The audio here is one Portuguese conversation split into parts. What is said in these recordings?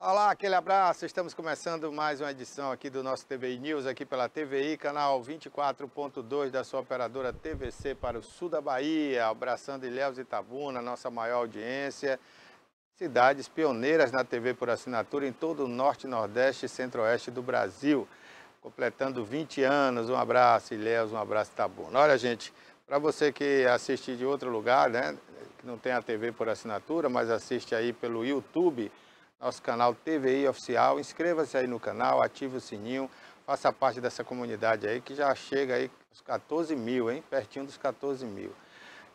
Olá, aquele abraço. Estamos começando mais uma edição aqui do nosso TVI News, aqui pela TVI, canal 24.2 da sua operadora TVC para o sul da Bahia, abraçando Ilhéus e Itabuna, nossa maior audiência. Cidades pioneiras na TV por assinatura em todo o norte, nordeste e centro-oeste do Brasil. Completando 20 anos, um abraço Ilhéus, um abraço Itabuna. Olha, gente, para você que assiste de outro lugar, né, que não tem a TV por assinatura, mas assiste aí pelo YouTube, nosso canal TVI Oficial, inscreva-se aí no canal, ative o sininho, faça parte dessa comunidade aí que já chega aí aos 14 mil, hein? Pertinho dos 14 mil.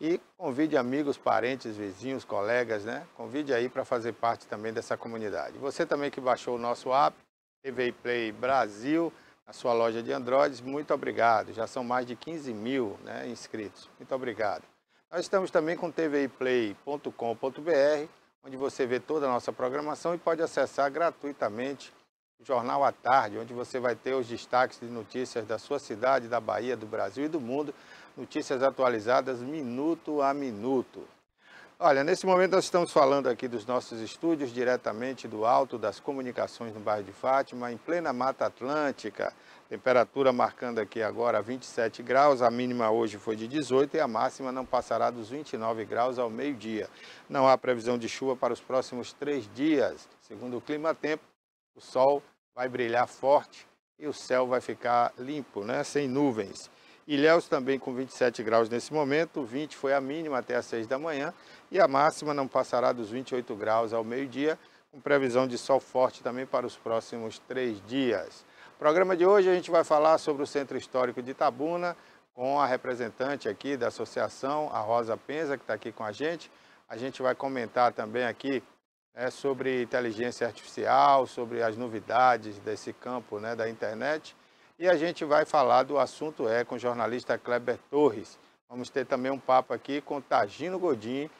E convide amigos, parentes, vizinhos, colegas, né? Convide aí para fazer parte também dessa comunidade. Você também que baixou o nosso app, TVI Play Brasil, na sua loja de Androids, muito obrigado. Já são mais de 15 mil, né, inscritos. Muito obrigado. Nós estamos também com tviplay.com.br, onde você vê toda a nossa programação e pode acessar gratuitamente o Jornal à Tarde, onde você vai ter os destaques de notícias da sua cidade, da Bahia, do Brasil e do mundo, notícias atualizadas minuto a minuto. Olha, nesse momento nós estamos falando aqui dos nossos estúdios, diretamente do Alto das Comunicações no bairro de Fátima, em plena Mata Atlântica. Temperatura marcando aqui agora 27 graus, a mínima hoje foi de 18 e a máxima não passará dos 29 graus ao meio-dia. Não há previsão de chuva para os próximos 3 dias. Segundo o Climatempo, o sol vai brilhar forte e o céu vai ficar limpo, né? Sem nuvens. Ilhéus também com 27 graus nesse momento, 20 foi a mínima até às 6 da manhã e a máxima não passará dos 28 graus ao meio-dia, com previsão de sol forte também para os próximos 3 dias. No programa de hoje a gente vai falar sobre o Centro Histórico de Itabuna, com a representante aqui da associação, a Rosa Penza, que está aqui com a gente. A gente vai comentar também aqui sobre inteligência artificial, sobre as novidades desse campo, né, da internet. E a gente vai falar do assunto com o jornalista Kleber Torres. Vamos ter também um papo aqui com o Tagino Godin,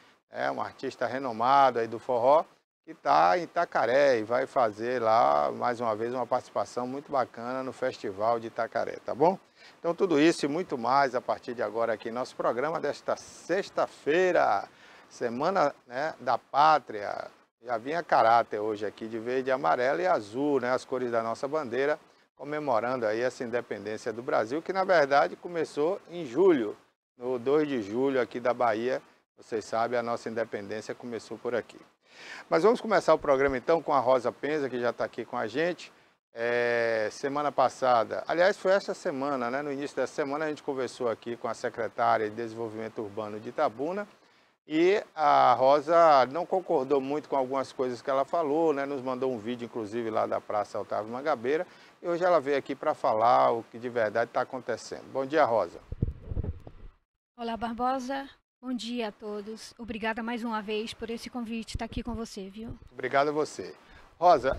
um artista renomado aí do forró, que está em Itacaré e vai fazer lá, mais uma vez, uma participação muito bacana no Festival de Itacaré, tá bom? Então, tudo isso e muito mais a partir de agora aqui em nosso programa desta sexta-feira, Semana, né, da Pátria. Já vinha caráter hoje aqui de verde, amarelo e azul, né, as cores da nossa bandeira, comemorando aí essa independência do Brasil, que na verdade começou em julho, no 2 de julho aqui da Bahia. Vocês sabem, a nossa independência começou por aqui. Mas vamos começar o programa então com a Rosa Penza, que já está aqui com a gente. Semana passada, aliás foi esta semana, né? No início dessa semana a gente conversou aqui com a secretária de Desenvolvimento Urbano de Itabuna e a Rosa não concordou muito com algumas coisas que ela falou, né? Nos mandou um vídeo inclusive lá da Praça Otávio Mangabeira e hoje ela veio aqui para falar o que de verdade está acontecendo. Bom dia, Rosa. Olá, Barbosa. Bom dia a todos. Obrigada mais uma vez por esse convite estar aqui com você, viu? Obrigado a você. Rosa,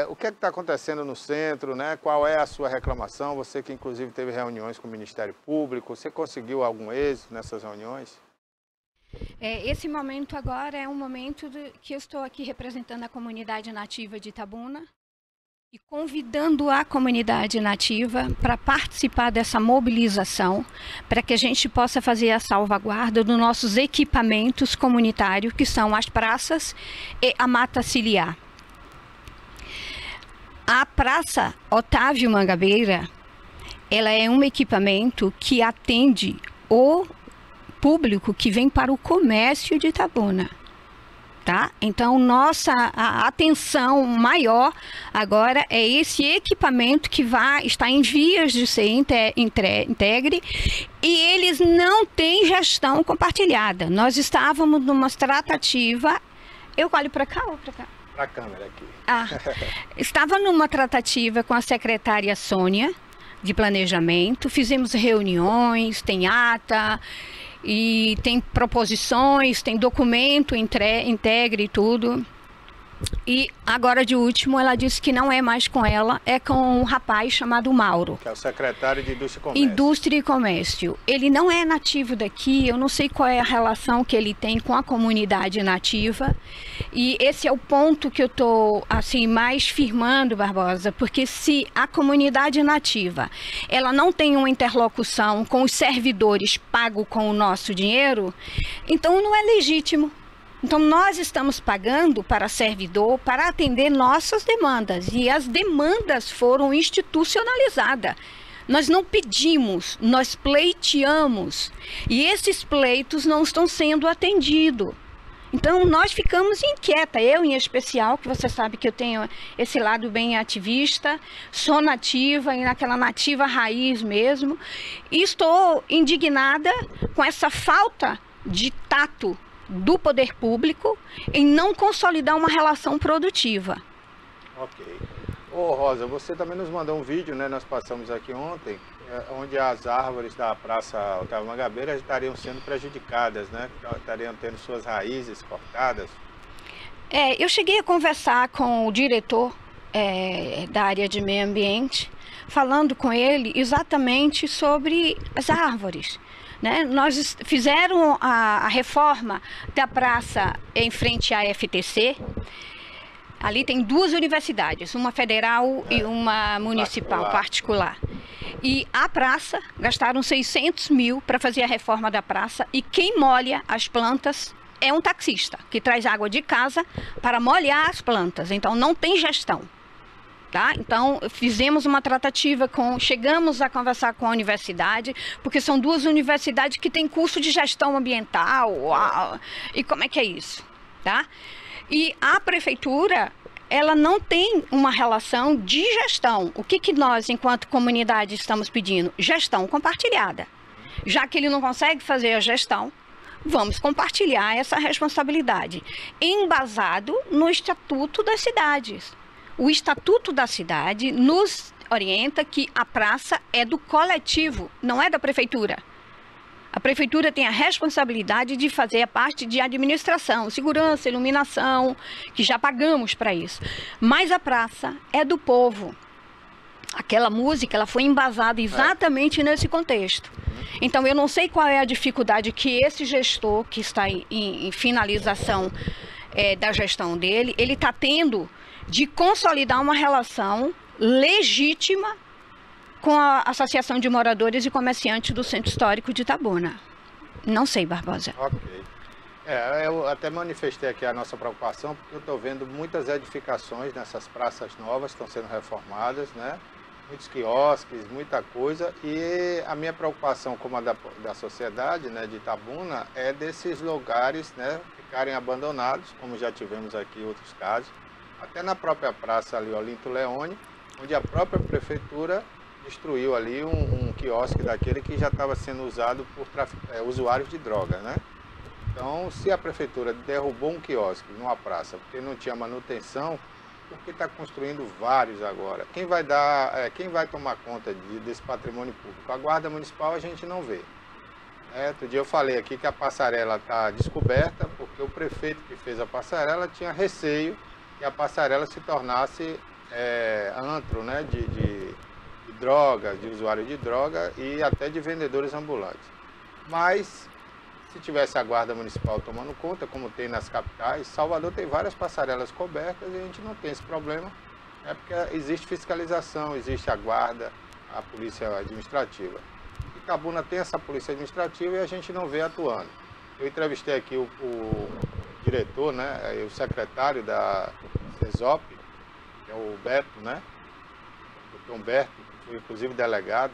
o que é que está acontecendo no centro, né? Qual é a sua reclamação? Você que inclusive teve reuniões com o Ministério Público, você conseguiu algum êxito nessas reuniões? Esse momento agora é um momento que eu estou aqui representando a comunidade nativa de Itabuna e convidando a comunidade nativa para participar dessa mobilização, para que a gente possa fazer a salvaguarda dos nossos equipamentos comunitários, que são as praças e a mata ciliar. A Praça Otávio Mangabeira, ela é um equipamento que atende o público que vem para o comércio de Itabuna. Tá? Então, nossa atenção maior agora é esse equipamento que está em vias de ser entregue e eles não têm gestão compartilhada. Nós estávamos numa tratativa... Eu olho para cá ou para cá? Para a câmera aqui. Estava numa tratativa com a secretária Sônia, de Planejamento, fizemos reuniões, tem ata... E tem proposições, tem documento, integre e tudo. E agora de último ela disse que não é mais com ela, é com um rapaz chamado Mauro. Que é o secretário de Indústria e Comércio. Indústria e Comércio. Ele não é nativo daqui, eu não sei qual é a relação que ele tem com a comunidade nativa. E esse é o ponto que eu estou assim, mais firmando, Barbosa, porque se a comunidade nativa ela não tem uma interlocução com os servidores pagos com o nosso dinheiro, então não é legítimo. Então, nós estamos pagando para servidor para atender nossas demandas. E as demandas foram institucionalizadas. Nós não pedimos, nós pleiteamos. E esses pleitos não estão sendo atendidos. Então, nós ficamos inquietas, eu em especial, que você sabe que eu tenho esse lado bem ativista, sou nativa, e naquela nativa raiz mesmo, e estou indignada com essa falta de tato do poder público em não consolidar uma relação produtiva. Ok. Ô Rosa, você também nos mandou um vídeo, né? Nós passamos aqui ontem, onde as árvores da Praça Otávio Mangabeira estariam sendo prejudicadas, né? Estariam tendo suas raízes cortadas. Eu cheguei a conversar com o diretor da área de meio ambiente, falando com ele exatamente sobre as árvores. Né? Nós fizeram a reforma da praça em frente à FTC. Ali tem 2 universidades, uma federal e uma municipal, particular. E a praça, gastaram 600 mil para fazer a reforma da praça, e quem molha as plantas é um taxista, que traz água de casa para molhar as plantas. Então, não tem gestão. Tá? Então, fizemos uma tratativa chegamos a conversar com a universidade, porque são 2 universidades que têm curso de gestão ambiental. E como é que é isso? Tá? E a prefeitura, ela não tem uma relação de gestão. O que nós, enquanto comunidade, estamos pedindo? Gestão compartilhada. Já que ele não consegue fazer a gestão, vamos compartilhar essa responsabilidade, embasado no Estatuto das Cidades. O Estatuto da Cidade nos orienta que a praça é do coletivo, não é da prefeitura. A prefeitura tem a responsabilidade de fazer a parte de administração, segurança, iluminação, que já pagamos para isso. Mas a praça é do povo. Aquela música, ela foi embasada exatamente nesse contexto. Então, eu não sei qual é a dificuldade que esse gestor, que está em finalização da gestão dele, ele está tendo de consolidar uma relação legítima com a Associação de Moradores e Comerciantes do Centro Histórico de Itabuna. Não sei, Barbosa. Ok. Eu até manifestei aqui a nossa preocupação, porque eu estou vendo muitas edificações nessas praças novas que estão sendo reformadas, né? Muitos quiosques, muita coisa, e a minha preocupação como a da sociedade, né, de Itabuna, é desses lugares, né, ficarem abandonados, como já tivemos aqui outros casos, até na própria praça ali, Olinto Leone, onde a própria prefeitura destruiu ali um quiosque daquele que já estava sendo usado por usuários de droga, né? Então, se a prefeitura derrubou um quiosque numa praça porque não tinha manutenção, porque está construindo vários agora? Quem vai tomar conta desse patrimônio público? A Guarda Municipal a gente não vê. Outro dia eu falei aqui que a passarela está descoberta porque o prefeito que fez a passarela tinha receio que a passarela se tornasse antro, né, de drogas, de usuários de droga e até de vendedores ambulantes. Mas, se tivesse a Guarda Municipal tomando conta, como tem nas capitais, Salvador tem várias passarelas cobertas e a gente não tem esse problema, porque existe fiscalização, existe a guarda, a polícia administrativa. Itabuna tem essa polícia administrativa e a gente não vê atuando. Eu entrevistei aqui o diretor, né, o secretário da CESOP, que é o Beto, né, o Humberto, que foi inclusive delegado,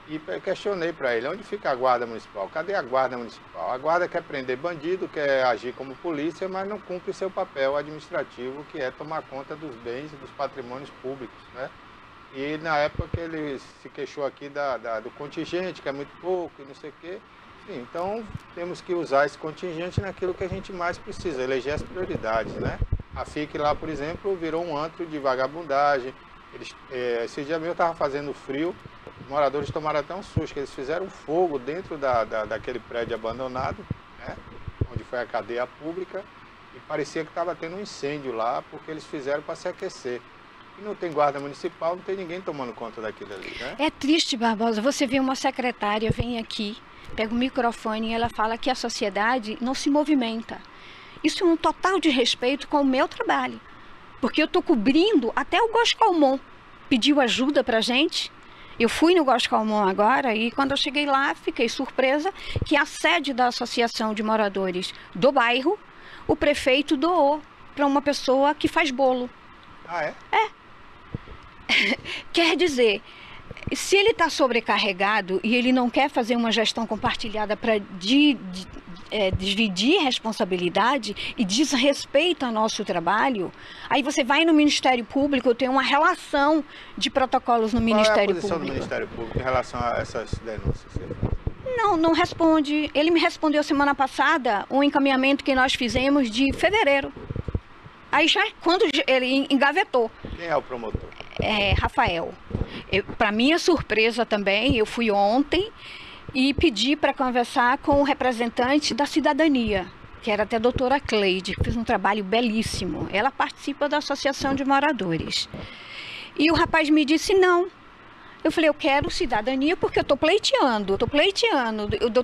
e questionei para ele, onde fica a Guarda Municipal? Cadê a Guarda Municipal? A Guarda quer prender bandido, quer agir como polícia, mas não cumpre seu papel administrativo, que é tomar conta dos bens e dos patrimônios públicos, né? E na época ele se queixou aqui do contingente, que é muito pouco e não sei o quê. Sim, então temos que usar esse contingente naquilo que a gente mais precisa, eleger as prioridades, né? A FIC lá, por exemplo, virou um antro de vagabundagem. Esse dia mesmo estava fazendo frio, os moradores tomaram até um susto, que eles fizeram fogo dentro daquele prédio abandonado, né, onde foi a cadeia pública, e parecia que estava tendo um incêndio lá, porque eles fizeram para se aquecer. E não tem guarda municipal, não tem ninguém tomando conta daquilo ali, né? É triste, Barbosa, você vê uma secretária, vem aqui, pega o microfone e ela fala que a sociedade não se movimenta. Isso é um total desrespeito com o meu trabalho. Porque eu estou cobrindo, até o Góes Calmon pediu ajuda para a gente. Eu fui no Góes Calmon agora e quando eu cheguei lá, fiquei surpresa que a sede da Associação de Moradores do bairro o prefeito doou para uma pessoa que faz bolo. Ah, é? É. Quer dizer, se ele está sobrecarregado e ele não quer fazer uma gestão compartilhada para dividir responsabilidade e desrespeita nosso trabalho, aí você vai no Ministério Público, tem uma relação de protocolos no Ministério Público. Qual é a posição do Ministério Público em relação a essas denúncias? Não responde. Ele me respondeu semana passada um encaminhamento que nós fizemos de fevereiro. Aí já quando ele engavetou. Quem é o promotor? É Rafael. Para minha surpresa também, eu fui ontem e pedi para conversar com o representante da cidadania, que era até a doutora Cleide, que fez um trabalho belíssimo. Ela participa da Associação de Moradores. E o rapaz me disse não. Eu falei, eu quero cidadania porque eu estou pleiteando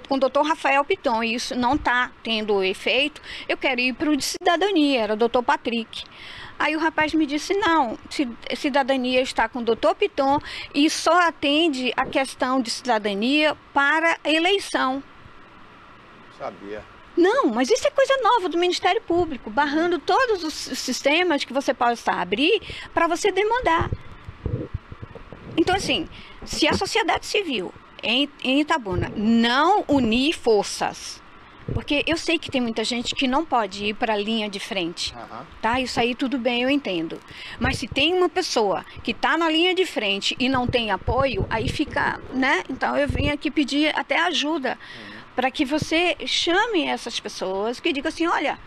com o doutor Rafael Piton, e isso não está tendo efeito, eu quero ir para o de cidadania, era o doutor Patrick. Aí o rapaz me disse, não, cidadania está com o doutor Piton e só atende a questão de cidadania para eleição. Sabia. Não, mas isso é coisa nova do Ministério Público, barrando todos os sistemas que você possa abrir para você demandar. Então, assim, se a sociedade civil em Itabuna não unir forças, porque eu sei que tem muita gente que não pode ir para a linha de frente, tá? Isso aí tudo bem, eu entendo. Mas se tem uma pessoa que está na linha de frente e não tem apoio, aí fica, né? Então eu vim aqui pedir até ajuda para que você chame essas pessoas, que diga assim, olha,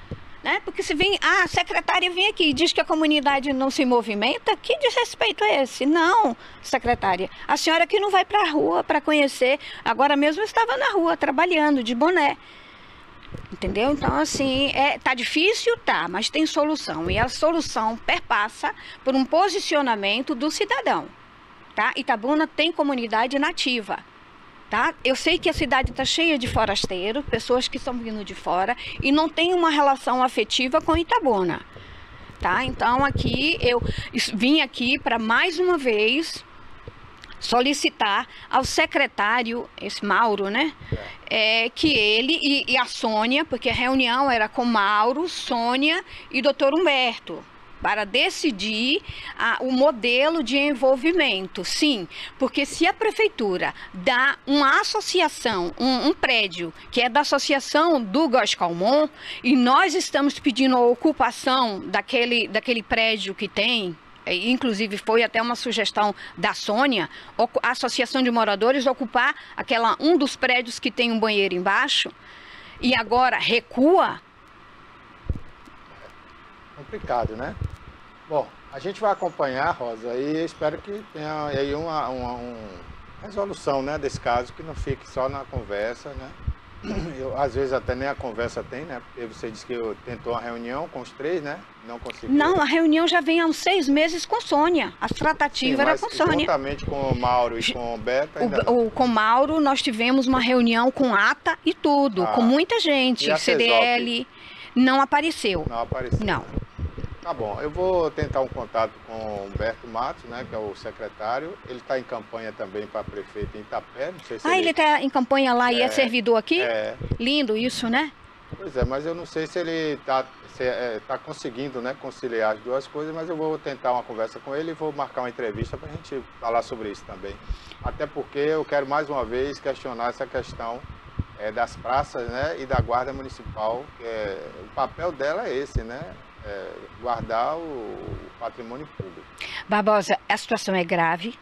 né? Porque se vem, a secretária vem aqui e diz que a comunidade não se movimenta, que desrespeito é esse? Não, secretária, a senhora que não vai para a rua para conhecer, agora mesmo eu estava na rua trabalhando de boné, entendeu? Então assim, tá difícil, tá, mas tem solução, e a solução perpassa por um posicionamento do cidadão, tá? Itabuna tem comunidade nativa. Tá? Eu sei que a cidade está cheia de forasteiros, pessoas que estão vindo de fora e não tem uma relação afetiva com Itabuna. Tá? Então aqui eu vim aqui para mais uma vez solicitar ao secretário, esse Mauro, né? Que ele e a Sônia, porque a reunião era com Mauro, Sônia e doutor Humberto, para decidir o modelo de envolvimento. Sim, porque se a prefeitura dá uma associação, um prédio que é da associação do Góes Calmon, e nós estamos pedindo a ocupação daquele prédio que tem, inclusive foi até uma sugestão da Sônia, a associação de moradores ocupar um dos prédios que tem um banheiro embaixo, e agora recua. Complicado, né? Bom, a gente vai acompanhar, Rosa, e espero que tenha aí uma resolução, né, desse caso, que não fique só na conversa, né? Às vezes até nem a conversa tem, né? Porque você disse que tentou uma reunião com os três, né? Não conseguiu. Não, a reunião já vem há uns 6 meses com Sônia. A tratativa era com Sônia. Juntamente com o Mauro e com o Beto? Com o Mauro nós tivemos uma reunião com ata e tudo, com muita gente. E a CDL não apareceu. Não apareceu. Não. Tá bom, eu vou tentar um contato com o Humberto Matos, né, que é o secretário. Ele está em campanha também para prefeito em Itapé, não sei se ele está em campanha lá e é servidor aqui? É. Lindo isso, né? Pois é, mas eu não sei se ele está conseguindo, né, conciliar as duas coisas, mas eu vou tentar uma conversa com ele e vou marcar uma entrevista para a gente falar sobre isso também. Até porque eu quero mais uma vez questionar essa questão das praças, né, e da guarda municipal, que o papel dela é esse, né? Guardar o patrimônio público. Barbosa, a situação é grave.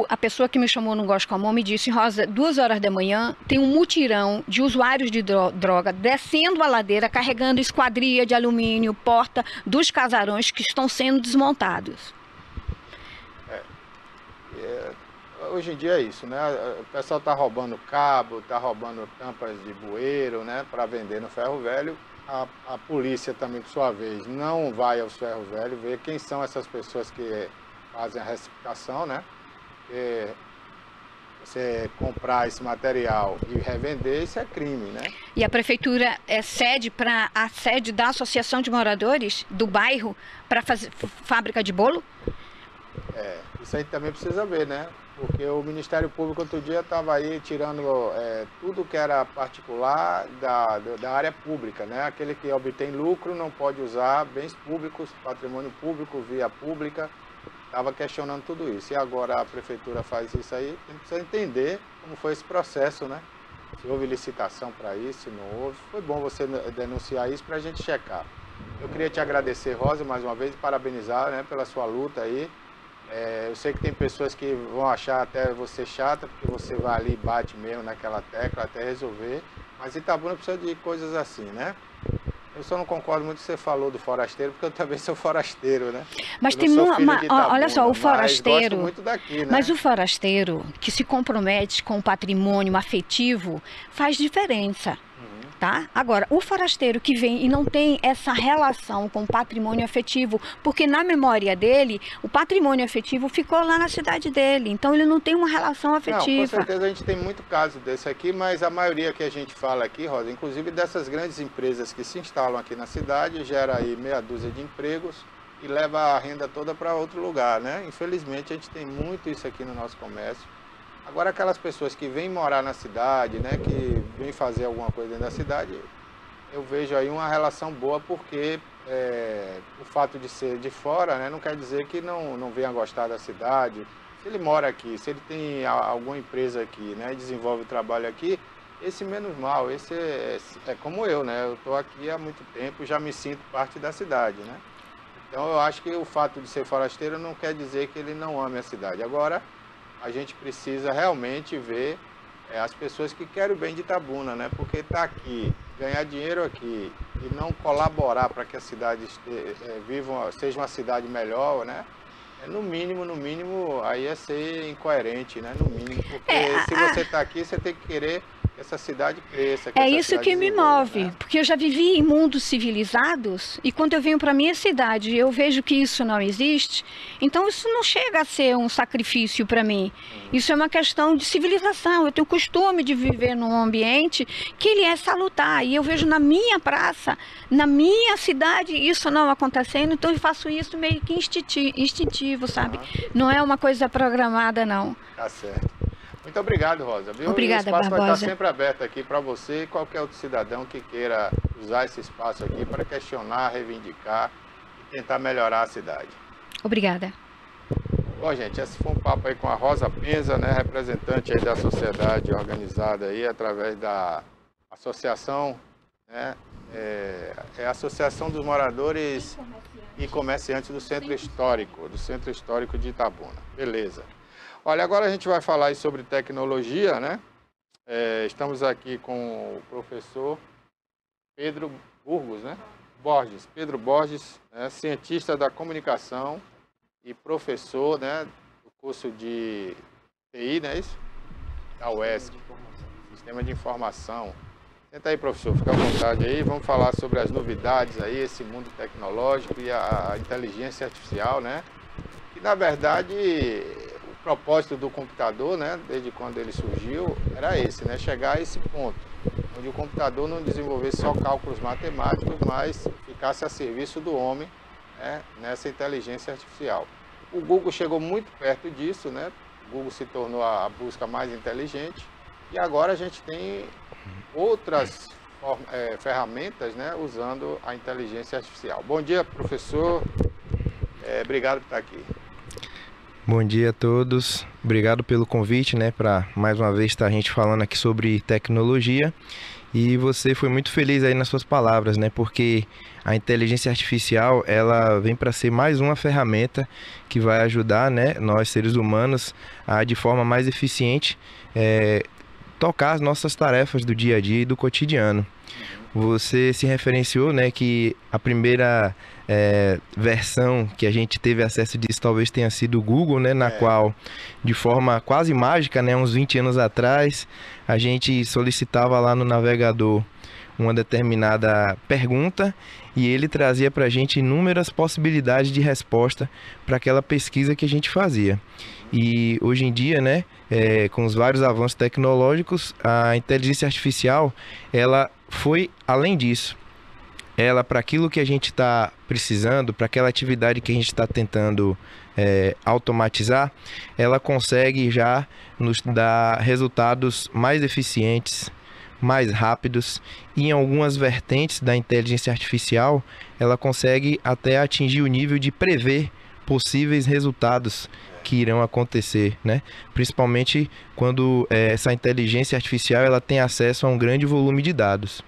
A pessoa que me chamou no Góes Calmon me disse, Rosa, 2 horas da manhã tem um mutirão de usuários de droga descendo a ladeira, carregando esquadria de alumínio, porta dos casarões que estão sendo desmontados. Hoje em dia é isso, né? O pessoal está roubando cabo, está roubando tampas de bueiro, né, para vender no ferro velho. A polícia também, por sua vez, não vai aos ferros velhos ver quem são essas pessoas que fazem a reciprocação, né? Porque você comprar esse material e revender, isso é crime, né? E a prefeitura cede para a sede da Associação de Moradores do bairro para fazer fábrica de bolo? Isso aí também precisa ver, né? Porque o Ministério Público outro dia estava aí tirando tudo que era particular da área pública, né? Aquele que obtém lucro não pode usar bens públicos, patrimônio público, via pública, estava questionando tudo isso. E agora a Prefeitura faz isso aí, a gente precisa entender como foi esse processo, né? Se houve licitação para isso, se não houve. Foi bom você denunciar isso para a gente checar. Eu queria te agradecer, Rosa, mais uma vez, e parabenizar, né, pela sua luta aí. Eu sei que tem pessoas que vão achar até você chata, porque você vai ali e bate mesmo naquela tecla até resolver. Mas Itabuna precisa de coisas assim, né? Eu só não concordo muito com o que você falou do forasteiro, porque eu também sou forasteiro, né? Mas tem olha só, o forasteiro. Gosto muito daqui, né? Mas o forasteiro que se compromete com o patrimônio afetivo faz diferença. Tá? Agora, o forasteiro que vem e não tem essa relação com o patrimônio afetivo, porque na memória dele, o patrimônio afetivo ficou lá na cidade dele, então ele não tem uma relação afetiva. Não, com certeza a gente tem muito caso desse aqui, mas a maioria que a gente fala aqui, Rosa, inclusive dessas grandes empresas que se instalam aqui na cidade, gera aí meia dúzia de empregos e leva a renda toda para outro lugar, né? Infelizmente a gente tem muito isso aqui no nosso comércio. Agora, aquelas pessoas que vêm morar na cidade, né, que vêm fazer alguma coisa dentro da cidade, eu vejo aí uma relação boa, porque o fato de ser de fora, né, não quer dizer que não venha gostar da cidade. Se ele mora aqui, se ele tem alguma empresa aqui, né, e desenvolve o trabalho aqui, esse menos mal, esse é como eu, né, eu estou aqui há muito tempo, já me sinto parte da cidade, né. Então, eu acho que o fato de ser forasteiro não quer dizer que ele não ame a cidade. Agora, a gente precisa realmente ver as pessoas que querem o bem de Itabuna, né? Porque estar aqui, ganhar dinheiro aqui e não colaborar para que a cidade seja uma cidade melhor, né? No mínimo, aí é ser incoerente, né? No mínimo, porque se você está aqui, você tem que querer que essa cidade cresça. É isso que me move, né? Porque eu já vivi em mundos civilizados e quando eu venho para a minha cidade eu vejo que isso não existe, então isso não chega a ser um sacrifício para mim. Isso é uma questão de civilização. Eu tenho o costume de viver num ambiente que ele é salutar e eu vejo na minha praça, na minha cidade, isso não acontecendo, então eu faço isso meio que instintivo, sabe? Não é uma coisa programada, não. Tá certo. Muito obrigado, Rosa. Viu? Obrigada, Barbosa. O espaço vai estar sempre aberto aqui para você e qualquer outro cidadão que queira usar esse espaço aqui para questionar, reivindicar e tentar melhorar a cidade. Obrigada. Bom, gente, esse foi um papo aí com a Rosa Penza, né, representante aí da sociedade organizada aí através da associação, né, a Associação dos Moradores e Comerciantes do Centro Histórico de Itabuna. Beleza. Olha, agora a gente vai falar aí sobre tecnologia, né? Estamos aqui com o professor Pedro Burgos, né? Pedro Borges, cientista da comunicação e professor, né, do curso de TI, não é isso? Da UESC, Sistema de Informação. Senta aí, professor, fica à vontade aí. Vamos falar sobre as novidades aí, esse mundo tecnológico e a inteligência artificial, né? Que, na verdade, o propósito do computador, né, desde quando ele surgiu, era esse, né? Chegar a esse ponto, onde o computador não desenvolvesse só cálculos matemáticos, mas ficasse a serviço do homem, né, nessa inteligência artificial. O Google chegou muito perto disso, né? O Google se tornou a busca mais inteligente e agora a gente tem outras ferramentas, né, usando a inteligência artificial. Bom dia, professor. Obrigado por estar aqui. Bom dia a todos. Obrigado pelo convite, né, para mais uma vez estar a gente falando aqui sobre tecnologia. E você foi muito feliz aí nas suas palavras, né? Porque a inteligência artificial, ela vem para ser mais uma ferramenta que vai ajudar, né, nós seres humanos a, de forma mais eficiente, tocar as nossas tarefas do dia a dia e do cotidiano. Você se referenciou, né, que a primeira versão que a gente teve acesso disso talvez tenha sido o Google, né, na qual, de forma quase mágica, né, uns 20 anos atrás, a gente solicitava lá no navegador uma determinada pergunta e ele trazia para a gente inúmeras possibilidades de resposta para aquela pesquisa que a gente fazia. E hoje em dia, né, com os vários avanços tecnológicos, a inteligência artificial, ela foi além disso. ela, para aquilo que a gente está precisando, para aquela atividade que a gente está tentando automatizar, ela consegue já nos dar resultados mais eficientes, mais rápidos, e em algumas vertentes da inteligência artificial, ela consegue até atingir o nível de prever possíveis resultados que irão acontecer, né? Principalmente quando essa inteligência artificial ela tem acesso a um grande volume de dados.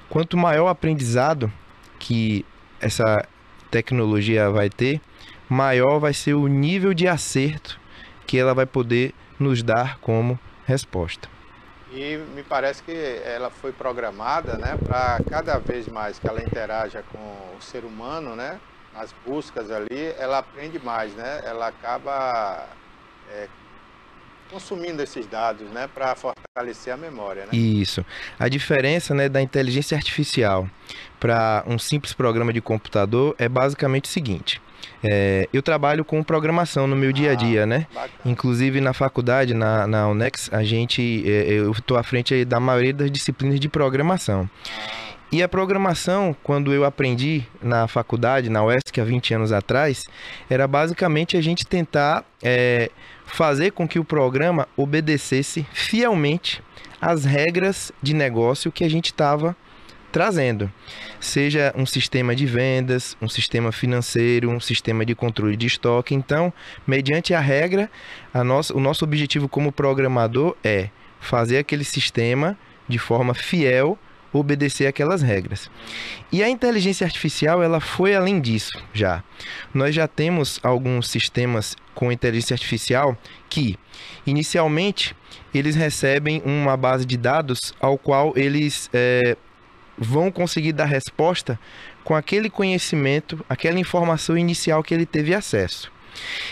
Quanto maior o aprendizado que essa tecnologia vai ter, maior vai ser o nível de acerto que ela vai poder nos dar como resposta. E me parece que ela foi programada, né, para cada vez mais que ela interaja com o ser humano, né, nas buscas ali, ela aprende mais, né? Ela acaba consumindo esses dados, né, para fortalecer a memória, né? Isso. A diferença, né, da inteligência artificial para um simples programa de computador é basicamente o seguinte. Eu trabalho com programação no meu dia a dia, né? Bacana. Inclusive na faculdade, na UNEX, eu estou à frente aí da maioria das disciplinas de programação. E a programação, quando eu aprendi na faculdade, na UESC, há 20 anos atrás, era basicamente a gente tentar fazer com que o programa obedecesse fielmente às regras de negócio que a gente estava trazendo. Seja um sistema de vendas, um sistema financeiro, um sistema de controle de estoque. Então, mediante a regra, o nosso objetivo como programador é fazer aquele sistema de forma fiel, obedecer aquelas regras. E a inteligência artificial, ela foi além disso já. Nós já temos alguns sistemas com inteligência artificial que, inicialmente, eles recebem uma base de dados ao qual eles vão conseguir dar resposta com aquele conhecimento, aquela informação inicial que ele teve acesso.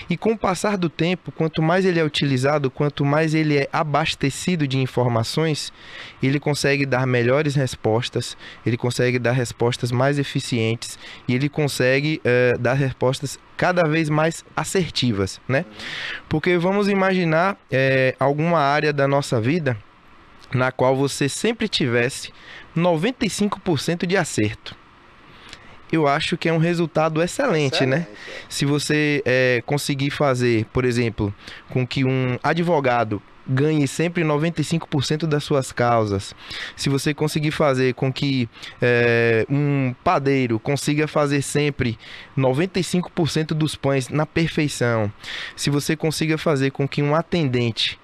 E com o passar do tempo, quanto mais ele é utilizado, quanto mais ele é abastecido de informações, ele consegue dar melhores respostas, ele consegue dar respostas mais eficientes e ele consegue dar respostas cada vez mais assertivas, né? Porque vamos imaginar alguma área da nossa vida na qual você sempre tivesse 95% de acerto. Eu acho que é um resultado excelente, né? Se você conseguir fazer, por exemplo, com que um advogado ganhe sempre 95% das suas causas, se você conseguir fazer com que um padeiro consiga fazer sempre 95% dos pães na perfeição, se você consiga fazer com que um atendente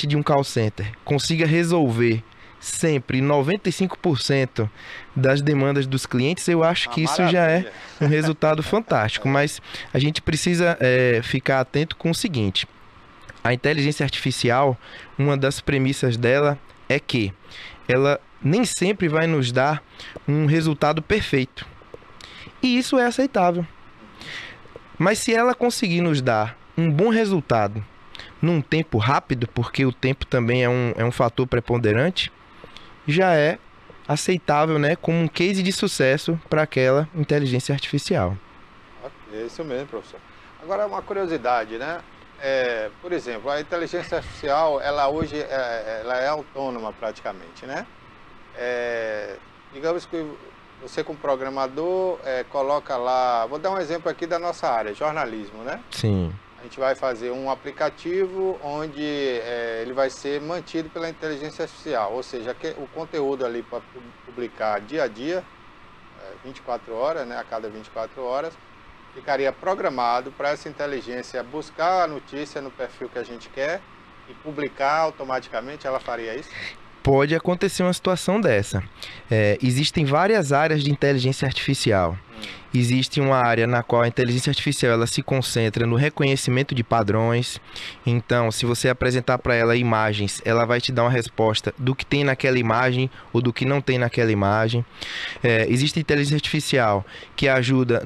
de um call center consiga resolver sempre 95% das demandas dos clientes, eu acho que isso já é um resultado fantástico. Mas a gente precisa ficar atento com o seguinte: a inteligência artificial, uma das premissas dela é que ela nem sempre vai nos dar um resultado perfeito. E isso é aceitável. Mas se ela conseguir nos dar um bom resultado num tempo rápido, porque o tempo também é um fator preponderante, já é aceitável, né, como um case de sucesso para aquela inteligência artificial. É isso mesmo, professor. Agora, uma curiosidade, né? Por exemplo, a inteligência artificial, ela hoje ela é autônoma praticamente, né? Digamos que você como programador coloca lá, vou dar um exemplo aqui da nossa área, jornalismo, né? Sim. A gente vai fazer um aplicativo onde ele vai ser mantido pela inteligência artificial, ou seja, o conteúdo ali para publicar dia a dia, 24 horas, né, a cada 24 horas, ficaria programado para essa inteligência buscar a notícia no perfil que a gente quer e publicar automaticamente. Ela faria isso? Pode acontecer uma situação dessa. Existem várias áreas de inteligência artificial. Existe uma área na qual a inteligência artificial ela se concentra no reconhecimento de padrões. Então, se você apresentar para ela imagens, ela vai te dar uma resposta do que tem naquela imagem ou do que não tem naquela imagem. Existe inteligência artificial que ajuda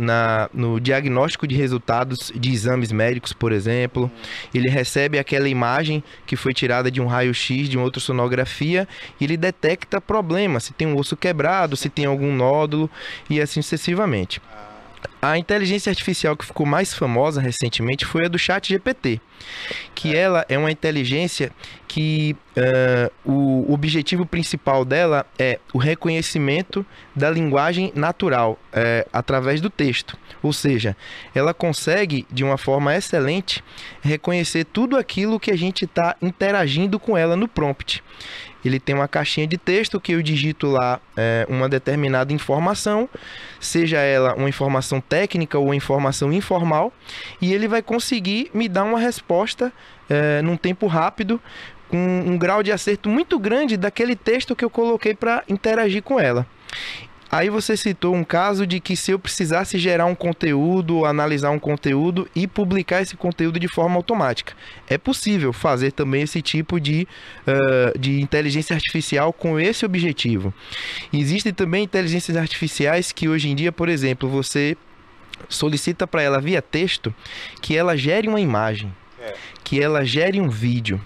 no diagnóstico de resultados de exames médicos, por exemplo. Ele recebe aquela imagem que foi tirada de um raio-x, de uma ultrassonografia, e ele detecta problemas, se tem um osso quebrado, se tem algum nódulo e assim sucessivamente. A inteligência artificial que ficou mais famosa recentemente foi a do ChatGPT. que ela é uma inteligência que o objetivo principal dela é o reconhecimento da linguagem natural através do texto. Ou seja, ela consegue, de uma forma excelente, reconhecer tudo aquilo que a gente está interagindo com ela no prompt. Ele tem uma caixinha de texto que eu digito lá uma determinada informação, seja ela uma informação técnica ou uma informação informal, e ele vai conseguir me dar uma resposta num tempo rápido, com um grau de acerto muito grande daquele texto que eu coloquei para interagir com ela. Aí você citou um caso de que se eu precisasse gerar um conteúdo, analisar um conteúdo e publicar esse conteúdo de forma automática. É possível fazer também esse tipo de inteligência artificial com esse objetivo. Existem também inteligências artificiais que hoje em dia, por exemplo, você solicita para ela via texto que ela gere uma imagem, que ela gere um vídeo.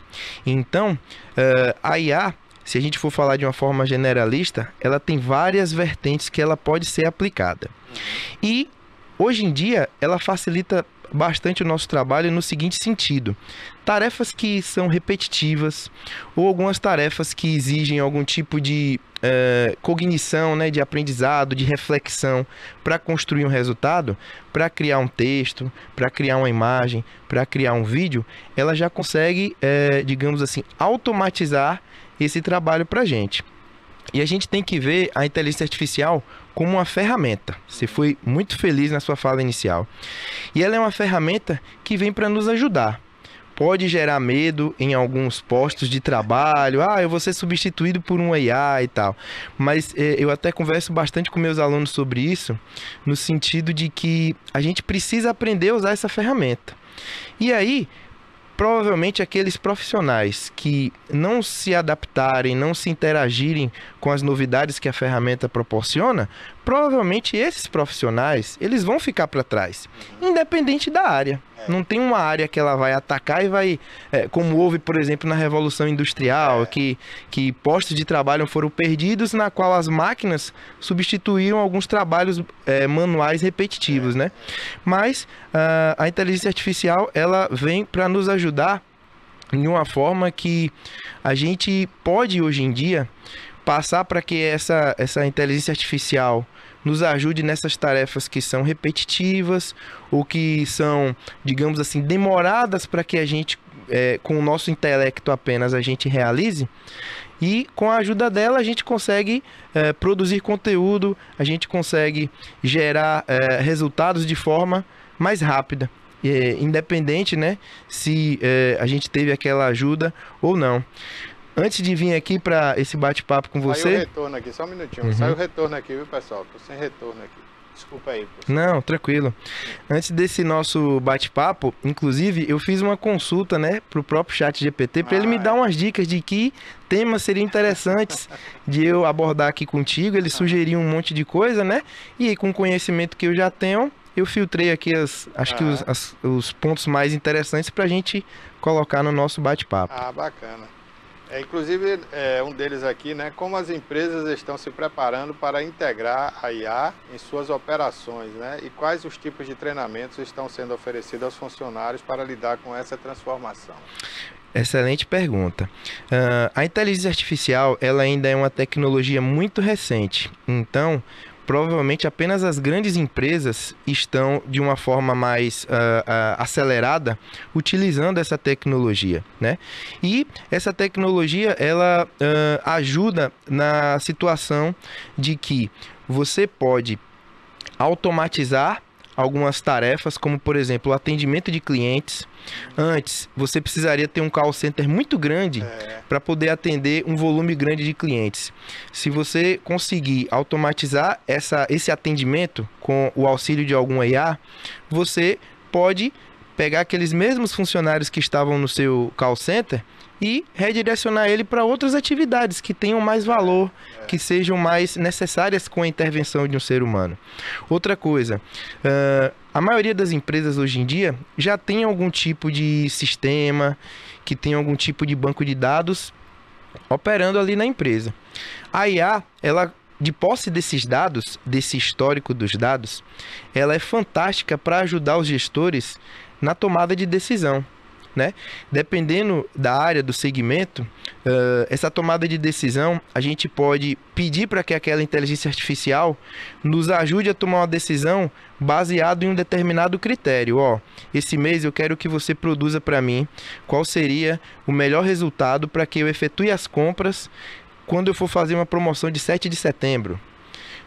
Então, a IA, se a gente for falar de uma forma generalista, ela tem várias vertentes que ela pode ser aplicada. E, hoje em dia, ela facilita bastante o nosso trabalho no seguinte sentido: tarefas que são repetitivas ou algumas tarefas que exigem algum tipo de cognição, né, de aprendizado, de reflexão para construir um resultado, para criar um texto, para criar uma imagem, para criar um vídeo, ela já consegue, digamos assim, automatizar esse trabalho para a gente. E a gente tem que ver a inteligência artificial como uma ferramenta. Você foi muito feliz na sua fala inicial. E ela é uma ferramenta que vem para nos ajudar. Pode gerar medo em alguns postos de trabalho. Eu vou ser substituído por um IA e tal. Mas eu até converso bastante com meus alunos sobre isso, no sentido de que a gente precisa aprender a usar essa ferramenta. E aí, provavelmente aqueles profissionais que não se adaptarem, não se interagirem com as novidades que a ferramenta proporciona, provavelmente esses profissionais, eles vão ficar para trás, independente da área. Não tem uma área que ela vai atacar e vai, como houve, por exemplo, na Revolução Industrial, que postos de trabalho foram perdidos, na qual as máquinas substituíram alguns trabalhos manuais repetitivos, né? Mas a inteligência artificial, ela vem para nos ajudar de uma forma que a gente pode, hoje em dia, passar para que essa inteligência artificial nos ajude nessas tarefas que são repetitivas ou que são, digamos assim, demoradas para que a gente, com o nosso intelecto apenas, a gente realize. E com a ajuda dela a gente consegue produzir conteúdo, a gente consegue gerar resultados de forma mais rápida, independente, né, se a gente teve aquela ajuda ou não. Antes de vir aqui para esse bate-papo com você... Saiu o retorno aqui, só um minutinho. Saiu o retorno aqui, viu, pessoal? Tô sem retorno aqui. Desculpa aí, professor. Não, tranquilo. Antes desse nosso bate-papo, inclusive, eu fiz uma consulta, né, pro próprio ChatGPT para ele me dar umas dicas de que temas seriam interessantes de eu abordar aqui contigo. Ele sugeriu um monte de coisa, né? E aí, com o conhecimento que eu já tenho, eu filtrei aqui os pontos mais interessantes para a gente colocar no nosso bate-papo. Bacana. Inclusive, um deles aqui, né? Como as empresas estão se preparando para integrar a IA em suas operações, né? E quais os tipos de treinamentos estão sendo oferecidos aos funcionários para lidar com essa transformação? Excelente pergunta. A inteligência artificial, ela ainda é uma tecnologia muito recente. Então, provavelmente apenas as grandes empresas estão de uma forma mais acelerada utilizando essa tecnologia, né? E essa tecnologia, ela ajuda na situação de que você pode automatizar algumas tarefas, como por exemplo o atendimento de clientes. Antes, você precisaria ter um call center muito grande para poder atender um volume grande de clientes. Se você conseguir automatizar esse atendimento com o auxílio de alguma IA, você pode pegar aqueles mesmos funcionários que estavam no seu call center e redirecionar ele para outras atividades que tenham mais valor, que sejam mais necessárias com a intervenção de um ser humano. Outra coisa, a maioria das empresas hoje em dia já tem algum tipo de sistema, que tem algum tipo de banco de dados operando ali na empresa. A IA, ela, de posse desses dados, desse histórico dos dados, ela é fantástica para ajudar os gestores na tomada de decisão. né? Dependendo da área, do segmento, essa tomada de decisão, a gente pode pedir para que aquela inteligência artificial nos ajude a tomar uma decisão baseado em um determinado critério. Ó, esse mês eu quero que você produza para mim qual seria o melhor resultado para que eu efetue as compras quando eu for fazer uma promoção de 7 de setembro.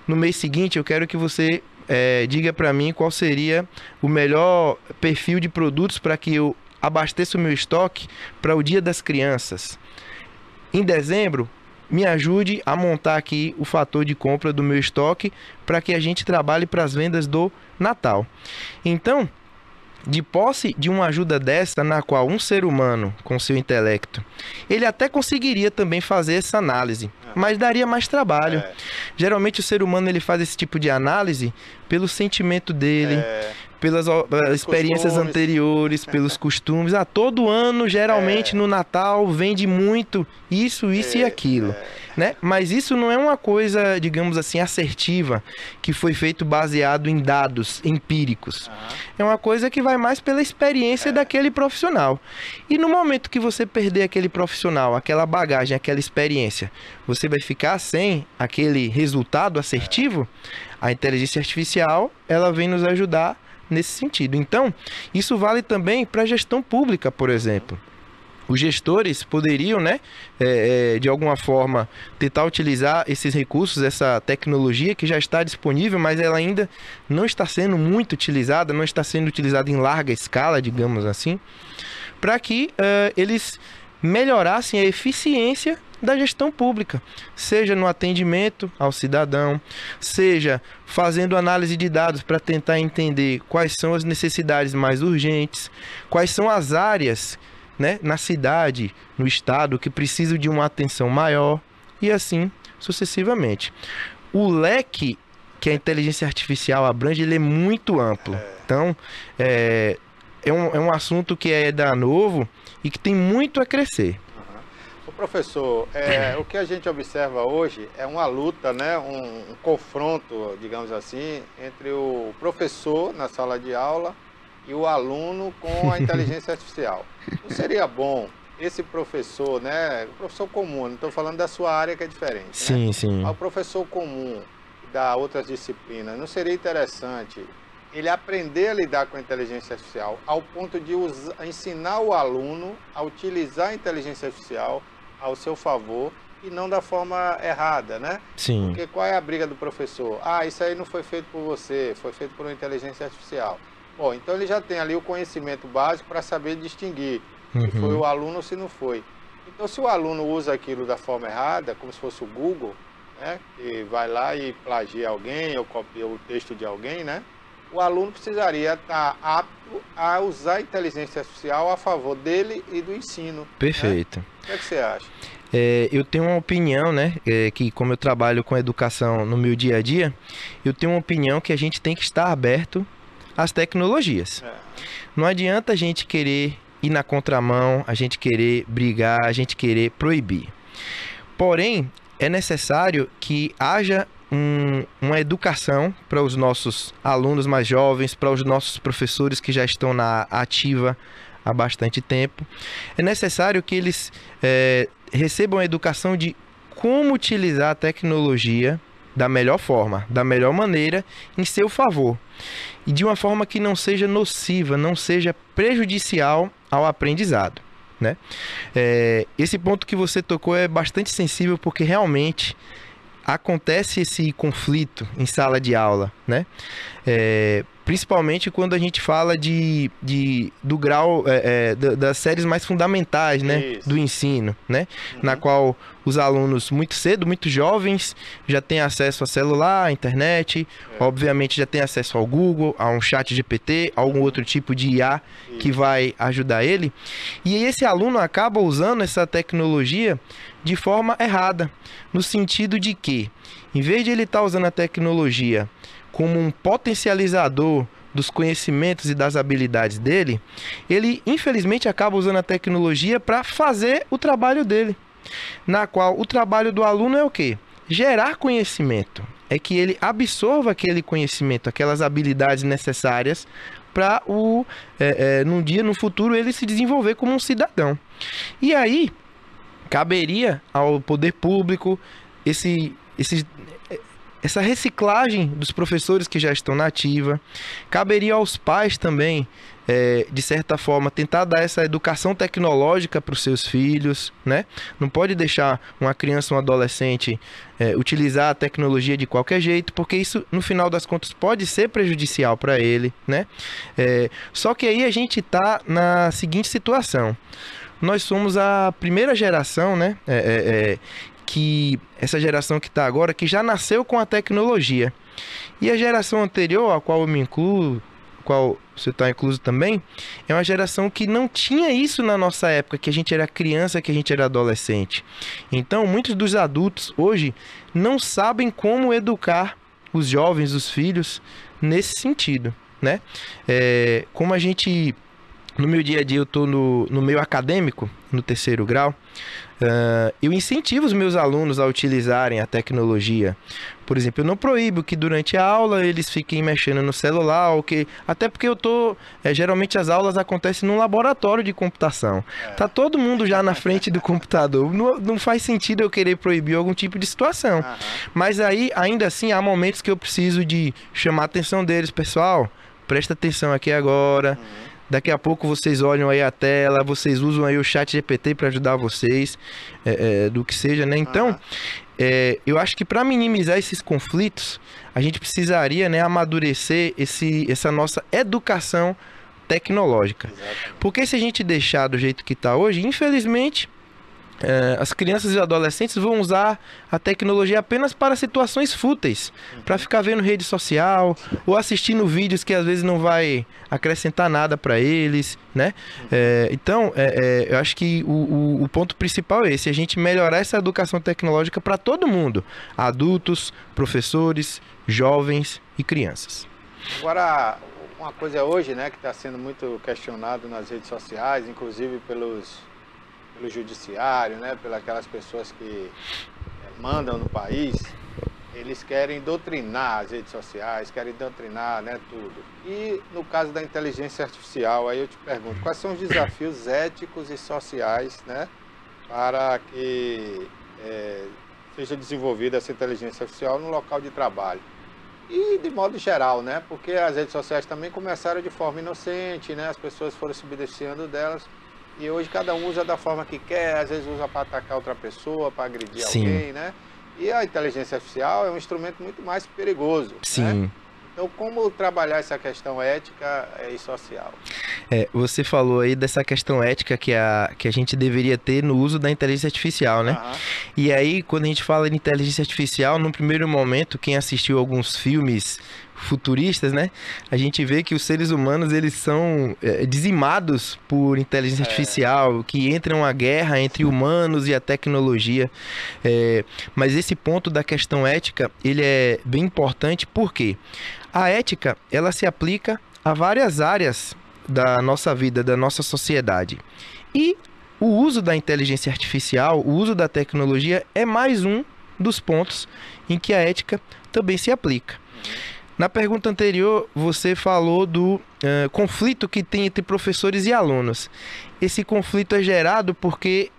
No mês seguinte, eu quero que você diga para mim qual seria o melhor perfil de produtos para que eu abasteça o meu estoque para o Dia das Crianças. Em dezembro, me ajude a montar aqui o fator de compra do meu estoque para que a gente trabalhe para as vendas do Natal. Então, de posse de uma ajuda dessa, na qual um ser humano, com seu intelecto, ele até conseguiria também fazer essa análise, mas daria mais trabalho. Geralmente o ser humano ele faz esse tipo de análise pelo sentimento dele, pelas experiências anteriores, pelos costumes. Todo ano, geralmente no Natal, vende muito isso e aquilo. Né? Mas isso não é uma coisa, digamos assim, assertiva, que foi feito baseado em dados empíricos. É uma coisa que vai mais pela experiência daquele profissional. E no momento que você perder aquele profissional, aquela bagagem, aquela experiência, você vai ficar sem aquele resultado assertivo. A inteligência artificial, ela vem nos ajudar nesse sentido. Então, isso vale também para a gestão pública, por exemplo. Os gestores poderiam, né, de alguma forma, tentar utilizar esses recursos, essa tecnologia que já está disponível, mas ela ainda não está sendo muito utilizada, não está sendo utilizada em larga escala, digamos assim, para que eles melhorassem a eficiência da gestão pública, seja no atendimento ao cidadão, seja fazendo análise de dados para tentar entender quais são as necessidades mais urgentes, quais são as áreas, né, na cidade, no estado, que precisam de uma atenção maior, e assim sucessivamente. O leque que a inteligência artificial abrange, ele é muito amplo. Então, é um assunto que é da novo e que tem muito a crescer. O professor, o que a gente observa hoje é uma luta, né, um confronto, digamos assim, entre o professor na sala de aula e o aluno com a inteligência artificial. Não seria bom esse professor, né, o professor comum, não estou falando da sua área que é diferente, sim, né? Sim. Mas o professor comum da outras disciplinas, não seria interessante ele aprender a lidar com a inteligência artificial ao ponto de ensinar o aluno a utilizar a inteligência artificial ao seu favor e não da forma errada, né? Sim. Porque qual é a briga do professor? Ah, isso aí não foi feito por você, foi feito por uma inteligência artificial. Bom, então ele já tem ali o conhecimento básico para saber distinguir se foi o aluno ou se não foi. Então, se o aluno usa aquilo da forma errada, como se fosse o Google, né, que vai lá e plagia alguém ou copia o texto de alguém, né? O aluno precisaria estar apto a usar a inteligência artificial a favor dele e do ensino. Perfeito. Né? O que é que você acha? Eu tenho uma opinião, né, que como eu trabalho com educação no meu dia a dia, eu tenho uma opinião que a gente tem que estar aberto às tecnologias. Não adianta a gente querer ir na contramão, a gente querer brigar, a gente querer proibir. Porém, é necessário que haja uma educação para os nossos alunos mais jovens, para os nossos professores que já estão na ativa há bastante tempo. É necessário que eles recebam a educação de como utilizar a tecnologia da melhor forma, da melhor maneira, em seu favor. E de uma forma que não seja nociva, não seja prejudicial ao aprendizado, né? Esse ponto que você tocou é bastante sensível, porque realmente acontece esse conflito em sala de aula, né? Principalmente quando a gente fala do grau das séries mais fundamentais, né, do ensino, né? Na qual os alunos muito cedo, muito jovens, já têm acesso a celular, à internet, obviamente já têm acesso ao Google, a um chat GPT, a algum outro tipo de IA que vai ajudar ele. E esse aluno acaba usando essa tecnologia de forma errada, no sentido de que, em vez de ele estar usando a tecnologia como um potencializador dos conhecimentos e das habilidades dele, ele infelizmente acaba usando a tecnologia para fazer o trabalho dele, na qual o trabalho do aluno é o quê? Gerar conhecimento, é que ele absorva aquele conhecimento, aquelas habilidades necessárias para no futuro, ele se desenvolver como um cidadão. E aí, caberia ao poder público essa reciclagem dos professores que já estão na ativa, caberia aos pais também, de certa forma, tentar dar essa educação tecnológica para os seus filhos, né? Não pode deixar uma criança, um adolescente utilizar a tecnologia de qualquer jeito, porque isso, no final das contas, pode ser prejudicial para ele, né? Só que aí a gente está na seguinte situação. Nós somos a primeira geração, né? Que essa geração que está agora, que já nasceu com a tecnologia. E a geração anterior, a qual eu me incluo, qual você está incluso também, é uma geração que não tinha isso na nossa época, que a gente era criança, que a gente era adolescente. Então, muitos dos adultos hoje não sabem como educar os jovens, os filhos, nesse sentido, né? Como a gente, no meu dia a dia, eu estou no meio acadêmico, no 3º grau, eu incentivo os meus alunos a utilizarem a tecnologia. Por exemplo, eu não proíbo que durante a aula eles fiquem mexendo no celular, até porque geralmente as aulas acontecem num laboratório de computação. Tá todo mundo já na frente do computador. Não faz sentido eu querer proibir algum tipo de situação. Mas aí, ainda assim, há momentos que eu preciso de chamar a atenção deles. Pessoal, presta atenção aqui agora. Daqui a pouco vocês olham aí a tela, vocês usam aí o ChatGPT para ajudar vocês, do que seja, né? Então, eu acho que para minimizar esses conflitos, a gente precisaria, né, amadurecer essa nossa educação tecnológica. Exatamente. Porque se a gente deixar do jeito que está hoje, infelizmente, as crianças e adolescentes vão usar a tecnologia apenas para situações fúteis, para ficar vendo rede social ou assistindo vídeos que às vezes não vai acrescentar nada para eles, né? Então, eu acho que o ponto principal é esse, a gente melhorar essa educação tecnológica para todo mundo, adultos, professores, jovens e crianças. Agora, uma coisa hoje, né, que está sendo muito questionado nas redes sociais, inclusive pelo judiciário, né, pelas aquelas pessoas que mandam no país, eles querem doutrinar as redes sociais, querem doutrinar, né, tudo. E no caso da inteligência artificial, aí eu te pergunto, quais são os desafios éticos e sociais, né, para que seja desenvolvida essa inteligência artificial no local de trabalho? E de modo geral, né, porque as redes sociais também começaram de forma inocente, né, as pessoas foram se beneficiando delas. E hoje cada um usa da forma que quer, às vezes usa para atacar outra pessoa, para agredir alguém, né? E a inteligência artificial é um instrumento muito mais perigoso, né? Então, como trabalhar essa questão ética e social? Você falou aí dessa questão ética que a gente deveria ter no uso da inteligência artificial, né? E aí, quando a gente fala de inteligência artificial, no primeiro momento, quem assistiu alguns filmes futuristas, né? A gente vê que os seres humanos, eles são dizimados por inteligência artificial, que entra uma guerra entre humanos e a tecnologia. Mas esse ponto da questão ética, ele é bem importante porque a ética, ela se aplica a várias áreas da nossa vida, da nossa sociedade. E o uso da inteligência artificial, o uso da tecnologia é mais um dos pontos em que a ética também se aplica. Na pergunta anterior, você falou do conflito que tem entre professores e alunos. Esse conflito é gerado porque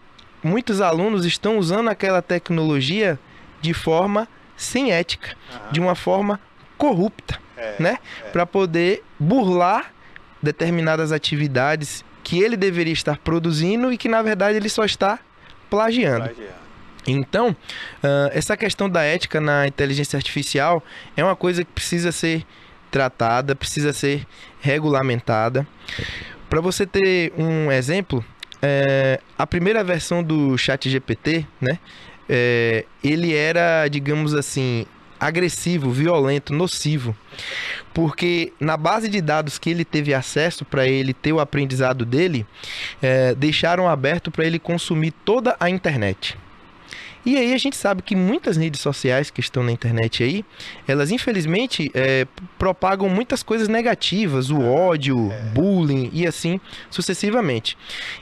muitos alunos estão usando aquela tecnologia de forma sem ética, de uma forma corrupta, né? Para poder burlar determinadas atividades que ele deveria estar produzindo e que, na verdade, ele só está plagiando. Então, essa questão da ética na inteligência artificial é uma coisa que precisa ser tratada, precisa ser regulamentada. Para você ter um exemplo, a primeira versão do ChatGPT, né, ele era, digamos assim, agressivo, violento, nocivo, porque na base de dados que ele teve acesso para ele ter o aprendizado dele, deixaram aberto para ele consumir toda a internet. E aí a gente sabe que muitas redes sociais que estão na internet aí, elas infelizmente propagam muitas coisas negativas, o ódio, bullying e assim sucessivamente.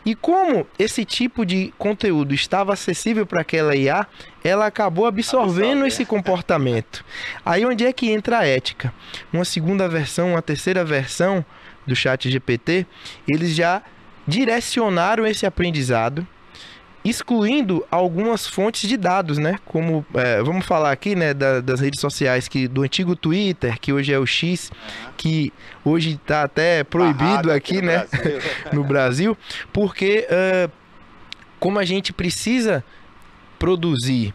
E como esse tipo de conteúdo estava acessível para aquela IA, ela acabou absorvendo esse comportamento. Aí onde é que entra a ética? Uma segunda versão, uma terceira versão do ChatGPT, eles já direcionaram esse aprendizado, excluindo algumas fontes de dados, né? Como, vamos falar aqui, né, das redes sociais, do antigo Twitter, que hoje é o X, que hoje está até proibido aqui, né, Brasil. No Brasil, porque como a gente precisa produzir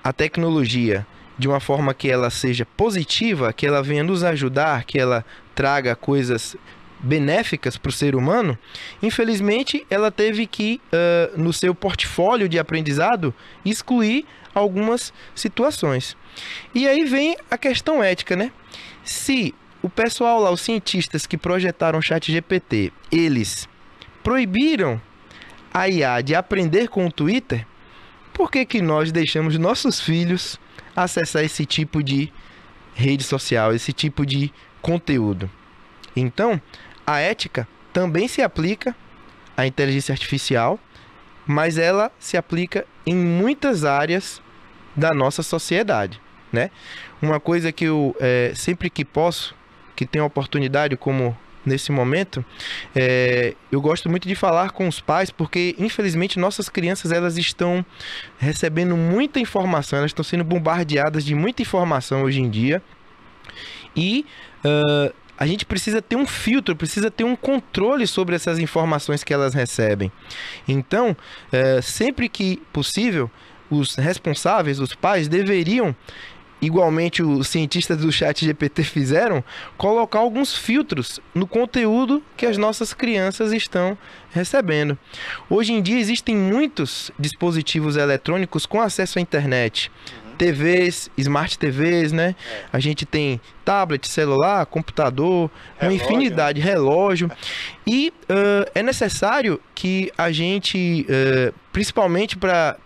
a tecnologia de uma forma que ela seja positiva, que ela venha nos ajudar, que ela traga coisas benéficas para o ser humano, infelizmente ela teve que, no seu portfólio de aprendizado, excluir algumas situações. E aí vem a questão ética, né? Se o pessoal lá, os cientistas que projetaram o ChatGPT, eles proibiram a IA de aprender com o Twitter, por que que nós deixamos nossos filhos acessar esse tipo de rede social, esse tipo de conteúdo? Então, a ética também se aplica à inteligência artificial, mas ela se aplica em muitas áreas da nossa sociedade, né? Uma coisa que eu, sempre que posso, que tenho a oportunidade, como nesse momento, eu gosto muito de falar com os pais, porque infelizmente nossas crianças, elas estão recebendo muita informação, elas estão sendo bombardeadas de muita informação hoje em dia, e a gente precisa ter um filtro, precisa ter um controle sobre essas informações que elas recebem. Então, sempre que possível, os responsáveis, os pais, deveriam, igualmente os cientistas do ChatGPT fizeram, colocar alguns filtros no conteúdo que as nossas crianças estão recebendo. Hoje em dia existem muitos dispositivos eletrônicos com acesso à internet. TVs, Smart TVs, né? A gente tem tablet, celular, computador, uma infinidade, relógio. E é necessário que a gente, principalmente para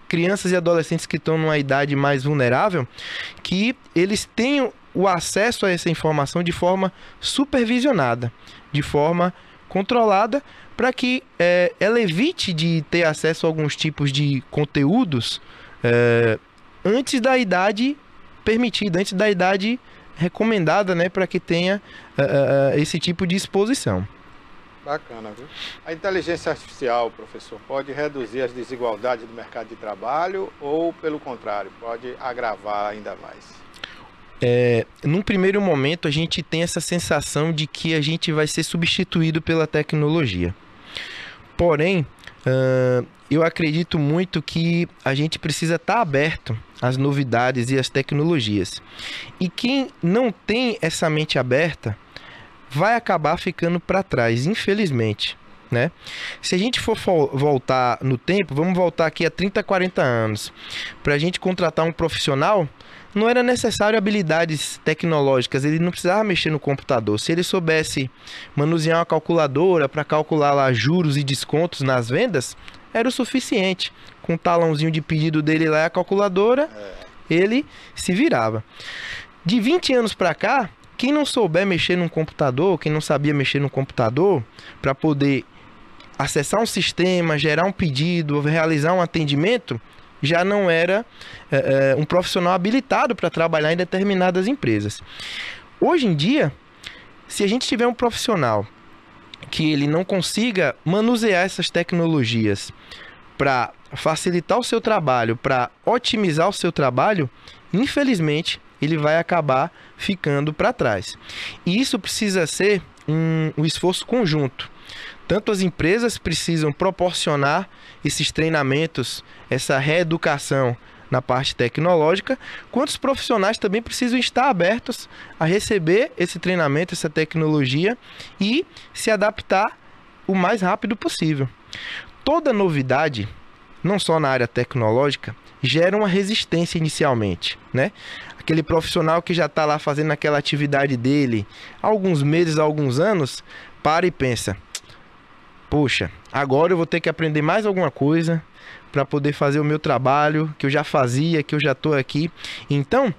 crianças e adolescentes que estão numa idade mais vulnerável, que eles tenham o acesso a essa informação de forma supervisionada, de forma controlada, para que ela evite de ter acesso a alguns tipos de conteúdos antes da idade permitida, antes da idade recomendada, né, para que tenha esse tipo de exposição. Bacana, viu? A inteligência artificial, professor, pode reduzir as desigualdades do mercado de trabalho ou, pelo contrário, pode agravar ainda mais? Num primeiro momento, a gente tem essa sensação de que a gente vai ser substituído pela tecnologia. Porém, eu acredito muito que a gente precisa estar aberto às novidades e às tecnologias. E quem não tem essa mente aberta vai acabar ficando para trás, infelizmente, né? Se a gente for voltar no tempo, vamos voltar aqui a 30, 40 anos. Para a gente contratar um profissional, não era necessário habilidades tecnológicas, ele não precisava mexer no computador. Se ele soubesse manusear uma calculadora para calcular lá juros e descontos nas vendas, era o suficiente. Com o talãozinho de pedido dele lá, a calculadora, ele se virava. De 20 anos para cá, quem não souber mexer num computador, quem não sabia mexer no computador, para poder acessar um sistema, gerar um pedido, realizar um atendimento, já não era um profissional habilitado para trabalhar em determinadas empresas. Hoje em dia, se a gente tiver um profissional que ele não consiga manusear essas tecnologias para facilitar o seu trabalho, para otimizar o seu trabalho, infelizmente, ele vai acabar ficando para trás. E isso precisa ser um esforço conjunto. Tanto as empresas precisam proporcionar esses treinamentos, essa reeducação na parte tecnológica, quanto os profissionais também precisam estar abertos a receber esse treinamento, essa tecnologia e se adaptar o mais rápido possível. Toda novidade, não só na área tecnológica, gera uma resistência inicialmente, né? Aquele profissional que já está lá fazendo aquela atividade dele há alguns meses, há alguns anos, para e pensa: poxa, agora eu vou ter que aprender mais alguma coisa para poder fazer o meu trabalho que eu já fazia, que eu já estou aqui. Então,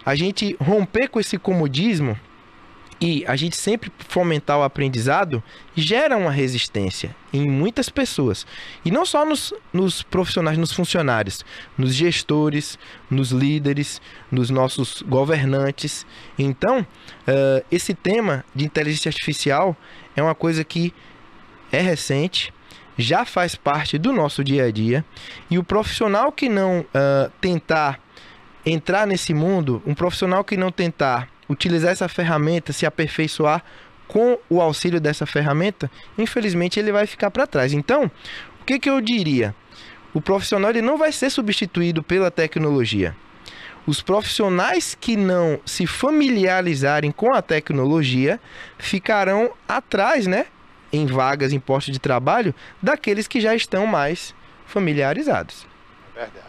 a gente romper com esse comodismo e a gente sempre fomentar o aprendizado, gera uma resistência em muitas pessoas. E não só nos profissionais, nos funcionários, nos gestores, nos líderes, nos nossos governantes. Então, esse tema de inteligência artificial é uma coisa que é recente, já faz parte do nosso dia a dia, e o profissional que não tentar entrar nesse mundo, um profissional que não tentar utilizar essa ferramenta, se aperfeiçoar com o auxílio dessa ferramenta, infelizmente ele vai ficar para trás. Então, o que eu diria? O profissional ele não vai ser substituído pela tecnologia. Os profissionais que não se familiarizarem com a tecnologia ficarão atrás, né, em vagas, em postos de trabalho, daqueles que já estão mais familiarizados. É verdade.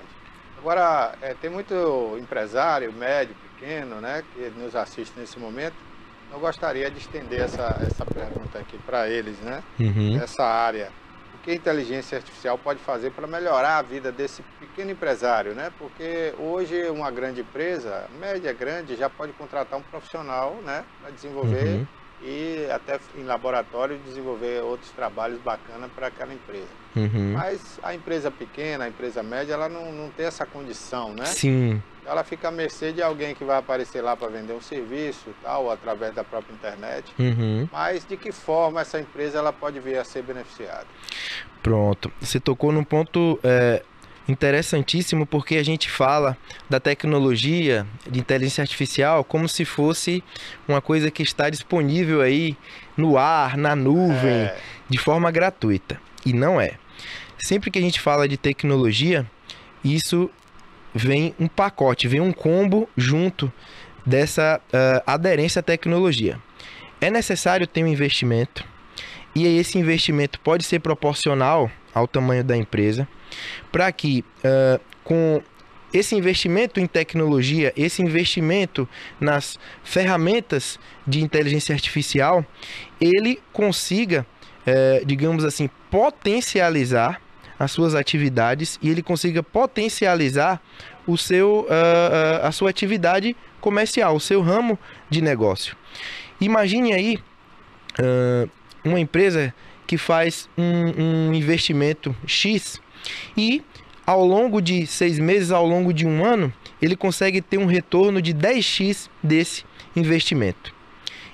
Agora, tem muito empresário, médio, pequeno, né, que nos assiste nesse momento. Eu gostaria de estender essa pergunta aqui para eles, né, nessa área. O que a inteligência artificial pode fazer para melhorar a vida desse pequeno empresário, né? Porque hoje uma grande empresa, média, grande, já pode contratar um profissional, né, para desenvolver e até em laboratório desenvolver outros trabalhos bacanas para aquela empresa. Mas a empresa pequena, a empresa média, ela não tem essa condição, né? Sim. Ela fica à mercê de alguém que vai aparecer lá para vender um serviço, tal, através da própria internet. Mas de que forma essa empresa ela pode vir a ser beneficiada? Pronto. Você tocou num ponto interessantíssimo, porque a gente fala da tecnologia de inteligência artificial como se fosse uma coisa que está disponível aí no ar, na nuvem, de forma gratuita. E não é. Sempre que a gente fala de tecnologia, isso vem um pacote, vem um combo junto dessa aderência à tecnologia. É necessário ter um investimento, e esse investimento pode ser proporcional ao tamanho da empresa, para que com esse investimento em tecnologia, esse investimento nas ferramentas de inteligência artificial, ele consiga, digamos assim, potencializar as suas atividades e ele consiga potencializar a sua atividade comercial, o seu ramo de negócio. Imagine aí uma empresa que faz um investimento X e ao longo de 6 meses, ao longo de um ano, ele consegue ter um retorno de 10x desse investimento.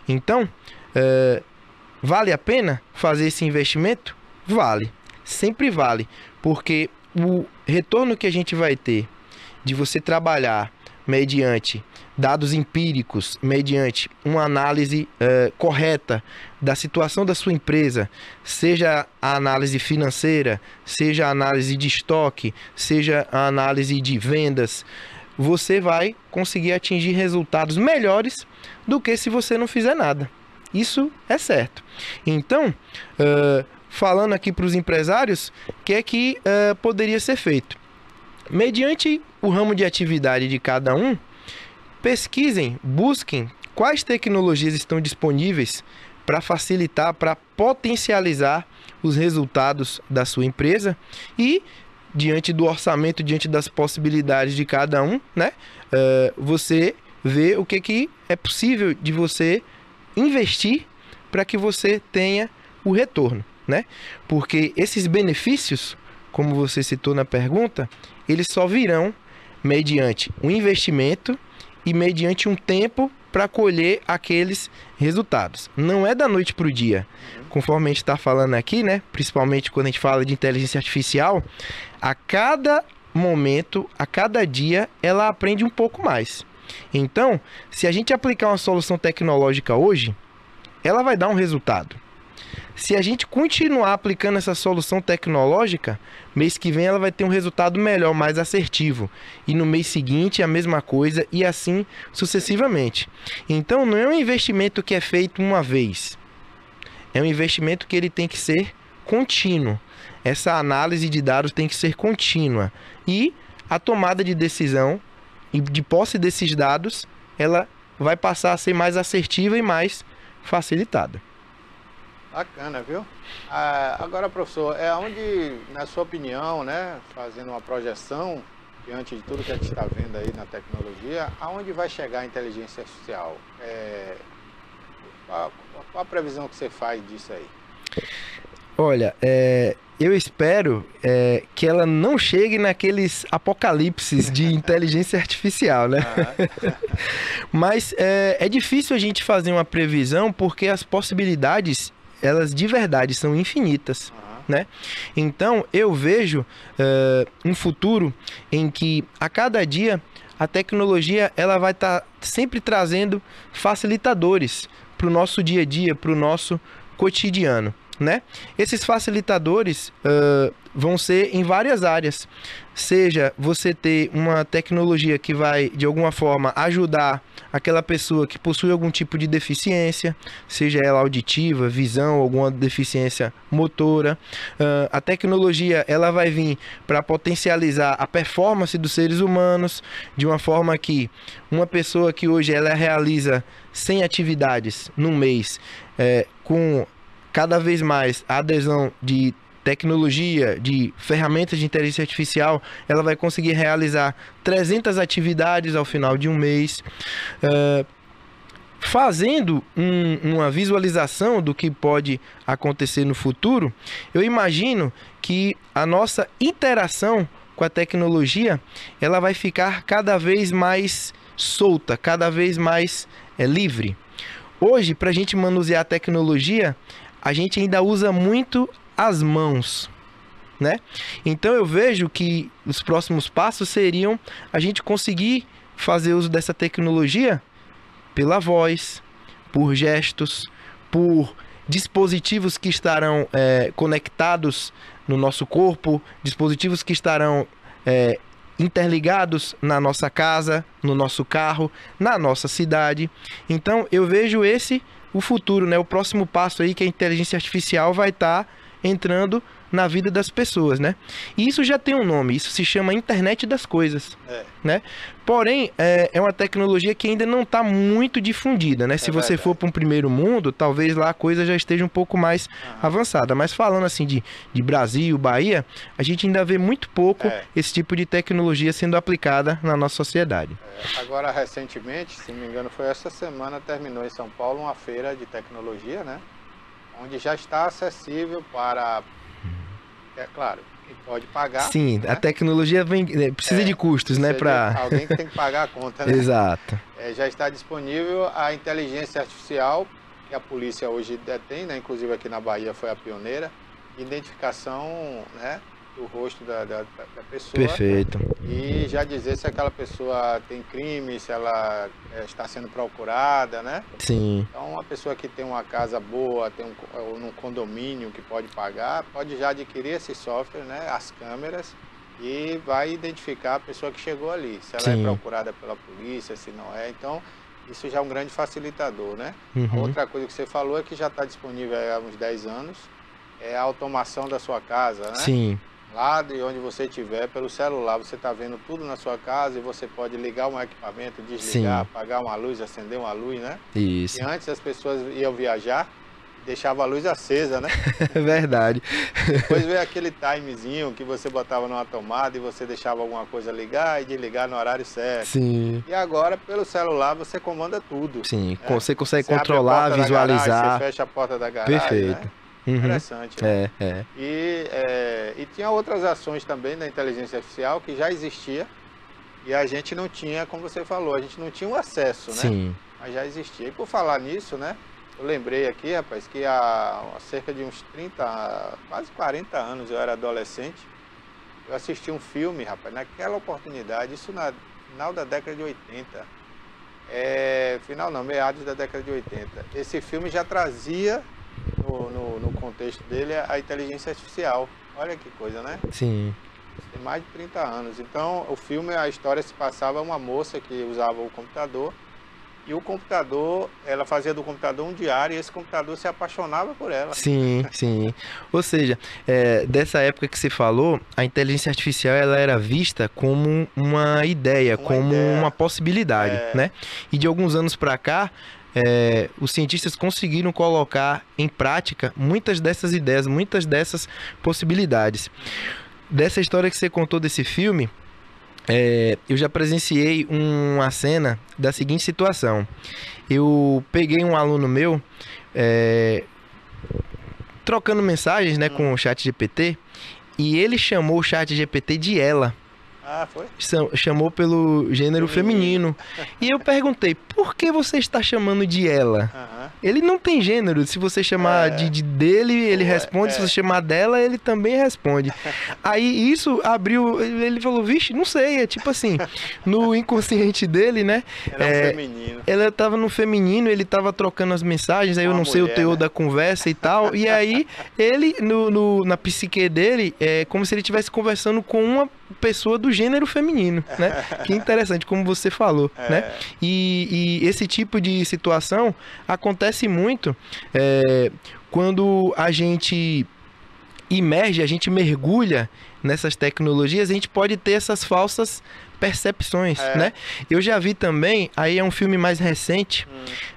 Então, vale a pena fazer esse investimento? Vale. Sempre vale, porque o retorno que a gente vai ter de você trabalhar mediante dados empíricos, mediante uma análise correta da situação da sua empresa, seja a análise financeira, seja a análise de estoque, seja a análise de vendas, você vai conseguir atingir resultados melhores do que se você não fizer nada. Isso é certo. Então, falando aqui para os empresários, o que é que poderia ser feito? Mediante o ramo de atividade de cada um, pesquisem, busquem quais tecnologias estão disponíveis para facilitar, para potencializar os resultados da sua empresa e, diante do orçamento, diante das possibilidades de cada um, né, você vê o que é possível de você investir para que você tenha o retorno, né? Porque esses benefícios, como você citou na pergunta, eles só virão mediante um investimento e mediante um tempo para colher aqueles resultados. Não é da noite para o dia. Conforme a gente está falando aqui, né? Principalmente quando a gente fala de inteligência artificial, a cada momento, a cada dia, ela aprende um pouco mais. Então, se a gente aplicar uma solução tecnológica hoje, ela vai dar um resultado. Se a gente continuar aplicando essa solução tecnológica, mês que vem ela vai ter um resultado melhor, mais assertivo. E no mês seguinte a mesma coisa e assim sucessivamente. Então não é um investimento que é feito uma vez. É um investimento que ele tem que ser contínuo. Essa análise de dados tem que ser contínua. E a tomada de decisão e de posse desses dados, ela vai passar a ser mais assertiva e mais facilitada. Bacana, viu? Agora, professor, onde, na sua opinião, né, fazendo uma projeção diante de tudo que a gente está vendo aí na tecnologia, aonde vai chegar a inteligência artificial? Qual a previsão que você faz disso aí? Olha, eu espero que ela não chegue naqueles apocalipses de inteligência artificial, né? Mas é difícil a gente fazer uma previsão porque as possibilidades, elas de verdade são infinitas, né? Então, eu vejo um futuro em que a cada dia a tecnologia ela vai estar sempre trazendo facilitadores para o nosso dia a dia, para o nosso cotidiano, né? Esses facilitadores vão ser em várias áreas, seja você ter uma tecnologia que vai de alguma forma ajudar aquela pessoa que possui algum tipo de deficiência, seja ela auditiva, visão, alguma deficiência motora. A tecnologia ela vai vir para potencializar a performance dos seres humanos de uma forma que uma pessoa que hoje ela realiza 100 atividades num mês, com cada vez mais a adesão de tecnologia, de ferramentas de inteligência artificial, ela vai conseguir realizar 300 atividades ao final de um mês, fazendo uma visualização do que pode acontecer no futuro. Eu imagino que a nossa interação com a tecnologia, ela vai ficar cada vez mais solta, cada vez mais livre. Hoje, para a gente manusear a tecnologia, a gente ainda usa muito as mãos, né? Então eu vejo que os próximos passos seriam a gente conseguir fazer uso dessa tecnologia pela voz, por gestos, por dispositivos que estarão conectados no nosso corpo, dispositivos que estarão interligados na nossa casa, no nosso carro, na nossa cidade. Então eu vejo o futuro, né? O próximo passo aí que a inteligência artificial vai estar entrando na vida das pessoas, né? E isso já tem um nome, isso se chama internet das coisas, né? Porém, é uma tecnologia que ainda não está muito difundida, né? Se você for para um primeiro mundo, talvez lá a coisa já esteja um pouco mais avançada. Mas falando assim de Brasil, Bahia, a gente ainda vê muito pouco esse tipo de tecnologia sendo aplicada na nossa sociedade. Agora, recentemente, se não me engano, foi essa semana, terminou em São Paulo uma feira de tecnologia, né? Onde já está acessível para, claro, quem pode pagar. Sim, né? A tecnologia precisa de custos, né? Alguém que tem que pagar a conta, né? Exato. Já está disponível a inteligência artificial, que a polícia hoje detém, né? Inclusive aqui na Bahia foi a pioneira, identificação, né? Do rosto da pessoa. Perfeito. E já dizer se aquela pessoa tem crime, se ela está sendo procurada, né? Sim. Então, uma pessoa que tem uma casa boa, tem um condomínio que pode pagar, pode já adquirir esse software, né? As câmeras, e vai identificar a pessoa que chegou ali. Se ela é procurada pela polícia, se não é. Então, isso já é um grande facilitador, né? A outra coisa que você falou é que já está disponível há uns 10 anos, é a automação da sua casa, né? Sim. Lá de onde você estiver, pelo celular, você está vendo tudo na sua casa e você pode ligar um equipamento, desligar, apagar uma luz, acender uma luz, né? Isso. E antes as pessoas iam viajar, deixava a luz acesa, né? É verdade. Depois veio aquele timezinho que você botava numa tomada e você deixava alguma coisa ligar e desligar no horário certo. Sim. E agora, pelo celular, você comanda tudo. Sim, né? você consegue você controlar, visualizar. Garagem, você fecha a porta da garagem, Perfeito. Né? Interessante, né? E tinha outras ações também da inteligência artificial que já existia e a gente não tinha, como você falou, a gente não tinha o acesso, né? Sim. Mas já existia. E por falar nisso, né? Eu lembrei aqui, rapaz, que há cerca de uns 30, quase 40 anos, eu era adolescente, eu assisti um filme, rapaz, naquela oportunidade, isso no final da década de 80. Final não, meados da década de 80. Esse filme já trazia no contexto dele a inteligência artificial. Olha que coisa, né? Sim. Tem mais de 30 anos. Então, o filme, a história se passava uma moça que usava o computador e o computador, ela fazia do computador um diário e esse computador se apaixonava por ela. Sim, sim. Ou seja, dessa época que você falou, a inteligência artificial ela era vista como uma ideia, uma possibilidade, né? E de alguns anos para cá, os cientistas conseguiram colocar em prática muitas dessas ideias, muitas dessas possibilidades. Dessa história que você contou desse filme, eu já presenciei uma cena da seguinte situação. Eu peguei um aluno meu, trocando mensagens, né, com o ChatGPT, e ele chamou o ChatGPT de ela. Ah, foi? Chamou pelo gênero feminino. E eu perguntei, por que você está chamando de ela? Ele não tem gênero. Se você chamar de dele, ele responde. Se você chamar dela, ele também responde. Aí isso abriu... Ele falou, vixe, não sei. É tipo assim, no inconsciente dele, né? Era um feminino. Ela estava no feminino, ele estava trocando as mensagens, aí eu não sei o teor da conversa e tal. E aí, ele, na psique dele, é como se ele estivesse conversando com uma pessoa do gênero feminino, né? Que interessante, como você falou, né? E esse tipo de situação acontece muito quando a gente imerge, a gente mergulha nessas tecnologias, a gente pode ter essas falsas percepções, né? Eu já vi também, aí é um filme mais recente,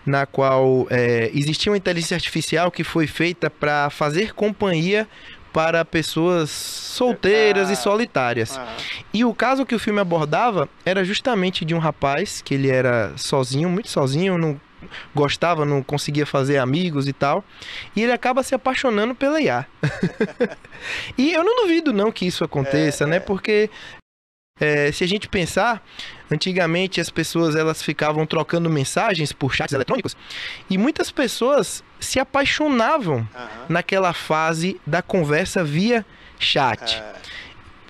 na qual existia uma inteligência artificial que foi feita para fazer companhia para pessoas solteiras e solitárias. E o caso que o filme abordava era justamente de um rapaz que ele era sozinho, muito sozinho, não gostava, não conseguia fazer amigos e tal, e ele acaba se apaixonando pela IA. E eu não duvido não que isso aconteça, né? Porque se a gente pensar, antigamente as pessoas elas ficavam trocando mensagens por chats eletrônicos e muitas pessoas se apaixonavam naquela fase da conversa via chat.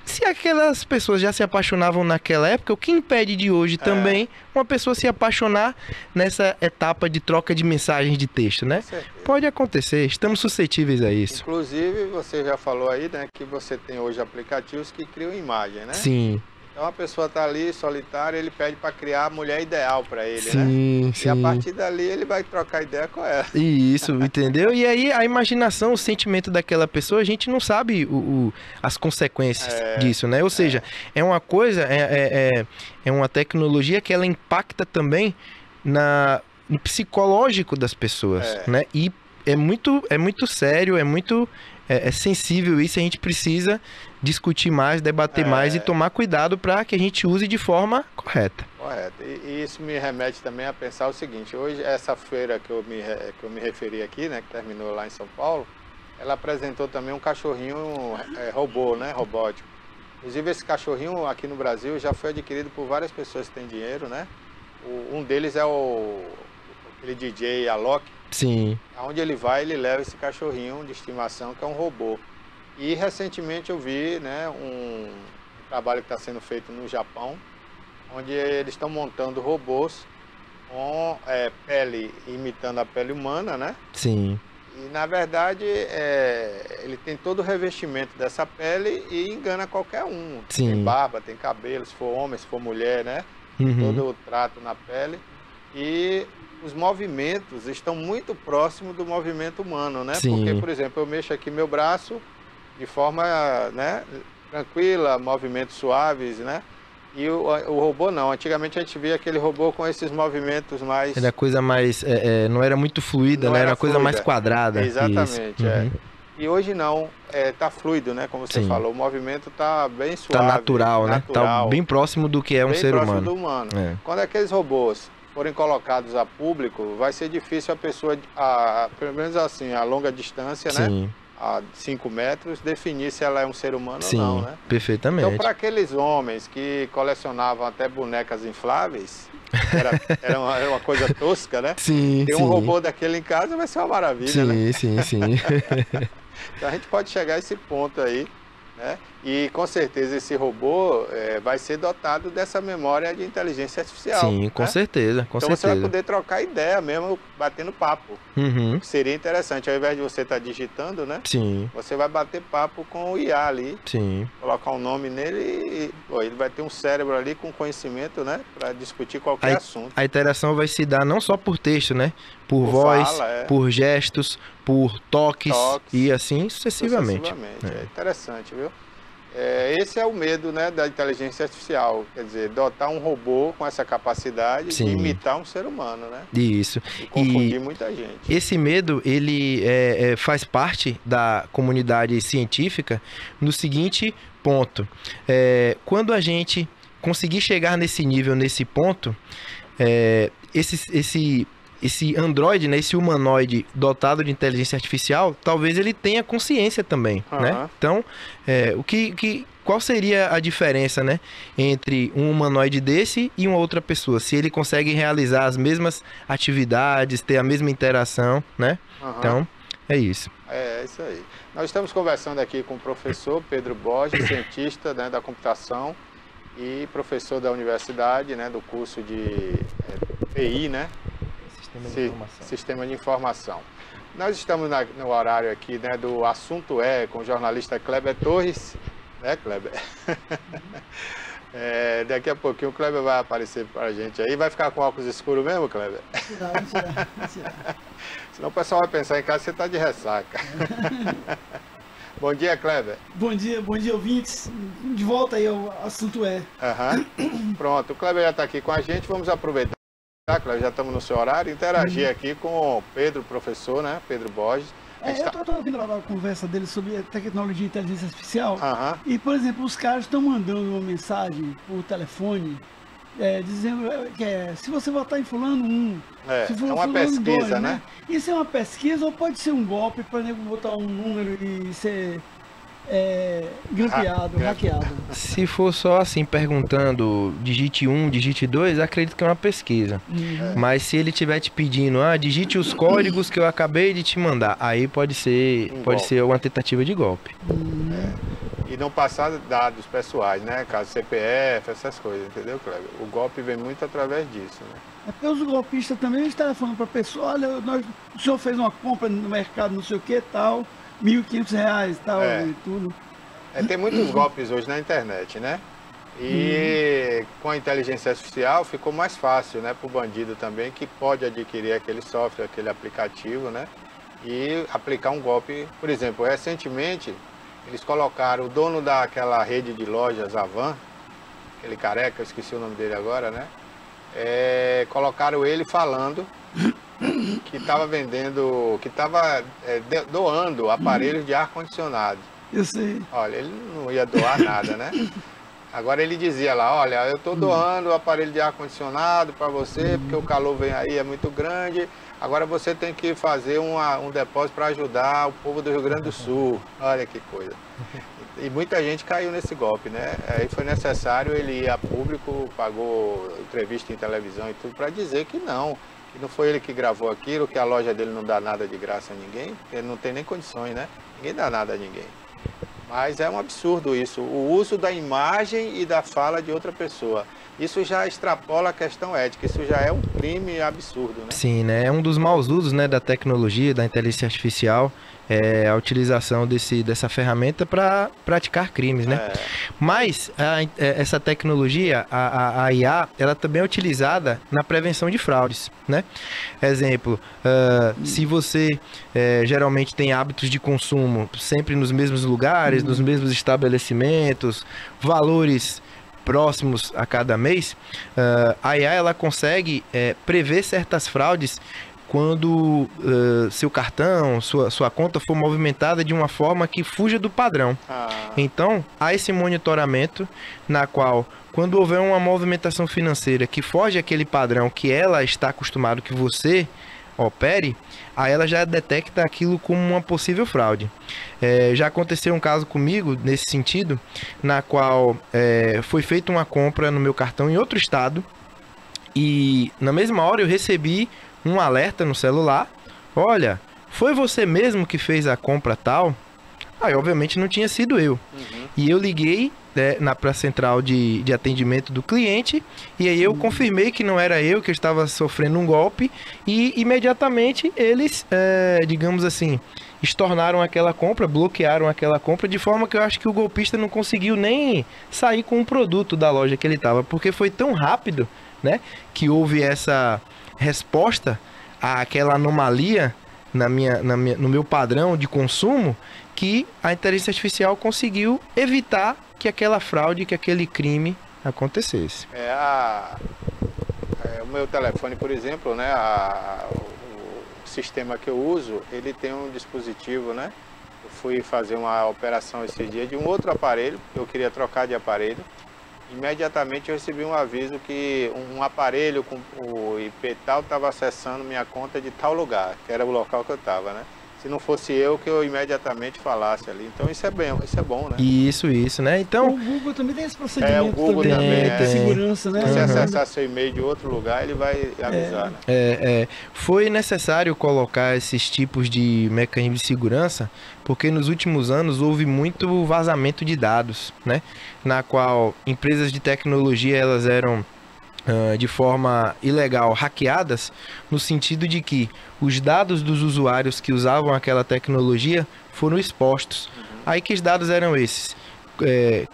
Se aquelas pessoas já se apaixonavam naquela época, o que impede de hoje também uma pessoa se apaixonar nessa etapa de troca de mensagens de texto, né? Pode acontecer, estamos suscetíveis a isso. Inclusive, você já falou aí, né, que você tem hoje aplicativos que criam imagem, né? Sim. Então a pessoa está ali, solitária, ele pede para criar a mulher ideal para ele, sim, né? Sim. E a partir dali ele vai trocar ideia com ela. Isso, entendeu? E aí a imaginação, o sentimento daquela pessoa, a gente não sabe as consequências disso, né? Ou seja, é uma coisa, é uma tecnologia que ela impacta também no psicológico das pessoas, né? E é muito sério, é muito sensível isso, a gente precisa discutir mais, debater mais e tomar cuidado para que a gente use de forma correta. Correto. E isso me remete também a pensar o seguinte, hoje essa feira que eu me referi aqui, né, que terminou lá em São Paulo, ela apresentou também um cachorrinho robô, né, robótico. Inclusive esse cachorrinho aqui no Brasil já foi adquirido por várias pessoas que têm dinheiro, né? Um deles é aquele DJ Alok. Sim. Aonde ele vai, ele leva esse cachorrinho de estimação, que é um robô. E recentemente eu vi, né, um trabalho que está sendo feito no Japão, onde eles estão montando robôs com pele imitando a pele humana, né? Sim. E na verdade ele tem todo o revestimento dessa pele e engana qualquer um. Sim. Tem barba, tem cabelo, se for homem, se for mulher, né? Todo o trato na pele. E os movimentos estão muito próximos do movimento humano, né? Sim. Porque, por exemplo, eu mexo aqui meu braço de forma, né, tranquila, movimentos suaves, né? E o robô não. Antigamente a gente via aquele robô com esses movimentos mais... Era coisa mais... não era muito fluida, né? Era uma coisa mais quadrada. Exatamente, E hoje não. Tá fluido, né? Como você falou. O movimento tá bem suave. Tá natural, né? Tá bem próximo do que é um ser humano. Bem próximo do humano. Quando aqueles robôs forem colocados a público, vai ser difícil a pessoa, pelo menos assim, a longa distância, né? A 5 metros, definir se ela é um ser humano ou não, né? Perfeitamente. Então, para aqueles homens que colecionavam até bonecas infláveis, era uma coisa tosca, né? Ter um robô daquele em casa vai ser uma maravilha, né? Sim. Então, a gente pode chegar a esse ponto aí, né? E com certeza esse robô vai ser dotado dessa memória de inteligência artificial. Sim, com certeza, então você vai poder trocar ideia mesmo, batendo papo. Uhum. Seria interessante, ao invés de você estar digitando, né? Sim. Você vai bater papo com o IA ali. Sim. Colocar um nome nele e ele vai ter um cérebro ali com conhecimento, né? Para discutir qualquer assunto. A interação vai se dar não só por texto, né? Por voz, fala, por gestos, por toques e assim sucessivamente. É interessante, viu? Esse é o medo, né, da inteligência artificial, quer dizer, dotar um robô com essa capacidade de imitar um ser humano, né? Isso. E confundir muita gente. Esse medo, ele faz parte da comunidade científica no seguinte ponto. Quando a gente conseguir chegar nesse nível, nesse ponto, esse Android, né, esse humanoide dotado de inteligência artificial, talvez ele tenha consciência também, né? Então, qual seria a diferença, né, entre um humanoide desse e uma outra pessoa? Se ele consegue realizar as mesmas atividades, ter a mesma interação, né? Então, é isso. É isso aí. Nós estamos conversando aqui com o professor Pedro Borges, cientista, né, da computação e professor da universidade, né, do curso de TI, né? Sistema de Informação. Nós estamos no horário aqui, né, do Assunto com o jornalista Kleber Torres, né, Kleber? Daqui a pouquinho o Kleber vai aparecer para a gente aí. Vai ficar com óculos escuros mesmo, Kleber? Tirar. Senão o pessoal vai pensar em casa que você está de ressaca. Bom dia, Kleber. Bom dia, ouvintes. De volta aí ao Assunto Pronto, o Kleber já está aqui com a gente. Vamos aproveitar, Kleber, já estamos no seu horário, interagir aqui com o Pedro, professor, né? Pedro Borges. Eu estou ouvindo a conversa dele sobre tecnologia e inteligência artificial. E, por exemplo, os caras estão mandando uma mensagem por telefone dizendo que se você votar em fulano se for uma pesquisa, 2, né? Isso é uma pesquisa ou pode ser um golpe para botar um número e ser grampeado, hackeado? Se for só assim perguntando digite 1, digite 2, acredito que é uma pesquisa. Mas se ele estiver te pedindo, digite os códigos que eu acabei de te mandar, aí pode ser uma tentativa de golpe. E não passar dados pessoais, né? Caso CPF, essas coisas, entendeu, Kleber? O golpe vem muito através disso, né? Porque os golpistas também eles telefonam para a pessoa, olha, o senhor fez uma compra no mercado, não sei o que, tal, R$1.500, tal, e tudo. Tem muitos golpes hoje na internet, né? E com a inteligência artificial ficou mais fácil, né, para o bandido também, que pode adquirir aquele software, aquele aplicativo, né? E aplicar um golpe. Por exemplo, recentemente, eles colocaram o dono daquela rede de lojas, Avan, aquele careca, eu esqueci o nome dele agora, né? Colocaram ele falando que estava vendendo, que estava doando aparelhos de ar-condicionado. Eu sei. Olha, ele não ia doar nada, né? Agora ele dizia lá, olha, eu estou doando o aparelho de ar-condicionado para você, porque o calor vem aí, é muito grande. Agora você tem que fazer um depósito para ajudar o povo do Rio Grande do Sul. Olha que coisa. E muita gente caiu nesse golpe, né? Aí foi necessário ele ir a público, pagou entrevista em televisão e tudo, para dizer que não foi ele que gravou aquilo, que a loja dele não dá nada de graça a ninguém, ele não tem nem condições, né? Ninguém dá nada a ninguém. Mas é um absurdo isso, o uso da imagem e da fala de outra pessoa. Isso já extrapola a questão ética, isso já é um crime absurdo, né? Sim, né? É um dos maus usos, né, da tecnologia, da inteligência artificial, a utilização dessa ferramenta para praticar crimes, né? Mas essa tecnologia, a IA, ela também é utilizada na prevenção de fraudes, né? Exemplo, se você geralmente tem hábitos de consumo sempre nos mesmos lugares, nos mesmos estabelecimentos, valores próximos a cada mês, a IA ela consegue prever certas fraudes quando seu cartão, sua conta for movimentada de uma forma que fuja do padrão. Então, há esse monitoramento na qual, quando houver uma movimentação financeira que foge aquele padrão que ela está acostumado que você opere, aí ela já detecta aquilo como uma possível fraude. Já aconteceu um caso comigo nesse sentido, na qual foi feita uma compra no meu cartão em outro estado e na mesma hora eu recebi um alerta no celular, olha, foi você mesmo que fez a compra tal? Aí obviamente não tinha sido eu. E eu liguei para a central de atendimento do cliente e aí eu confirmei que não era eu, que eu estava sofrendo um golpe e imediatamente eles, digamos assim, estornaram aquela compra, bloquearam aquela compra de forma que eu acho que o golpista não conseguiu nem sair com o produto da loja que ele estava, porque foi tão rápido, né, que houve essa resposta àquela anomalia no meu padrão de consumo, que a inteligência artificial conseguiu evitar que aquela fraude, que aquele crime acontecesse. O meu telefone, por exemplo, né, o sistema que eu uso, ele tem um dispositivo, né? Eu fui fazer uma operação esse dia de um outro aparelho, eu queria trocar de aparelho, imediatamente eu recebi um aviso que um aparelho com o IP tal estava acessando minha conta de tal lugar, que era o local que eu estava, né? Se não fosse eu, que eu imediatamente falasse ali. Então isso é bom, né? Isso, né? Então... O Google também tem esse procedimento. O Google também de segurança, né? Se você acessar seu e-mail de outro lugar, ele vai avisar, né? Foi necessário colocar esses tipos de mecanismos de segurança, porque nos últimos anos houve muito vazamento de dados, né? Na qual empresas de tecnologia, elas eram... de forma ilegal, hackeadas, no sentido de que os dados dos usuários que usavam aquela tecnologia foram expostos. Aí que os dados eram esses?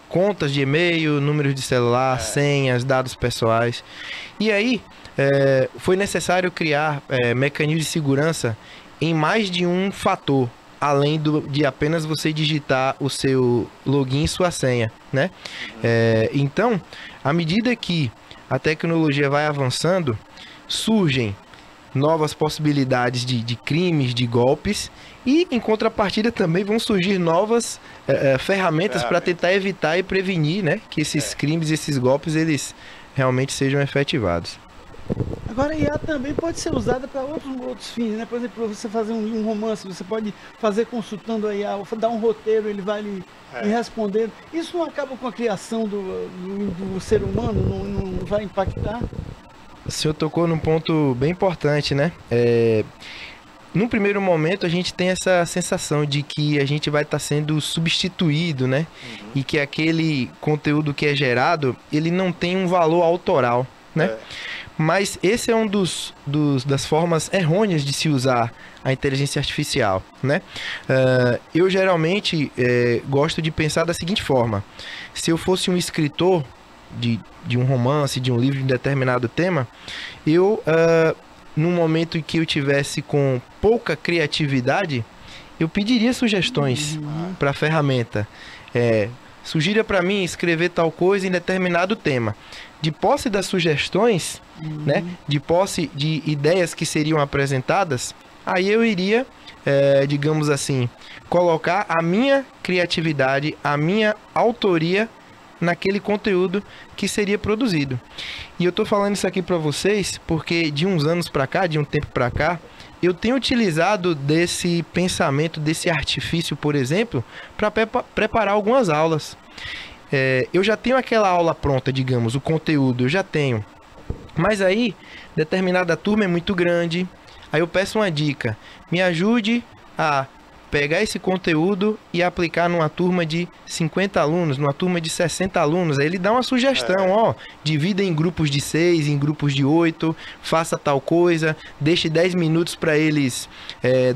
Contas de e-mail, números de celular, senhas, dados pessoais. E aí foi necessário criar mecanismos de segurança em mais de um fator, além de apenas você digitar o seu login e sua senha, né? Então, à medida que a tecnologia vai avançando, surgem novas possibilidades de crimes, de golpes, e em contrapartida também vão surgir novas ferramentas para tentar evitar e prevenir, né, que esses crimes, esses golpes, eles realmente sejam efetivados. Agora a IA também pode ser usada para outros fins, né? Por exemplo, você fazer um romance, você pode fazer consultando a IA, dar um roteiro, ele vai lhe respondendo. Isso não acaba com a criação do ser humano? Não vai impactar? O senhor tocou num ponto bem importante, né? Num primeiro momento a gente tem essa sensação de que a gente vai estar sendo substituído, né? E que aquele conteúdo que é gerado, ele não tem um valor autoral, né? Mas esse é um das formas errôneas de se usar a inteligência artificial, né? Eu geralmente gosto de pensar da seguinte forma: se eu fosse um escritor de um romance, de um livro de um determinado tema, eu, num momento em que eu tivesse com pouca criatividade, eu pediria sugestões para a ferramenta. Sugira para mim escrever tal coisa em determinado tema. De posse das sugestões, né, de posse de ideias que seriam apresentadas, aí eu iria, digamos assim, colocar a minha criatividade, a minha autoria naquele conteúdo que seria produzido. E eu tô falando isso aqui para vocês porque de uns anos para cá, de um tempo para cá, eu tenho utilizado desse pensamento, desse artifício, por exemplo, para preparar algumas aulas. Eu já tenho aquela aula pronta, digamos, o conteúdo eu já tenho. Mas aí, determinada turma é muito grande, aí eu peço uma dica: me ajude a pegar esse conteúdo e aplicar numa turma de 50 alunos, numa turma de 60 alunos. Aí ele dá uma sugestão, divida em grupos de 6, em grupos de 8, faça tal coisa, deixe 10 minutos para eles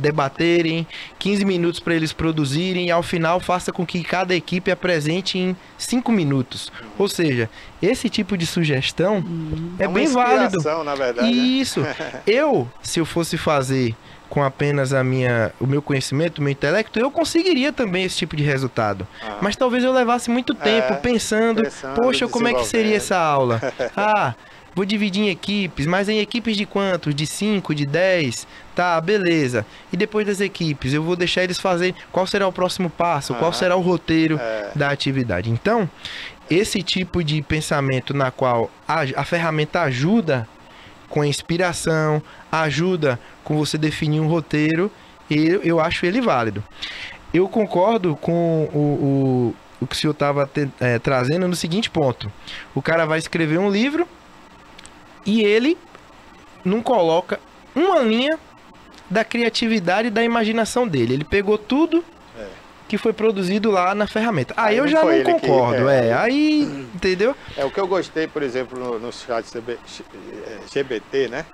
debaterem, 15 minutos para eles produzirem, e ao final faça com que cada equipe apresente em 5 minutos. Ou seja, esse tipo de sugestão é bem válido. Na verdade, isso. Se eu fosse fazer com apenas o meu conhecimento, o meu intelecto, eu conseguiria também esse tipo de resultado. Mas talvez eu levasse muito tempo pensando, poxa, como é que seria essa aula? Vou dividir em equipes, mas em equipes de quantos? De 5, de 10? Tá, beleza. E depois das equipes, eu vou deixar eles fazerem qual será o próximo passo, qual será o roteiro da atividade. Então, esse tipo de pensamento na qual a ferramenta ajuda com a inspiração, ajuda com você definir um roteiro, eu acho ele válido. Eu concordo com o que o senhor estava trazendo no seguinte ponto: o cara vai escrever um livro e ele não coloca uma linha da criatividade e da imaginação dele. Ele pegou tudo que foi produzido lá na ferramenta. Aí eu já não concordo, aí, entendeu? O que eu gostei, por exemplo, no chat GPT, né?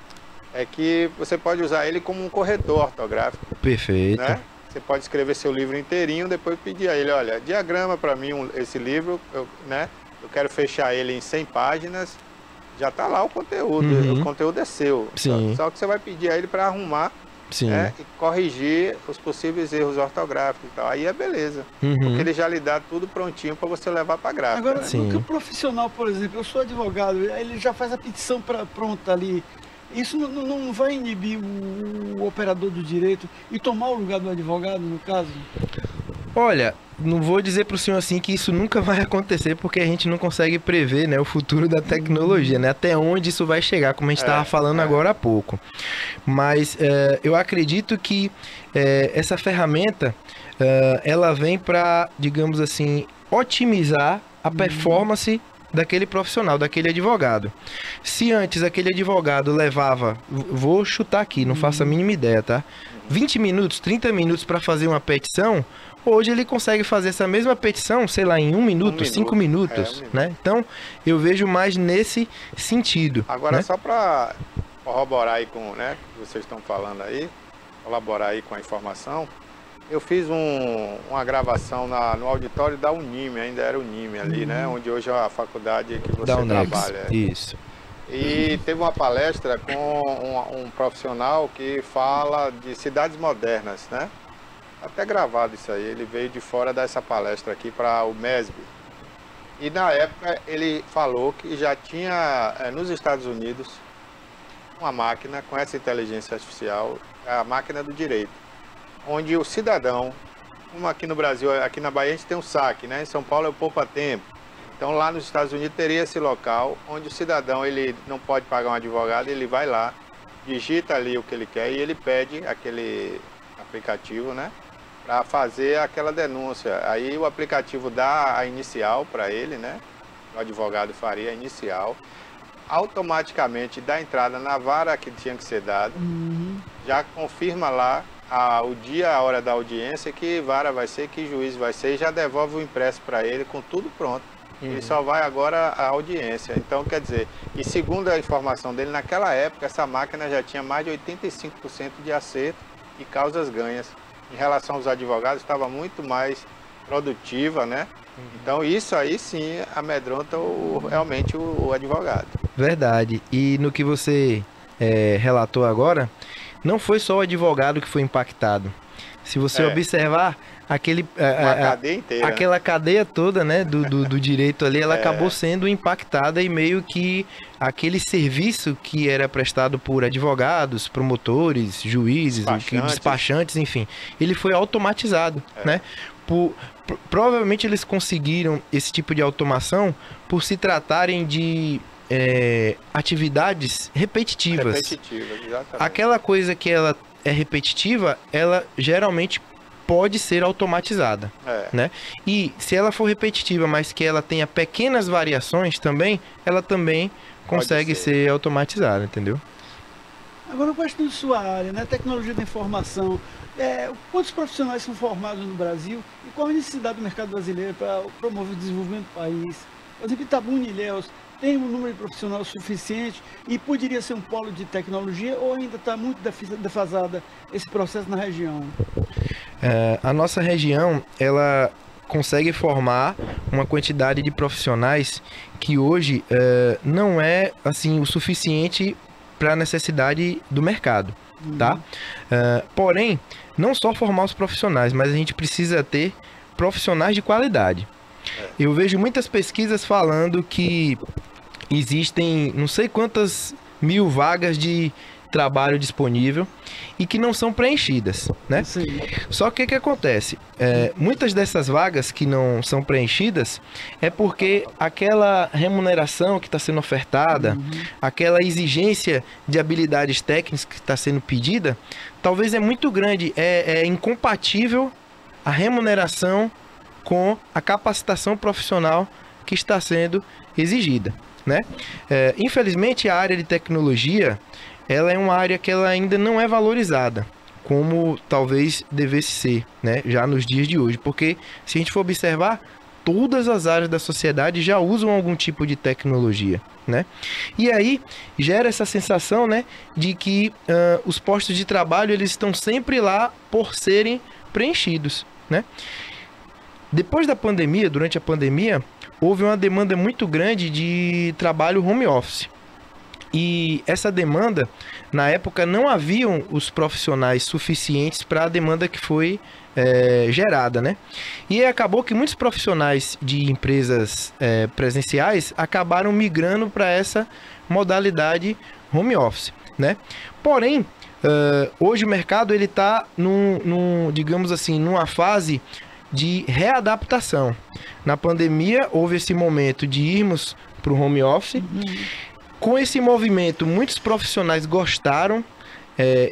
É que você pode usar ele como um corretor ortográfico. Perfeito. Né? Você pode escrever seu livro inteirinho, depois pedir a ele, olha, diagrama para mim esse livro, eu quero fechar ele em 100 páginas, já está lá o conteúdo, o conteúdo é seu. Só que você vai pedir a ele para arrumar e corrigir os possíveis erros ortográficos e tal. Aí é beleza, porque ele já lhe dá tudo prontinho para você levar para a gráfica. Agora, no que o profissional, por exemplo, eu sou advogado, ele já faz a petição pronta ali. Isso não vai inibir o operador do direito e tomar o lugar do advogado, no caso? Olha, não vou dizer para o senhor assim que isso nunca vai acontecer, porque a gente não consegue prever, né, o futuro da tecnologia, né, até onde isso vai chegar, como a gente estava falando agora há pouco. Mas eu acredito que essa ferramenta, ela vem para, digamos assim, otimizar a performance daquele profissional, daquele advogado. Se antes aquele advogado levava, vou chutar aqui, não faço a mínima ideia, tá? 20 minutos, 30 minutos para fazer uma petição, hoje ele consegue fazer essa mesma petição, sei lá, em 1 minuto, 5 minutos, né? Então, eu vejo mais nesse sentido. Agora, né? Só para corroborar aí com, né, que vocês estão falando aí, colaborar aí com a informação, eu fiz uma gravação no auditório da Unime, ainda era Unime ali, né? Onde hoje é a faculdade que você trabalha. Isso. E teve uma palestra com um profissional que fala de cidades modernas, né? Até gravado isso aí, ele veio de fora dessa palestra aqui para o MESB. E na época ele falou que já tinha nos Estados Unidos uma máquina com essa inteligência artificial, a máquina do direito, onde o cidadão, como aqui no Brasil, aqui na Bahia a gente tem um saque, né? Em São Paulo é o poupa-tempo. Então lá nos Estados Unidos teria esse local onde o cidadão ele não pode pagar um advogado, ele vai lá, digita ali o que ele quer e ele pede aquele aplicativo, né? Para fazer aquela denúncia. Aí o aplicativo dá a inicial para ele, né? O advogado faria a inicial. Automaticamente dá entrada na vara que tinha que ser dada. Já confirma lá o dia, a hora da audiência, que vara vai ser, que juiz vai ser, e já devolve o impresso para ele com tudo pronto. Ele só vai agora à audiência. Então, quer dizer, e segundo a informação dele, naquela época, essa máquina já tinha mais de 85% de acerto e causas ganhas. Em relação aos advogados, estava muito mais produtiva, né? Então, isso aí sim amedronta realmente o advogado. Verdade. E no que você relatou agora, não foi só o advogado que foi impactado. Se você observar, cadeia inteira, aquela cadeia toda, né, do direito ali, ela acabou sendo impactada e meio que aquele serviço que era prestado por advogados, promotores, juízes, despachantes, enfim, ele foi automatizado, né? Provavelmente eles conseguiram esse tipo de automação por se tratarem de atividades repetitivas. Exatamente. Aquela coisa que ela é repetitiva, ela geralmente pode ser automatizada, né? E se ela for repetitiva, mas que ela tenha pequenas variações também, ela também consegue ser automatizada, entendeu? Agora, eu gosto da sua área, né? Tecnologia da informação. Quantos profissionais são formados no Brasil e qual a necessidade do mercado brasileiro para promover o desenvolvimento do país? Por exemplo, Itabuna e Ilhéus tem um número de profissionais suficiente e poderia ser um polo de tecnologia ou ainda está muito defasada esse processo na região? A nossa região, ela consegue formar uma quantidade de profissionais que hoje não é assim o suficiente para a necessidade do mercado, tá? Porém, não só formar os profissionais, mas a gente precisa ter profissionais de qualidade. Eu vejo muitas pesquisas falando que existem não sei quantas mil vagas de trabalho disponível e que não são preenchidas, né? Sim. Só que o que acontece? Muitas dessas vagas que não são preenchidas é porque aquela remuneração que está sendo ofertada, aquela exigência de habilidades técnicas que está sendo pedida, talvez é muito grande, é incompatível a remuneração com a capacitação profissional que está sendo exigida, né? Infelizmente, a área de tecnologia, ela é uma área que ela ainda não é valorizada, como talvez devesse ser, né? Já nos dias de hoje, porque se a gente for observar, todas as áreas da sociedade já usam algum tipo de tecnologia, né? E aí gera essa sensação, né, de que os postos de trabalho eles estão sempre lá por serem preenchidos, né? Depois da pandemia, durante a pandemia, houve uma demanda muito grande de trabalho home office. E essa demanda, na época, não haviam os profissionais suficientes para a demanda que foi gerada, né? E acabou que muitos profissionais de empresas presenciais acabaram migrando para essa modalidade home office, né? Porém, hoje o mercado ele está digamos assim, numa fase de readaptação. Na pandemia, houve esse momento de irmos para o home office. Com esse movimento, muitos profissionais gostaram,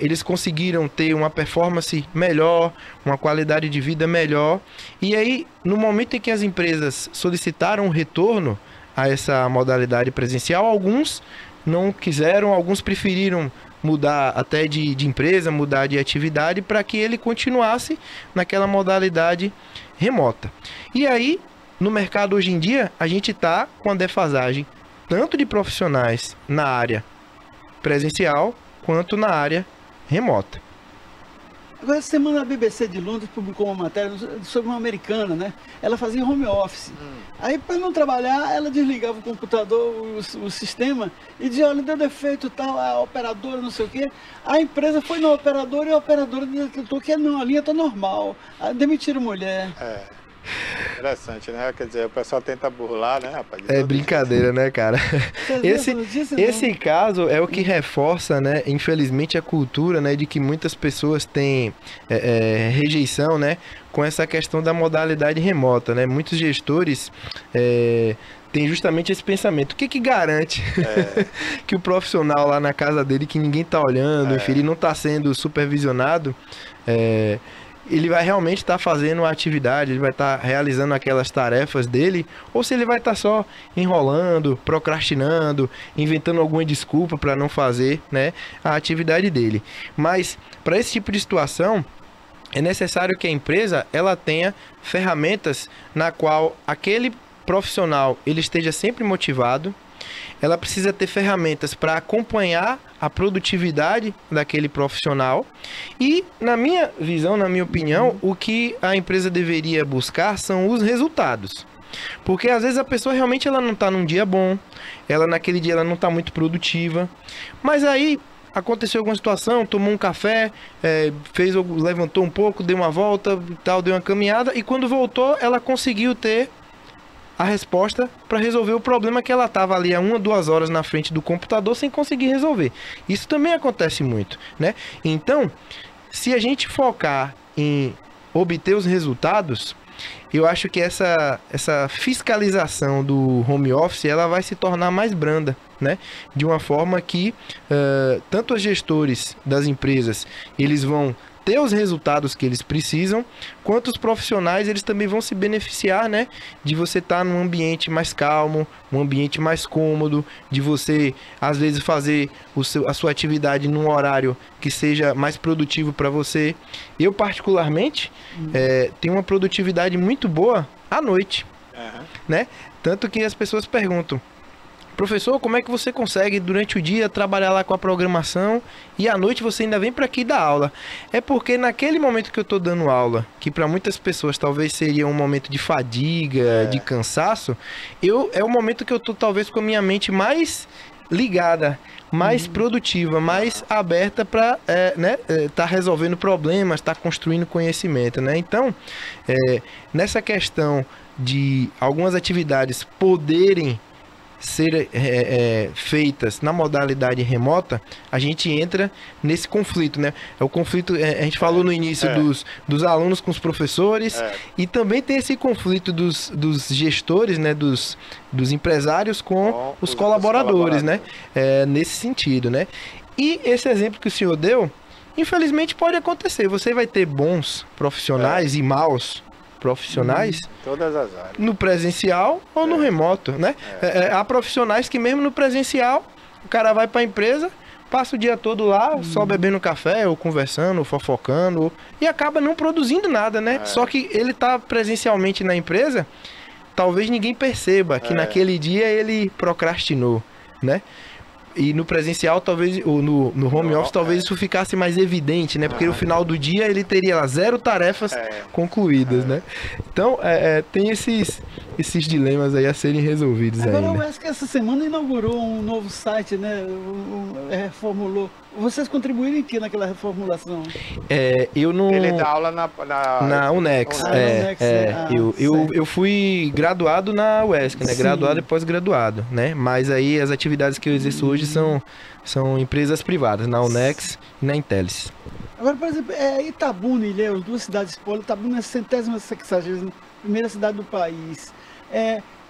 eles conseguiram ter uma performance melhor, uma qualidade de vida melhor. E aí, no momento em que as empresas solicitaram um retorno a essa modalidade presencial, alguns não quiseram, alguns preferiram mudar até de empresa, mudar de atividade para que ele continuasse naquela modalidade remota. E aí, no mercado hoje em dia, a gente está com a defasagem tanto de profissionais na área presencial quanto na área remota. Agora, essa semana a BBC de Londres publicou uma matéria sobre uma americana, né? Ela fazia home office. Aí, para não trabalhar, ela desligava o computador, o sistema, e dizia, olha, deu defeito tal, a operadora, não sei o quê. A empresa foi na operadora e a operadora detectou que não, a linha está normal. Demitiram mulher. Interessante, né? Quer dizer, o pessoal tenta burlar, né, rapaz? É brincadeira, né, cara? Esse caso é o que reforça, né, infelizmente, a cultura, né, de que muitas pessoas têm rejeição, né, com essa questão da modalidade remota, né? Muitos gestores têm justamente esse pensamento. O que garante que o profissional lá na casa dele, que ninguém tá olhando, enfim, ele não tá sendo supervisionado, ele vai realmente estar fazendo a atividade, ele vai estar realizando aquelas tarefas dele, ou se ele vai estar só enrolando, procrastinando, inventando alguma desculpa para não fazer, né, a atividade dele. Mas para esse tipo de situação, é necessário que a empresa ela tenha ferramentas na qual aquele profissional ele esteja sempre motivado. Ela precisa ter ferramentas para acompanhar a produtividade daquele profissional. E, na minha visão, na minha opinião, o que a empresa deveria buscar são os resultados. Porque, às vezes, a pessoa realmente ela não está num dia bom, naquele dia ela não está muito produtiva. Mas aí aconteceu alguma situação, tomou um café, levantou um pouco, deu uma volta, tal, deu uma caminhada. E quando voltou, ela conseguiu ter a resposta para resolver o problema que ela estava ali há 1 ou 2 horas na frente do computador sem conseguir resolver. Isso também acontece muito, né? Então, se a gente focar em obter os resultados, eu acho que essa fiscalização do home office ela vai se tornar mais branda, né? De uma forma que tanto os gestores das empresas eles vão ter os resultados que eles precisam, quanto os profissionais eles também vão se beneficiar, né, de você estar num ambiente mais calmo, um ambiente mais cômodo, de você às vezes fazer a sua atividade num horário que seja mais produtivo para você. Eu particularmente tenho uma produtividade muito boa à noite, né? Tanto que as pessoas perguntam: professor, como é que você consegue durante o dia trabalhar lá com a programação e à noite você ainda vem para aqui dar aula? É porque naquele momento que eu estou dando aula, que para muitas pessoas talvez seria um momento de fadiga, de cansaço, é o momento que eu estou talvez com a minha mente mais ligada, mais produtiva, mais aberta para tá resolvendo problemas, tá construindo conhecimento, né? Então, nessa questão de algumas atividades poderem ser feitas na modalidade remota, a gente entra nesse conflito, né? É o conflito, a gente falou no início dos alunos com os professores, e também tem esse conflito dos gestores, né? Dos empresários com os colaboradores, né? Nesse sentido, né? E esse exemplo que o senhor deu, infelizmente pode acontecer. Você vai ter bons profissionais e maus profissionais todas as áreas, no presencial ou no remoto, né? Há profissionais que mesmo no presencial o cara vai para a empresa, passa o dia todo lá só bebendo café ou conversando, ou fofocando, e acaba não produzindo nada, né? Só que ele tá presencialmente na empresa, talvez ninguém perceba que naquele dia ele procrastinou, né? E no presencial, talvez, ou no home office, talvez isso ficasse mais evidente, né? Porque no final do dia ele teria lá 0 tarefas concluídas, né? Então, tem esses dilemas aí a serem resolvidos ainda. Agora, eu acho que essa semana inaugurou um novo site, né? Reformulou. Vocês contribuíram em que naquela reformulação? Eu não... Ele dá aula na UNEX. Eu fui graduado na UESC, né? Graduado e pós-graduado, né? Mas aí as atividades que eu exerço hoje são empresas privadas, na UNEX na Intellis. Agora, por exemplo, Itabuna e Ilhéus, duas cidades polo. Itabuna é a 160ª cidade do país.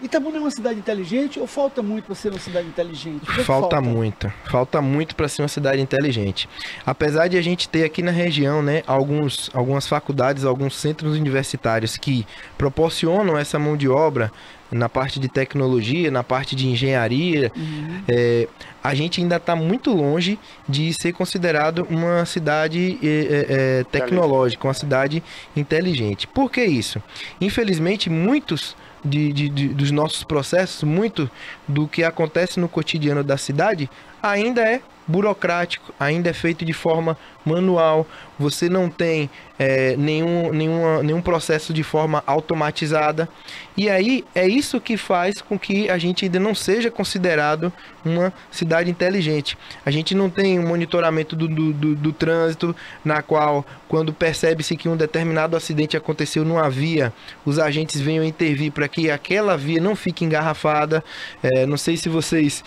Itabuna é uma cidade inteligente ou falta muito para ser uma cidade inteligente? Falta muito para ser uma cidade inteligente. Apesar de a gente ter aqui na região, né, algumas faculdades, alguns centros universitários que proporcionam essa mão de obra na parte de tecnologia, na parte de engenharia, a gente ainda está muito longe de ser considerado uma cidade tecnológica, uma cidade inteligente. Por que isso? Infelizmente, muitos dos nossos processos, muito do que acontece no cotidiano da cidade ainda é burocrático, ainda é feito de forma manual. Você não tem nenhum processo de forma automatizada. E aí é isso que faz com que a gente ainda não seja considerado uma cidade inteligente. A gente não tem um monitoramento do trânsito, na qual, quando percebe-se que um determinado acidente aconteceu numa via, os agentes venham intervir para que aquela via não fique engarrafada. Não sei se vocês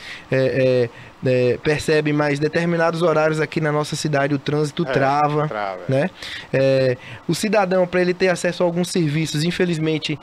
percebem, mas determinados horários aqui na nossa cidade o trânsito trava, né? O cidadão, para ele ter acesso a alguns serviços, infelizmente,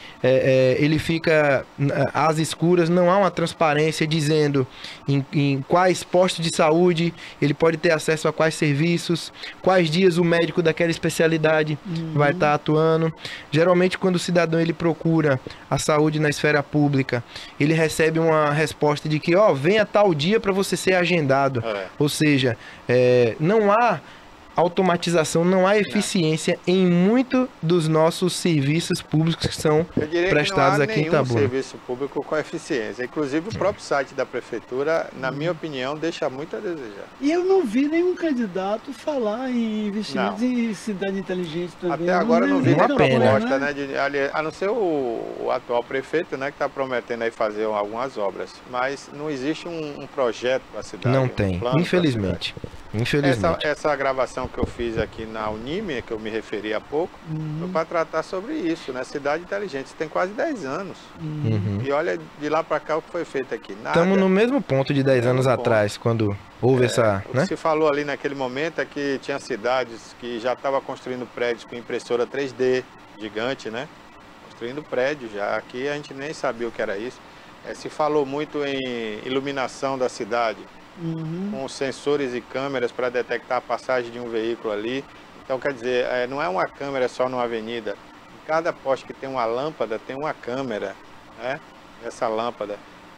ele fica às escuras, não há uma transparência dizendo em quais postos de saúde ele pode ter acesso a quais serviços, quais dias o médico daquela especialidade vai estar atuando. Geralmente, quando o cidadão ele procura a saúde na esfera pública, ele recebe uma resposta de que, venha tal dia para você ser agendado. Ou seja, não há automatização, não há eficiência em muito dos nossos serviços públicos que são prestados aqui em Itabuna. Não há nenhum serviço público com eficiência. Inclusive o próprio site da prefeitura, na minha opinião, deixa muito a desejar. E eu não vi nenhum candidato falar em investimentos em cidade inteligente também. Até agora não vi nenhuma proposta, né? A não ser o atual prefeito, né, que está prometendo aí fazer algumas obras. Mas não existe um projeto para a cidade. Não tem, infelizmente. Essa gravação que eu fiz aqui na Unime, que eu me referi há pouco, foi para tratar sobre isso, né? Cidade inteligente. Isso tem quase 10 anos. E olha, de lá para cá o que foi feito aqui. Estamos no mesmo ponto de 10 anos atrás, quando houve essa... O que se falou ali naquele momento é que tinha cidades que já estavam construindo prédios com impressora 3D, gigante, né? Construindo prédios já. Aqui a gente nem sabia o que era isso. Se falou muito em iluminação da cidade. Com sensores e câmeras para detectar a passagem de um veículo ali. Então, quer dizer, não é uma câmera só numa avenida. Em cada poste que tem uma lâmpada, tem uma câmera, né? Essa lâmpada.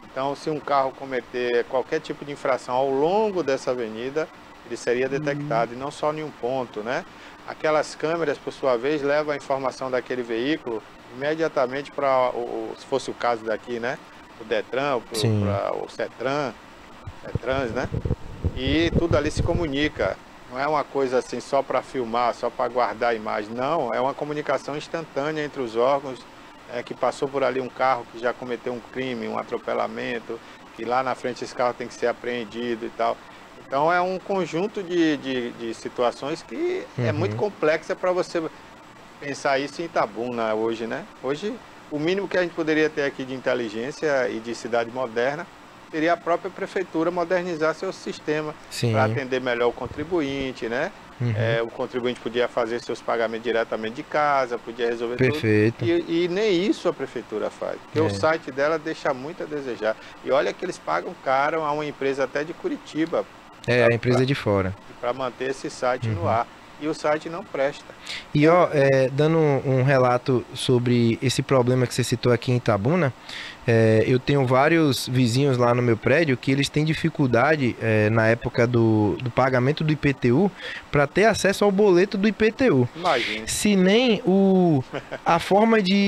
Então, se um carro cometer qualquer tipo de infração ao longo dessa avenida, ele seria detectado, e não só em um ponto, né? Aquelas câmeras, por sua vez, levam a informação daquele veículo imediatamente para, se fosse o caso daqui, né? O Detran, o CETRAN, né? E tudo ali se comunica. Não é uma coisa assim só para filmar, só para guardar a imagem. Não, é uma comunicação instantânea entre os órgãos, que passou por ali um carro que já cometeu um crime, um atropelamento, que lá na frente esse carro tem que ser apreendido e tal. Então é um conjunto de situações que é muito complexa para você pensar isso em Itabuna hoje, né? Hoje, o mínimo que a gente poderia ter aqui de inteligência e de cidade moderna seria a própria prefeitura modernizar seu sistema para atender melhor o contribuinte, né? O contribuinte podia fazer seus pagamentos diretamente de casa, podia resolver tudo. E nem isso a prefeitura faz, porque o site dela deixa muito a desejar. E olha que eles pagam caro a uma empresa até de Curitiba. A empresa de fora. Para manter esse site no ar. E o site não presta. E dando um relato sobre esse problema que você citou aqui em Itabuna, eu tenho vários vizinhos lá no meu prédio que eles têm dificuldade na época do pagamento do IPTU para ter acesso ao boleto do IPTU. Imagina. Se nem a forma de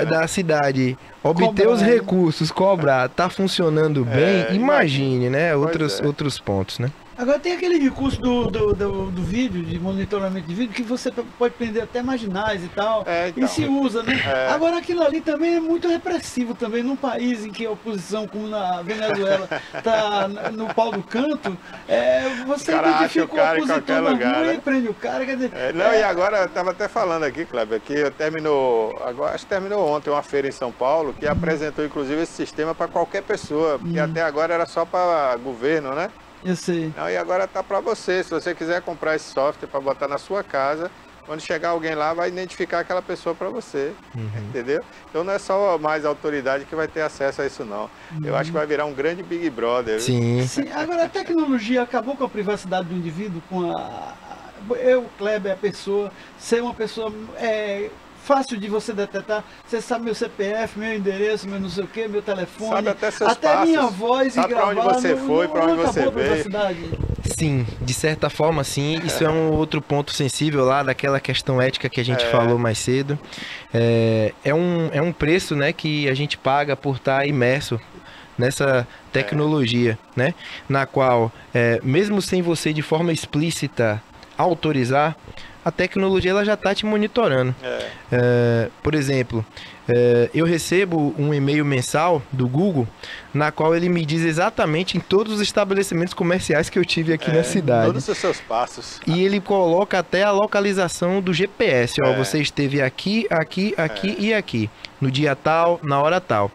da cidade obter os recursos, cobrar, tá funcionando bem, imagine, né? Outros pontos, né? Agora tem aquele recurso do vídeo, de monitoramento de vídeo, que você pode prender até marginais e tal, e se usa, né? Agora aquilo ali também é muito repressivo também, num país em que a oposição, como na Venezuela, está no pau do canto, você identifica o opositor na rua e prende o cara, quer dizer... E agora, eu estava até falando aqui, Kleber, que acho que terminou ontem uma feira em São Paulo, que apresentou inclusive esse sistema para qualquer pessoa, porque até agora era só para governo, né? Eu sei. Não, e agora tá para você. Se você quiser comprar esse software para botar na sua casa, quando chegar alguém lá, vai identificar aquela pessoa para você, entendeu? Então não é só mais a autoridade que vai ter acesso a isso, não. Eu acho que vai virar um grande Big Brother. Sim. Sim. Agora, a tecnologia acabou com a privacidade do indivíduo, com eu, Kleber, a pessoa, ser uma pessoa fácil de você detectar. Você sabe meu CPF, meu endereço, meu não sei o que, meu telefone. Sabe até seus até passos. Minha voz sabe e gravar. Para onde você foi, para onde você veio. Sim, de certa forma sim, isso é um outro ponto sensível lá daquela questão ética que a gente falou mais cedo. É um preço, né, que a gente paga por estar imerso nessa tecnologia, né, na qual, mesmo sem você de forma explícita autorizar, a tecnologia ela já está te monitorando. Por exemplo, eu recebo um e-mail mensal do Google, na qual ele me diz exatamente em todos os estabelecimentos comerciais que eu tive aqui na cidade. Todos os seus passos. E ele coloca até a localização do GPS. Ó, você esteve aqui, aqui, aqui e aqui. No dia tal, na hora tal.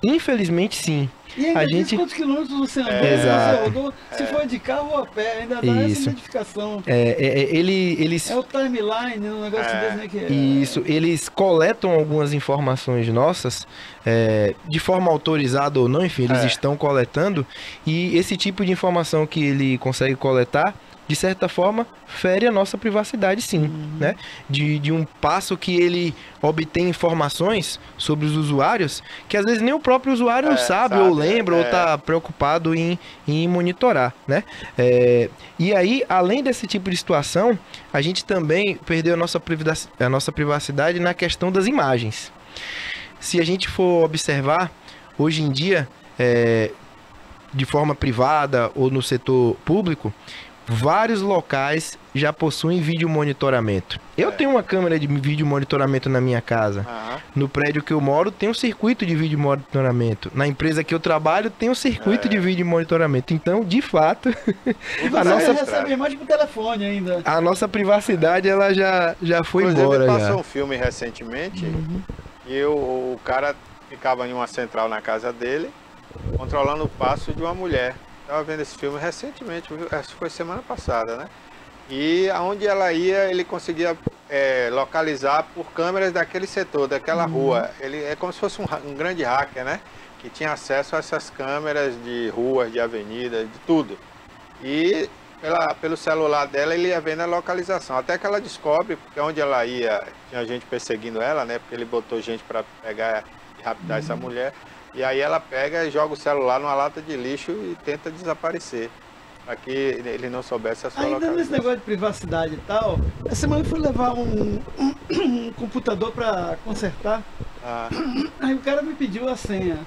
Infelizmente, sim. E ainda diz quantos quilômetros você andou, você rodou, se for de carro ou a pé, ainda dá essa identificação. Eles... É o timeline, um negócio desse, né? Isso, eles coletam algumas informações nossas, de forma autorizada ou não, enfim, eles estão coletando, e esse tipo de informação que ele consegue coletar, de certa forma, fere a nossa privacidade, sim, né? De um passo que ele obtém informações sobre os usuários que às vezes nem o próprio usuário sabe ou lembra ou está preocupado em monitorar, né? E aí, além desse tipo de situação, a gente também perdeu a nossa privacidade na questão das imagens. Se a gente for observar, hoje em dia, de forma privada ou no setor público, vários locais já possuem vídeo monitoramento. Eu tenho uma câmera de vídeo monitoramento na minha casa. No prédio que eu moro tem um circuito de vídeo monitoramento. Na empresa que eu trabalho tem um circuito de vídeo monitoramento. Então, de fato, e você recebe imagem por telefone ainda. A nossa privacidade ela já foi embora. Passou um filme recentemente e o cara ficava em uma central na casa dele, controlando o passo de uma mulher. Estava vendo esse filme recentemente, acho que foi semana passada, né? E aonde ela ia, ele conseguia localizar por câmeras daquele setor, daquela rua. Ele é como se fosse um grande hacker, né? Que tinha acesso a essas câmeras de ruas, de avenidas, de tudo. E pelo celular dela ele ia vendo a localização. Até que ela descobre, porque onde ela ia, tinha gente perseguindo ela, né? Porque ele botou gente para pegar e raptar essa mulher. E aí ela pega e joga o celular numa lata de lixo e tenta desaparecer, para que ele não soubesse a sua localização. Ainda nesse negócio de privacidade e tal, essa semana eu fui levar um computador para consertar, aí o cara me pediu a senha.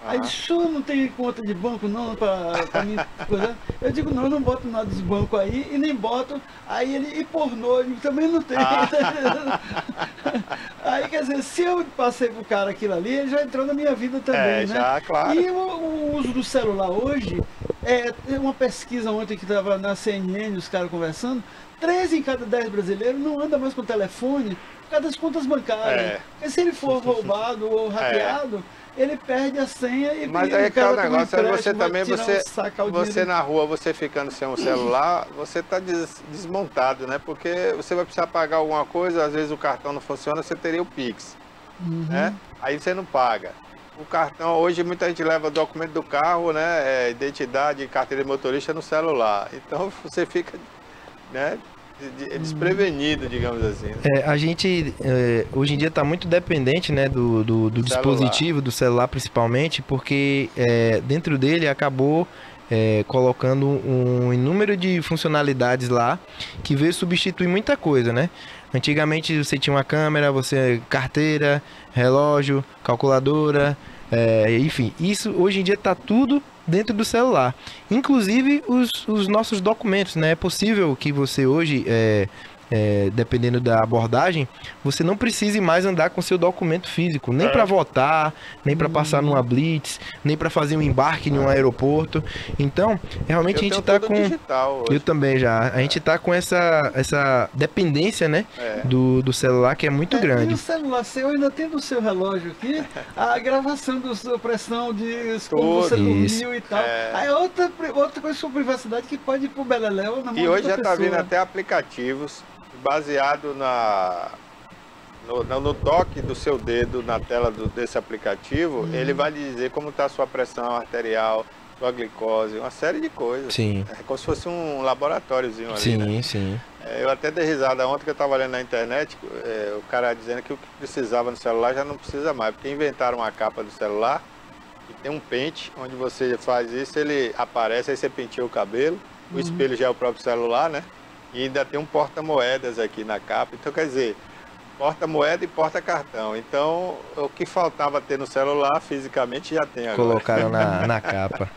Aí disse, o senhor não tem conta de banco não para mim coisa? Eu digo, não, eu não boto nada de banco aí e nem boto. Aí ele, e pornô, eu também não tem. Aí quer dizer, se eu passei pro cara aquilo ali, ele já entrou na minha vida também, né? Já, claro. E o uso do celular hoje, tem uma pesquisa ontem que estava na CNN, os caras conversando, 3 em cada 10 brasileiros não anda mais com telefone por causa das contas bancárias. Porque se ele for roubado ou hackeado, ele perde a senha e mas aí que é o negócio, você também, você na rua, você ficando sem um celular, você está desmontado, né? Porque você vai precisar pagar alguma coisa, às vezes o cartão não funciona, você teria o Pix, né? Aí você não paga. O cartão, hoje muita gente leva documento do carro, né? Identidade, carteira de motorista no celular. Então você fica, né? Desprevenido, digamos assim. A gente hoje em dia está muito dependente, né, do dispositivo, do celular principalmente, porque dentro dele acabou colocando um número de funcionalidades lá que veio substituir muita coisa, né? Antigamente você tinha uma câmera, carteira, relógio, calculadora, enfim, isso hoje em dia está tudo dentro do celular, inclusive os nossos documentos, né? É possível que você hoje dependendo da abordagem, você não precise mais andar com seu documento físico, nem para votar, nem para passar numa blitz, nem para fazer um embarque em um aeroporto. Então, realmente a gente está com... Eu também já. A gente está com essa dependência, né, do celular, que é muito grande. E o celular seu, ainda tem no seu relógio aqui, a gravação da sua pressão de como você dormiu e tal. Aí outra coisa sobre privacidade que pode ir pro beleléu na mão E hoje já está pessoa. vindo até aplicativos baseado no toque do seu dedo na tela desse aplicativo, ele vai lhe dizer como está a sua pressão arterial, sua glicose, uma série de coisas. Sim. É como se fosse um laboratóriozinho ali, sim, né? Sim. Eu até dei risada ontem que eu estava olhando na internet, o cara dizendo que o que precisava no celular já não precisa mais, porque inventaram uma capa do celular e tem um pente, onde você faz isso, ele aparece, aí você penteia o cabelo, o espelho já é o próprio celular, né? E ainda tem um porta-moedas aqui na capa, então quer dizer, porta-moeda e porta-cartão. Então, o que faltava ter no celular, fisicamente, já tem agora. Colocaram na capa.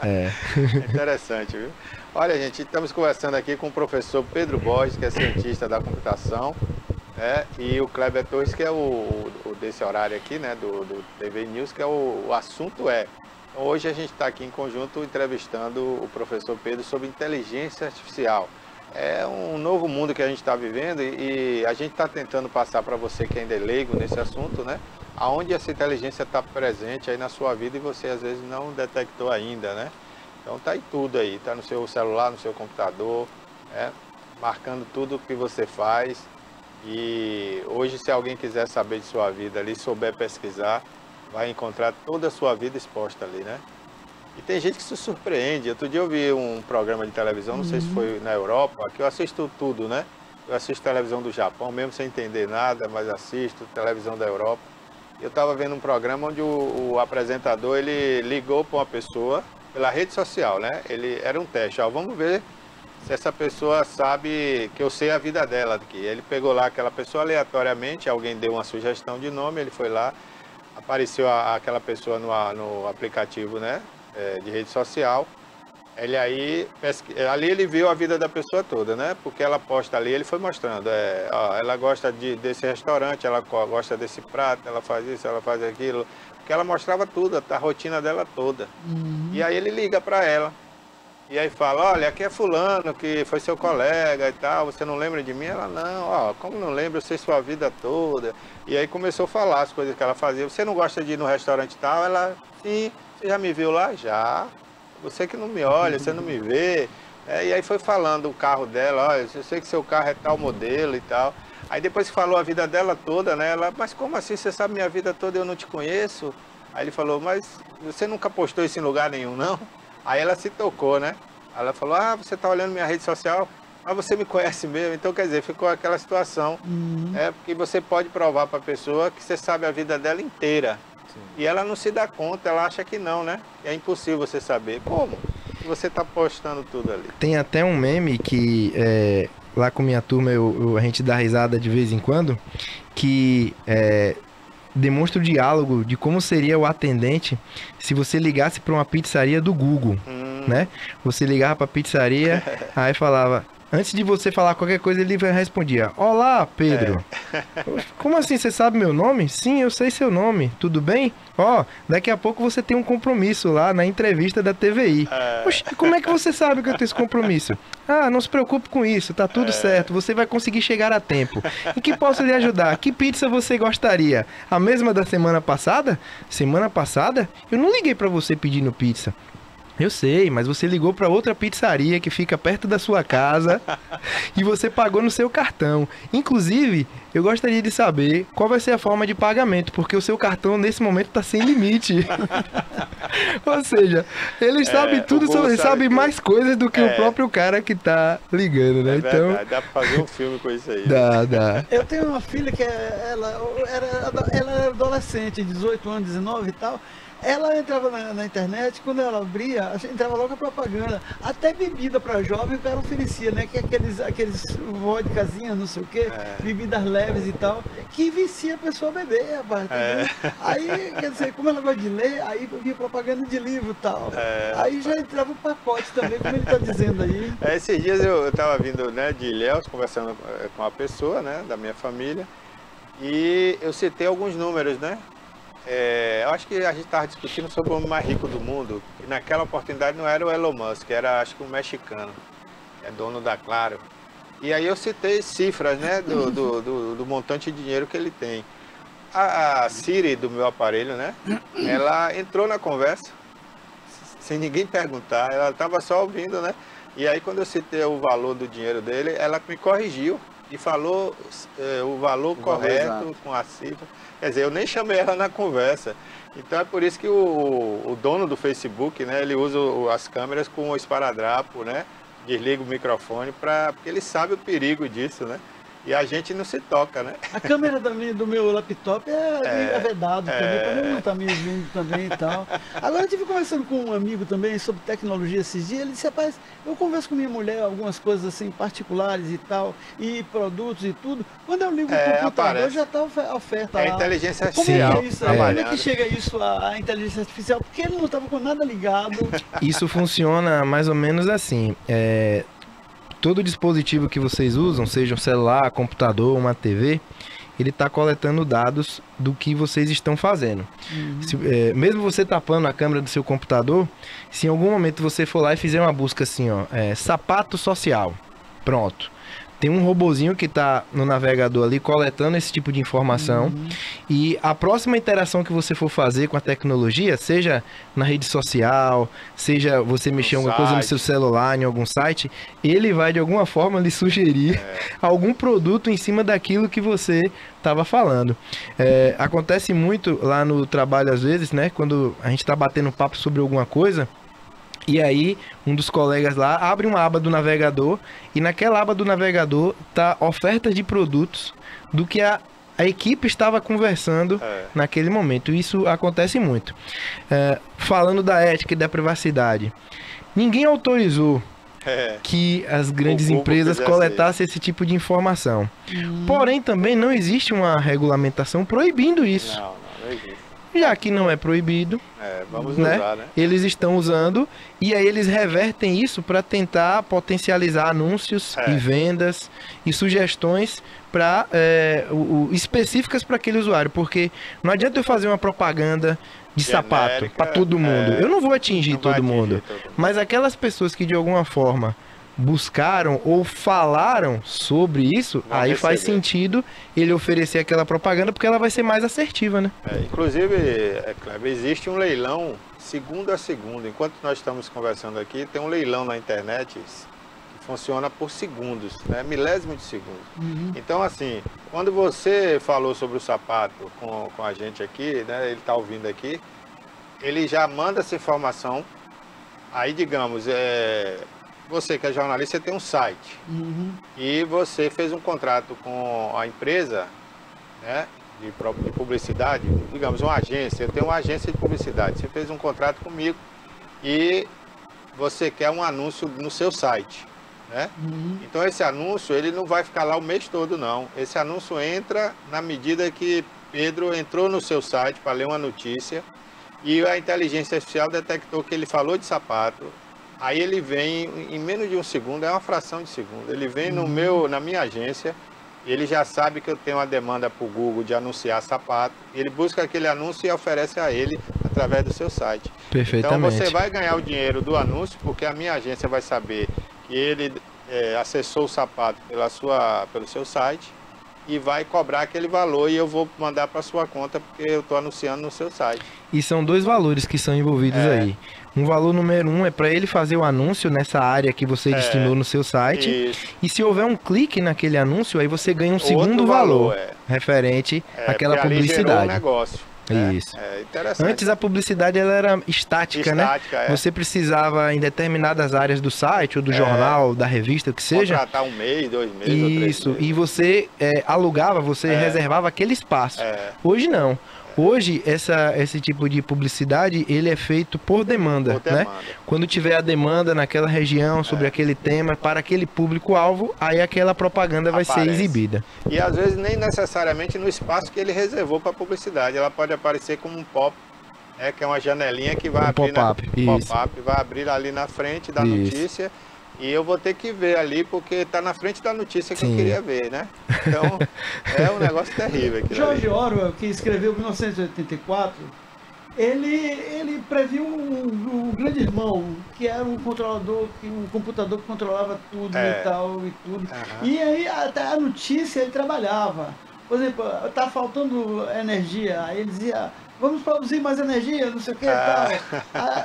Interessante, viu? Olha, gente, estamos conversando aqui com o professor Pedro Borges, que é cientista da computação, e o Kleber Torres, que é o desse horário aqui, né, do TV News, que é o assunto é. Então, hoje a gente está aqui em conjunto entrevistando o professor Pedro sobre inteligência artificial. É um novo mundo que a gente está vivendo e a gente está tentando passar para você que ainda é leigo nesse assunto, né? Aonde essa inteligência está presente aí na sua vida e você às vezes não detectou ainda, né? Então tá aí tudo aí, tá no seu celular, no seu computador, marcando tudo o que você faz. E hoje, se alguém quiser saber de sua vida ali, souber pesquisar, vai encontrar toda a sua vida exposta ali, né? E tem gente que se surpreende. Outro dia eu vi um programa de televisão, não sei se foi na Europa, que eu assisto tudo, né? Eu assisto televisão do Japão, mesmo sem entender nada, mas assisto televisão da Europa. Eu estava vendo um programa onde o apresentador, ele ligou para uma pessoa pela rede social, né? Era um teste, vamos ver se essa pessoa sabe que eu sei a vida dela aqui. Ele pegou lá aquela pessoa aleatoriamente, alguém deu uma sugestão de nome, ele foi lá, apareceu aquela pessoa no aplicativo, né? De rede social. Ali ele viu a vida da pessoa toda, né? Porque ela posta ali, ele foi mostrando. Ela gosta desse restaurante, ela gosta desse prato, ela faz isso, ela faz aquilo. Porque ela mostrava tudo, a rotina dela toda. E aí ele liga para ela. E aí fala, olha, aqui é fulano, que foi seu colega e tal, você não lembra de mim? Ela, não, como não lembro, eu sei sua vida toda. E aí começou a falar as coisas que ela fazia. Você não gosta de ir no restaurante e tal? Ela, sim. Você já me viu lá? Já. Você que não me olha, você não me vê. E aí foi falando o carro dela, olha, eu sei que seu carro é tal modelo e tal. Aí depois que falou a vida dela toda, né? Ela, mas como assim? Você sabe minha vida toda e eu não te conheço? Aí ele falou, mas você nunca postou isso em lugar nenhum, não? Aí ela se tocou, né? Ela falou, você tá olhando minha rede social, mas você me conhece mesmo. Então, quer dizer, ficou aquela situação. Porque você pode provar para a pessoa que você sabe a vida dela inteira. Sim. E ela não se dá conta, ela acha que não, né? É impossível você saber. Como? Você está postando tudo ali. Tem até um meme que lá com minha turma a gente dá risada de vez em quando, que demonstra o diálogo de como seria o atendente se você ligasse para uma pizzaria do Google, né? Você ligava para a pizzaria, aí falava... Antes de você falar qualquer coisa, ele respondia, olá, Pedro. Como assim, você sabe meu nome? Sim, eu sei seu nome. Tudo bem? Daqui a pouco você tem um compromisso lá na entrevista da TVI. Oxe, como é que você sabe que eu tenho esse compromisso? Não se preocupe com isso, tá tudo certo. Você vai conseguir chegar a tempo. Em que posso lhe ajudar? Que pizza você gostaria? A mesma da semana passada? Semana passada? Eu não liguei pra você pedindo pizza. Eu sei, mas você ligou para outra pizzaria que fica perto da sua casa e você pagou no seu cartão. Inclusive, eu gostaria de saber qual vai ser a forma de pagamento, porque o seu cartão nesse momento está sem limite. Ou seja, ele sabe tudo, ele sabe mais coisas do que o próprio cara que está ligando, né? Então, dá para fazer um filme com isso aí. Dá. Eu tenho uma filha que ela era adolescente, 18 anos, 19 e tal. Ela entrava na internet, quando ela abria, entrava logo a propaganda. Até bebida para jovem o cara oferecia, né? Que aqueles vodkazinhas, não sei o quê, bebidas leves e tal, que vicia a pessoa a beber, rapaz. Aí, quer dizer, como ela gosta de ler, aí via propaganda de livro e tal. Aí já entrava o pacote também, como ele está dizendo aí. Esses dias eu estava vindo, né, de Ilhéus, conversando com uma pessoa, né, da minha família, e eu citei alguns números, né? Eu acho que a gente estava discutindo sobre o homem mais rico do mundo, e naquela oportunidade não era o Elon Musk, era acho que um mexicano, é dono da Claro. E aí eu citei cifras, né, do montante de dinheiro que ele tem. A Siri do meu aparelho, né, ela entrou na conversa, sem ninguém perguntar, ela estava só ouvindo, né? E aí quando eu citei o valor do dinheiro dele, ela me corrigiu e falou o valor correto com a cifra. Quer dizer, eu nem chamei ela na conversa. Então é por isso que o dono do Facebook, né, ele usa as câmeras com o esparadrapo, né? Desliga o microfone, porque ele sabe o perigo disso, né? E a gente não se toca, né? A câmera também do meu laptop é vedado também, para não estar me vendo também e tal. Agora eu estive conversando com um amigo também sobre tecnologia esses dias, ele disse, rapaz, eu converso com minha mulher algumas coisas assim particulares e tal, e produtos e tudo. Quando eu ligo o computador, aparece. Já está a oferta lá. É a inteligência artificial. Como é isso? Como é que chega isso, a inteligência artificial? Porque ele não estava com nada ligado. Isso funciona mais ou menos assim. Todo dispositivo que vocês usam, seja um celular, computador, uma TV, ele está coletando dados do que vocês estão fazendo. Mesmo você tapando a câmera do seu computador, se em algum momento você for lá e fizer uma busca assim, ó, sapato social, pronto. Tem um robozinho que está no navegador ali coletando esse tipo de informação. E a próxima interação que você for fazer com a tecnologia, seja na rede social, seja você mexer alguma coisa no seu celular, em algum site, ele vai de alguma forma lhe sugerir algum produto em cima daquilo que você estava falando. Acontece muito lá no trabalho às vezes, né? Quando a gente está batendo papo sobre alguma coisa, e aí, um dos colegas lá abre uma aba do navegador e naquela aba do navegador tá ofertas de produtos do que a equipe estava conversando naquele momento. Isso acontece muito. Falando da ética e da privacidade, ninguém autorizou que as grandes empresas coletassem esse tipo de informação. Porém, também não existe uma regulamentação proibindo isso. Não existe. Já que não é proibido, vamos usar, né? Eles estão usando e aí eles revertem isso para tentar potencializar anúncios e vendas e sugestões específicas para aquele usuário, porque não adianta eu fazer uma propaganda de sapato para todo mundo. Eu não vou atingir todo mundo, mas aquelas pessoas que de alguma forma buscaram ou falaram sobre isso, aí faz sentido ele oferecer aquela propaganda, porque ela vai ser mais assertiva, né? Inclusive, Kleber, existe um leilão segunda a segunda. Enquanto nós estamos conversando aqui, tem um leilão na internet que funciona por segundos, né? Milésimo de segundo. Então, assim, quando você falou sobre o sapato com a gente aqui, né? Ele está ouvindo aqui, ele já manda essa informação. Aí, digamos, você que é jornalista, você tem um site e você fez um contrato com a empresa, né, de publicidade, digamos uma agência, eu tenho uma agência de publicidade, você fez um contrato comigo e você quer um anúncio no seu site, né? Então esse anúncio, ele não vai ficar lá o mês todo não, esse anúncio entra na medida que Pedro entrou no seu site para ler uma notícia e a inteligência artificial detectou que ele falou de sapato. Aí ele vem, em menos de um segundo, é uma fração de segundo, ele vem na minha agência, ele já sabe que eu tenho uma demanda para o Google de anunciar sapato, ele busca aquele anúncio e oferece a ele através do seu site. Perfeitamente. Então você vai ganhar o dinheiro do anúncio, porque a minha agência vai saber que ele acessou o sapato pelo seu site e vai cobrar aquele valor e eu vou mandar para sua conta porque eu estou anunciando no seu site. E são dois valores que são envolvidos aí. Um valor número 1 é para ele fazer o anúncio nessa área que você destinou no seu site. Isso. E se houver um clique naquele anúncio, aí você ganha um segundo valor referente àquela publicidade. Um negócio. Isso. Antes a publicidade ela era estática, né? Você precisava em determinadas áreas do site ou do jornal, da revista, o que seja. Contratar um mês, 2 meses, isso. Ou 3 meses. E você alugava, você reservava aquele espaço. Hoje não. Hoje, esse tipo de publicidade, ele é feito por demanda, né? Quando tiver a demanda naquela região sobre aquele tema, para aquele público-alvo, aí aquela propaganda vai ser exibida. E às vezes nem necessariamente no espaço que ele reservou para publicidade. Ela pode aparecer como um pop, que é uma janelinha que vai abrir pop-up, vai abrir ali na frente da notícia. E eu vou ter que ver ali, porque está na frente da notícia que eu queria ver, né? Então, é um negócio terrível. George Orwell, que escreveu 1984, ele previu o Grande Irmão, que era um controlador, um computador que controlava tudo e tal e tudo. E aí, até a notícia, ele trabalhava. Por exemplo, está faltando energia, aí ele dizia... Vamos produzir mais energia, não sei o que e tal.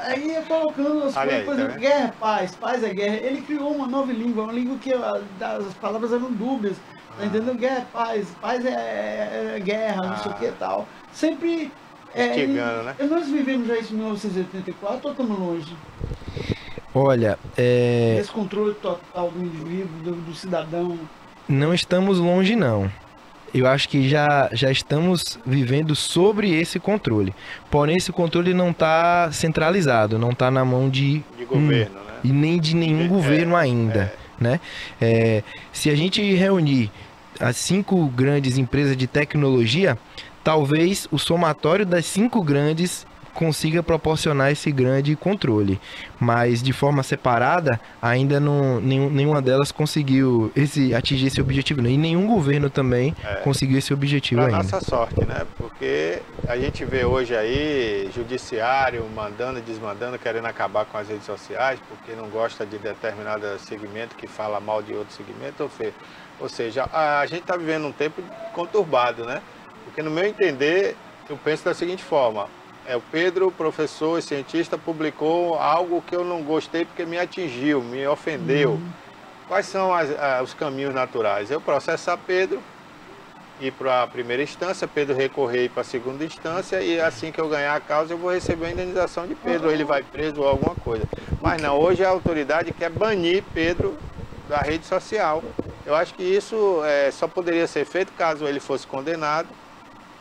Aí ia colocando as coisas, por exemplo, guerra é paz, paz é guerra. Ele criou uma nova língua, uma língua que as palavras eram dúbias. Tá entendendo? Guerra é paz, paz é guerra, não sei o que e tal. Sempre. Né? Nós vivemos já isso em 1984 ou estamos longe? Olha, esse controle total do indivíduo, do cidadão. Não estamos longe, não. Eu acho que já estamos vivendo sobre esse controle. Porém, esse controle não está centralizado, não está na mão de governo, né? E nem de nenhum governo ainda. Né? Se a gente reunir as 5 grandes empresas de tecnologia, talvez o somatório das 5 grandes consiga proporcionar esse grande controle, mas de forma separada ainda nenhuma delas conseguiu atingir esse objetivo, né? E nenhum governo também conseguiu esse objetivo ainda. Nossa sorte, né? Porque a gente vê hoje aí judiciário mandando e desmandando, querendo acabar com as redes sociais, porque não gosta de determinado segmento que fala mal de outro segmento, ou seja, a gente está vivendo um tempo conturbado, né? Porque no meu entender, eu penso da seguinte forma: o Pedro, professor e cientista, publicou algo que eu não gostei porque me atingiu, me ofendeu. Quais são os caminhos naturais? Eu processar Pedro, ir para a primeira instância, Pedro recorrer para a segunda instância, e assim que eu ganhar a causa eu vou receber a indenização de Pedro, ele vai preso ou alguma coisa. Mas não, hoje a autoridade quer banir Pedro da rede social. Eu acho que isso só poderia ser feito caso ele fosse condenado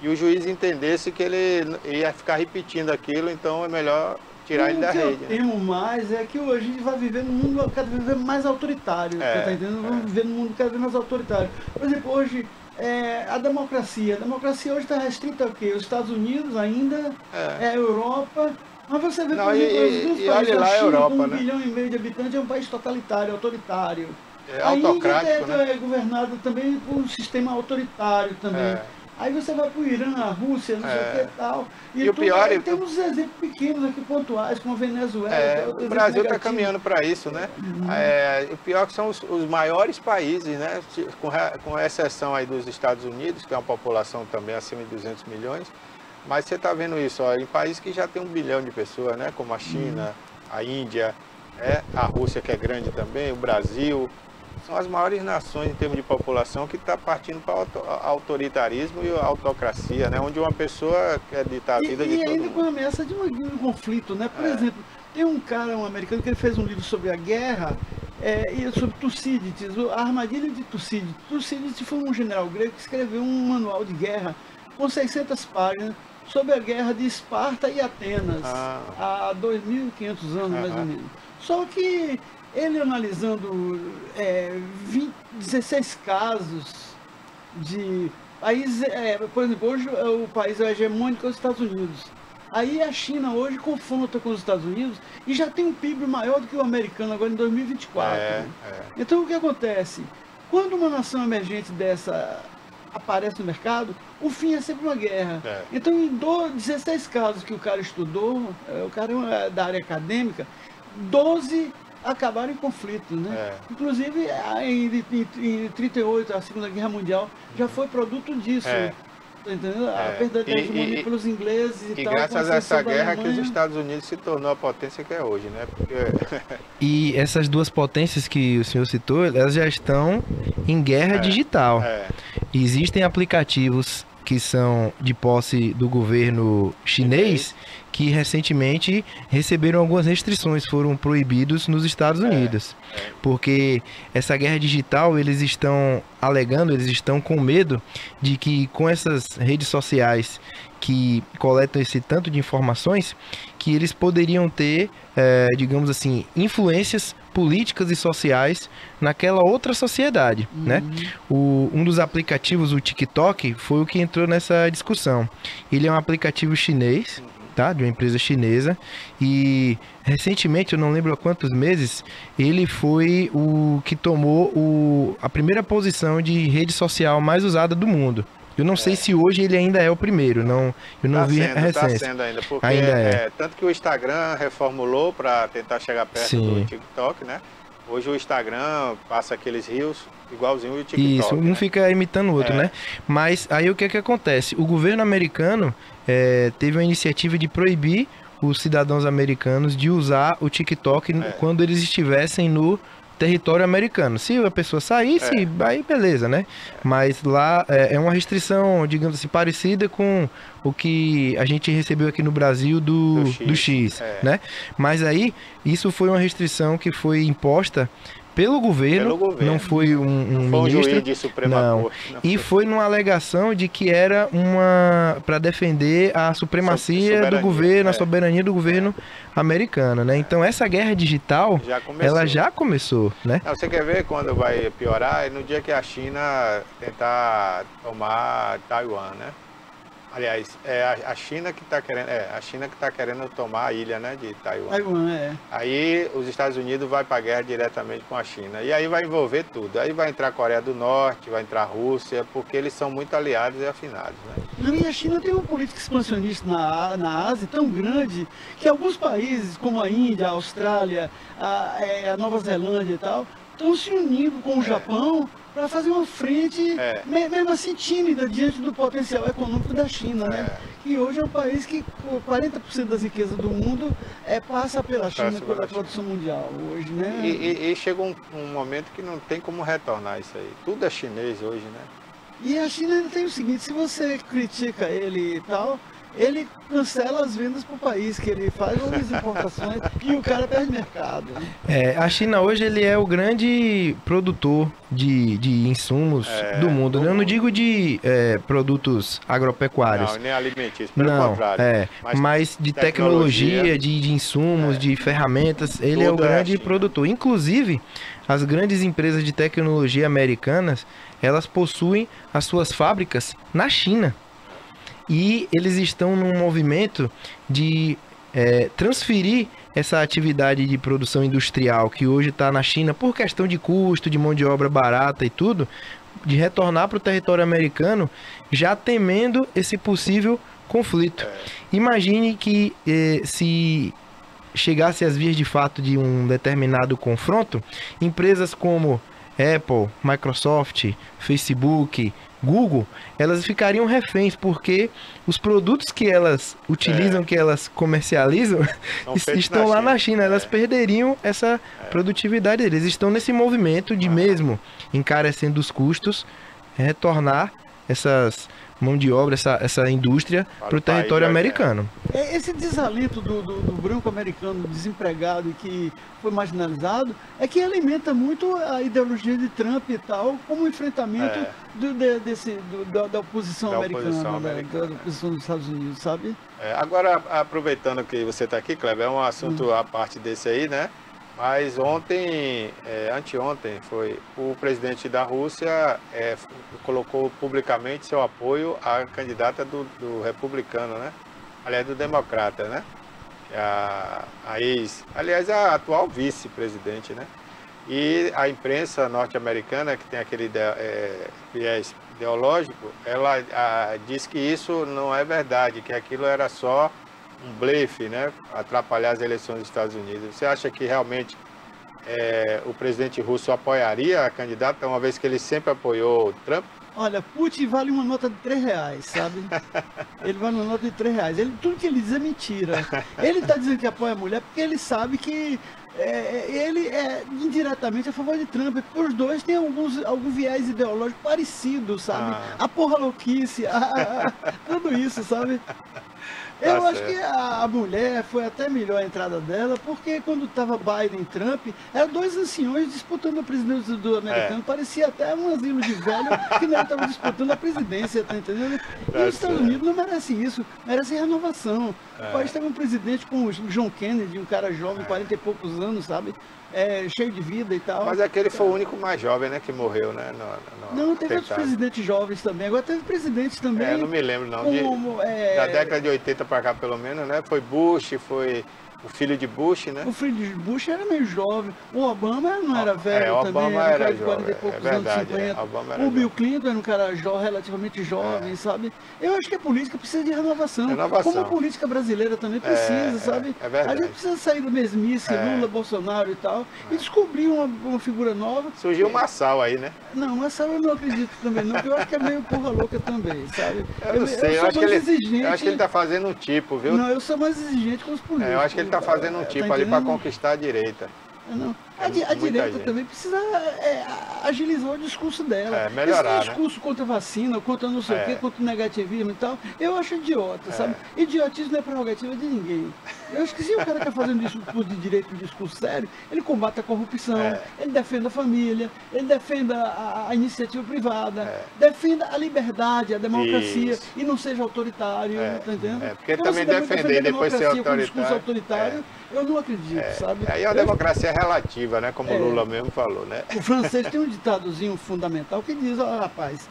e o juiz entendesse que ele ia ficar repetindo aquilo, então é melhor tirar ele da rede. O que eu temo mais é que hoje a gente vai viver num mundo cada vez mais autoritário, tá entendendo? Vamos viver num mundo cada vez mais autoritário. Por exemplo, hoje, a democracia hoje está restrita ao quê? Os Estados Unidos ainda, a Europa, mas você vê, por exemplo, os países, a China, Europa, com 1,5 bilhão de habitantes, é um país totalitário, autoritário. Autocrático, a Índia é governada também por um sistema autoritário também. Aí você vai para o Irã, a Rússia, não sei o que e tal. E o pior é... Temos exemplos pequenos aqui, pontuais, como a Venezuela. O Brasil está caminhando para isso, né? O pior é que são os maiores países, né? Com exceção aí dos Estados Unidos, que é uma população também acima de 200 milhões. Mas você está vendo isso, em países que já tem 1 bilhão de pessoas, né? Como a China, a Índia, a Rússia, que é grande também, o Brasil. São as maiores nações em termos de população que está partindo para o autoritarismo e a autocracia, né? Onde uma pessoa quer ditar a vida de todo mundo. E ainda com a ameaça de um conflito, né? Por exemplo, tem um cara, um americano, que ele fez um livro sobre a guerra, e sobre Tucídides, a armadilha de Tucídides. Tucídides foi um general grego que escreveu um manual de guerra com 600 páginas sobre a guerra de Esparta e Atenas, há 2.500 anos mais ou menos. Só que ele analisando 16 casos de países, por exemplo, hoje o país hegemônico é os Estados Unidos. Aí a China hoje confronta com os Estados Unidos e já tem um PIB maior do que o americano agora em 2024. Então o que acontece? Quando uma nação emergente dessa aparece no mercado, o fim é sempre uma guerra. Então em 16 casos que o cara estudou, o cara é da área acadêmica, 12 acabaram em conflito, né? Inclusive, em 38, a Segunda Guerra Mundial, já foi produto disso. Tá entendendo? A perda da hegemonia pelos ingleses e tal. E graças a essa guerra que os Estados Unidos se tornou a potência que é hoje, né? Porque... E essas duas potências que o senhor citou, elas já estão em guerra digital. Existem aplicativos que são de posse do governo chinês que recentemente receberam algumas restrições, foram proibidos nos Estados Unidos. Porque essa guerra digital, eles estão alegando, eles estão com medo de que com essas redes sociais que coletam esse tanto de informações, que eles poderiam ter, digamos assim, influências políticas e sociais naquela outra sociedade, né? Um dos aplicativos, o TikTok, foi o que entrou nessa discussão. Ele é um aplicativo chinês, tá? De uma empresa chinesa, e recentemente, eu não lembro há quantos meses, ele foi o que tomou a primeira posição de rede social mais usada do mundo. Eu não sei se hoje ele ainda é o primeiro, eu não vi a recência. Está sendo ainda, porque ainda tanto que o Instagram reformulou para tentar chegar perto do TikTok, né? Hoje o Instagram passa aqueles reels igualzinho o TikTok. Isso, um fica imitando o outro, né? Mas aí o que acontece? O governo americano teve uma iniciativa de proibir os cidadãos americanos de usar o TikTok quando eles estivessem no território americano. Se a pessoa saísse, aí beleza, né? Mas lá é uma restrição, digamos assim, parecida com o que a gente recebeu aqui no Brasil do X, né? Mas aí, isso foi uma restrição que foi imposta pelo governo, não foi um ministro, juiz de Suprema Corte, e foi numa alegação de que era para defender a supremacia do governo, a soberania do governo americano, né? Então essa guerra digital, ela já começou, né? Você quer ver quando vai piorar? É no dia que a China tentar tomar Taiwan, né? Aliás, é a China que está querendo, a China que está querendo tomar a ilha, né, de Taiwan. Aí os Estados Unidos vai para a guerra diretamente com a China. E aí vai envolver tudo. Aí vai entrar a Coreia do Norte, vai entrar a Rússia, porque eles são muito aliados e afinados, né? E a China tem uma política expansionista na Ásia tão grande que alguns países, como a Índia, a Austrália, a Nova Zelândia e tal, estão se unindo com o Japão para fazer uma frente, mesmo assim, tímida diante do potencial econômico da China, né? E hoje é um país que 40% das riquezas do mundo passa pela China, pela produção mundial hoje, né? E chega um momento que não tem como retornar isso aí. Tudo é chinês hoje, né? E a China ainda tem o seguinte, se você critica ele e tal, ele cancela as vendas para o país que ele faz, ou as importações, e o cara perde mercado. A China hoje ele é o grande produtor de insumos do mundo. Eu não digo de produtos agropecuários. Não, nem alimentícios, pelo contrário. Mas de tecnologia, de insumos, de ferramentas, ele é o grande produtor. Inclusive, as grandes empresas de tecnologia americanas, elas possuem as suas fábricas na China. E eles estão num movimento de transferir essa atividade de produção industrial que hoje está na China por questão de custo, de mão de obra barata e tudo, de retornar para o território americano, já temendo esse possível conflito. Imagine que se chegasse às vias de fato de um determinado confronto, empresas como Apple, Microsoft, Facebook, Google, elas ficariam reféns, porque os produtos que elas utilizam, que elas comercializam, estão lá na China. Elas perderiam essa produtividade. Eles estão nesse movimento de, mesmo encarecendo os custos, retornar essas mão de obra, essa indústria para o território americano. Esse desalento do branco americano desempregado e que foi marginalizado é que alimenta muito a ideologia de Trump e tal, como enfrentamento da oposição americana, da oposição dos Estados Unidos, sabe? Agora, aproveitando que você está aqui, Kleber, é um assunto à parte desse aí, né? Mas anteontem, foi o presidente da Rússia colocou publicamente seu apoio à candidata do republicano, né? Aliás, do democrata, né? Aliás, a atual vice-presidente, né? E a imprensa norte-americana, que tem aquele viés ideológico, ela diz que isso não é verdade, que aquilo era só um blefe, né, atrapalhar as eleições dos Estados Unidos. Você acha que realmente o presidente russo apoiaria a candidata, uma vez que ele sempre apoiou o Trump? Olha, Putin vale uma nota de R$3, sabe? Ele vale uma nota de R$3. Tudo que ele diz é mentira. Ele está dizendo que apoia a mulher porque ele sabe que ele é indiretamente a favor de Trump, porque os dois têm algum viés ideológico parecido, sabe? A porra louquice, tudo isso, sabe? Eu acho que a mulher foi até melhor a entrada dela, porque quando estava Biden e Trump, eram dois anciões disputando a presidência do americano. Parecia até um asilo de velho que não estava disputando a presidência, tá entendendo? E os Estados Unidos não merecem isso, merecem renovação. O país teve um presidente como o John Kennedy, um cara jovem, 40 e poucos anos, sabe? Cheio de vida e tal. Mas aquele foi o único mais jovem, né, que morreu, né? Não, teve outros presidentes jovens também. Agora teve presidentes também. Não me lembro, não. Da década de 80 para cá, pelo menos, né? Foi Bush, foi o filho de Bush, né? O filho de Bush era meio jovem. O Obama não era velho o também. Obama era de 40 e poucos anos, 50. O Bill Clinton era um cara relativamente jovem, sabe? Eu acho que a política precisa de renovação. Como a política brasileira também precisa, sabe? É verdade. A gente precisa sair do mesmice, Lula, Bolsonaro e tal, e descobrir uma figura nova. Surgiu uma Massal aí, né? Não, Massal eu não acredito também não, porque eu acho que é meio porra louca também, sabe? Eu não sei, eu acho que ele tá fazendo um tipo, viu? Não, eu sou mais exigente com os políticos. Eu acho que ele tá fazendo um tipo ali para conquistar a direita. Não. A direita também precisa agilizar o discurso dela. Melhorar, esse discurso contra a vacina, contra não sei o quê, contra o negativismo e tal, eu acho idiota, sabe? Idiotismo não é prerrogativa de ninguém. Eu acho que se o cara quer fazer um discurso de direito, um discurso sério, ele combate a corrupção, ele defende a família, ele defenda a iniciativa privada, defenda a liberdade, a democracia, e não seja autoritário, tá entendendo? Porque também defender depois ser autoritário. Um discurso autoritário, eu não acredito, sabe? Aí a democracia é relativa, né? Como o Lula mesmo falou, né? O francês tem um ditadozinho fundamental que diz, rapaz,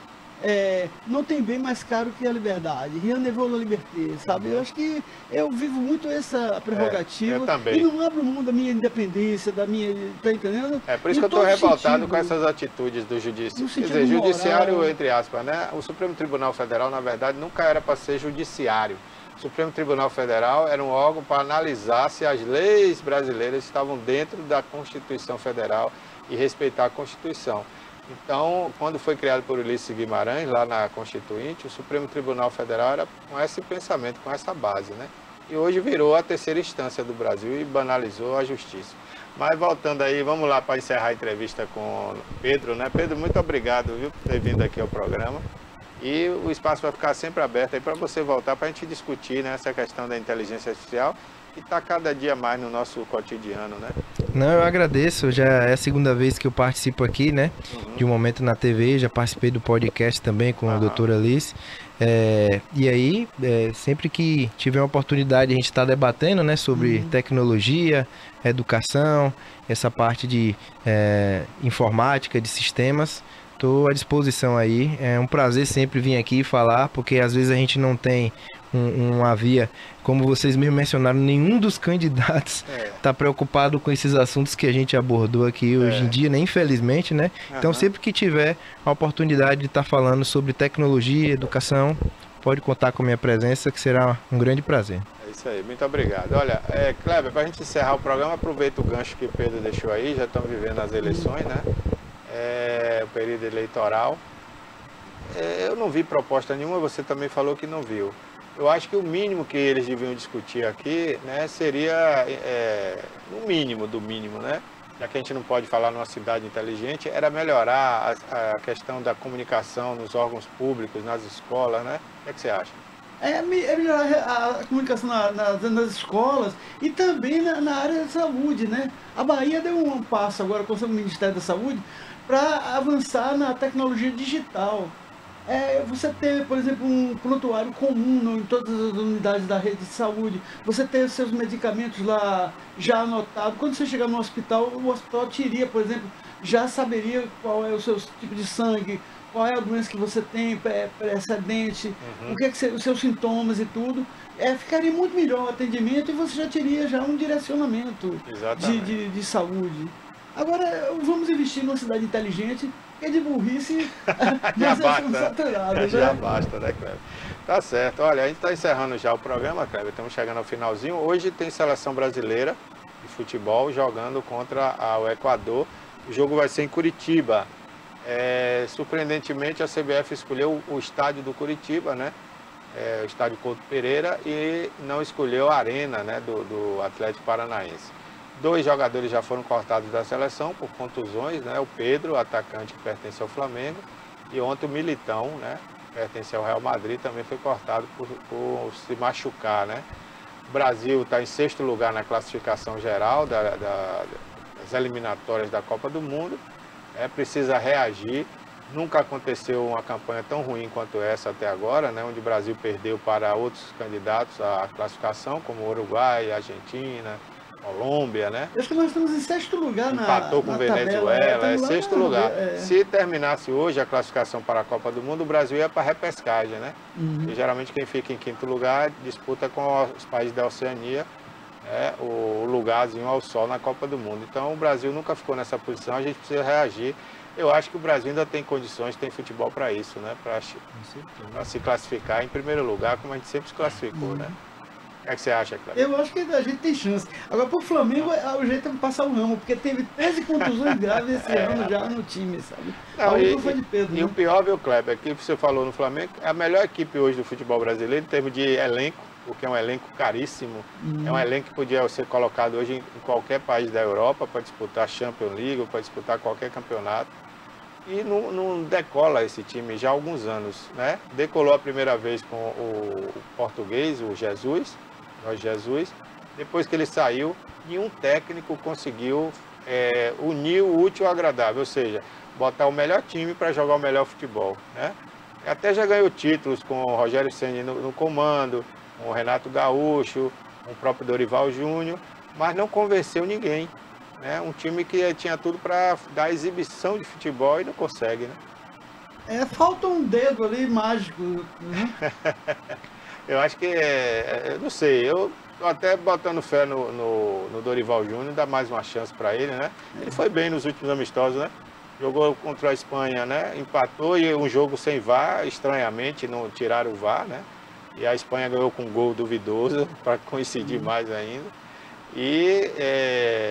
não tem bem mais caro que a liberdade. Rien ne vaut la liberté, sabe? Eu acho que eu vivo muito essa prerrogativa. Eu também. E não abro mão da minha independência, da minha... Tá entendendo? Por isso que eu estou revoltado com essas atitudes do judiciário. Quer dizer, judiciário, entre aspas, né? O Supremo Tribunal Federal, na verdade, nunca era para ser judiciário. O Supremo Tribunal Federal era um órgão para analisar se as leis brasileiras estavam dentro da Constituição Federal e respeitar a Constituição. Então, quando foi criado por Ulisses Guimarães, lá na Constituinte, o Supremo Tribunal Federal era com esse pensamento, com essa base, né? E hoje virou a terceira instância do Brasil e banalizou a justiça. Mas voltando aí, vamos lá para encerrar a entrevista com o Pedro, né? Pedro, muito obrigado, viu, por ter vindo aqui ao programa. E o espaço vai ficar sempre aberto aí para você voltar, para a gente discutir, né, essa questão da inteligência artificial, que está cada dia mais no nosso cotidiano, né? Não, eu agradeço, já é a segunda vez que eu participo aqui, né, de Um Momento na TV, já participei do podcast também com a doutora Alice. E aí, sempre que tiver uma oportunidade, a gente está debatendo, né, sobre tecnologia, educação, essa parte de informática, de sistemas. Estou à disposição aí, é um prazer sempre vir aqui e falar, porque às vezes a gente não tem uma via, como vocês mesmo mencionaram, nenhum dos candidatos está preocupado com esses assuntos que a gente abordou aqui hoje em dia, né? Infelizmente, né? Então sempre que tiver a oportunidade de estar falando sobre tecnologia, educação, pode contar com a minha presença, que será um grande prazer. É isso aí, muito obrigado. Olha, Kleber, para a gente encerrar o programa, aproveita o gancho que o Pedro deixou aí, já estão vivendo as eleições, né? O período eleitoral. Eu não vi proposta nenhuma, você também falou que não viu. Eu acho que o mínimo que eles deviam discutir aqui, né, seria, no mínimo do mínimo, né? Já que a gente não pode falar numa cidade inteligente, era melhorar a questão da comunicação nos órgãos públicos, nas escolas, né? O que você acha? Melhorar a comunicação nas escolas e também na área da saúde, né? A Bahia deu um passo agora com o Ministério da Saúde para avançar na tecnologia digital. Você ter, por exemplo, um prontuário comum em todas as unidades da rede de saúde, você ter os seus medicamentos lá já anotados. Quando você chegar no hospital, o hospital teria, por exemplo, já saberia qual é o seu tipo de sangue, qual é a doença que você tem, precedente, o que é os seus sintomas e tudo. Ficaria muito melhor o atendimento e você já teria um direcionamento de saúde. Agora, vamos investir numa cidade inteligente, que de burrice já basta, saturados, já basta, né, Kleber? Tá certo. Olha, a gente está encerrando já o programa, Kleber, estamos chegando ao finalzinho. Hoje tem seleção brasileira de futebol jogando contra o Equador. O jogo vai ser em Curitiba. Surpreendentemente, a CBF escolheu o estádio do Curitiba, né? O estádio Couto Pereira, e não escolheu a arena, né, do Atlético Paranaense. 2 jogadores já foram cortados da seleção por contusões, né? O Pedro, atacante que pertence ao Flamengo, e ontem o Militão, né? pertence ao Real Madrid, também foi cortado por se machucar, né? O Brasil está em 6º lugar na classificação geral das eliminatórias da Copa do Mundo. Precisa reagir. Nunca aconteceu uma campanha tão ruim quanto essa até agora, né? Onde o Brasil perdeu para outros candidatos à classificação, como Uruguai, Argentina, Colômbia, né? Acho que nós estamos em 6º lugar Empatou com Venezuela, é 6º lugar. Se terminasse hoje a classificação para a Copa do Mundo, o Brasil ia para a repescagem, né? E geralmente quem fica em 5º lugar disputa com os países da Oceania o lugarzinho ao sol na Copa do Mundo. Então o Brasil nunca ficou nessa posição, a gente precisa reagir. Eu acho que o Brasil ainda tem condições, tem futebol para isso, né? Para se classificar em primeiro lugar, como a gente sempre se classificou, né? O que você acha, Cláudio? Eu acho que a gente tem chance. Agora, pro Flamengo, o jeito é passar o ramo, porque teve 13 contusões graves esse ano já no time, sabe? Não, foi de Pedro, e o pior, viu, Kleber, aqui você falou no Flamengo, é a melhor equipe hoje do futebol brasileiro em termos de elenco, porque é um elenco caríssimo. É um elenco que podia ser colocado hoje em qualquer país da Europa para disputar a Champions League, para disputar qualquer campeonato. E não decola esse time já há alguns anos, né? Decolou a primeira vez com o português, o Jesus, Jorge Jesus. Depois que ele saiu, nenhum técnico conseguiu unir o útil ao agradável, ou seja, botar o melhor time para jogar o melhor futebol, né? Até já ganhou títulos com o Rogério Ceni no comando, com o Renato Gaúcho, com o próprio Dorival Júnior, mas não convenceu ninguém. Um time que tinha tudo para dar exibição de futebol e não consegue, né? Falta um dedo ali mágico, né? Eu acho que, eu não sei, eu tô até botando fé no Dorival Júnior, dá mais uma chance para ele, né? Ele foi bem nos últimos amistosos, né? Jogou contra a Espanha, né? Empatou e um jogo sem VAR, estranhamente, não tiraram o VAR, né? E a Espanha ganhou com um gol duvidoso, para coincidir mais ainda. E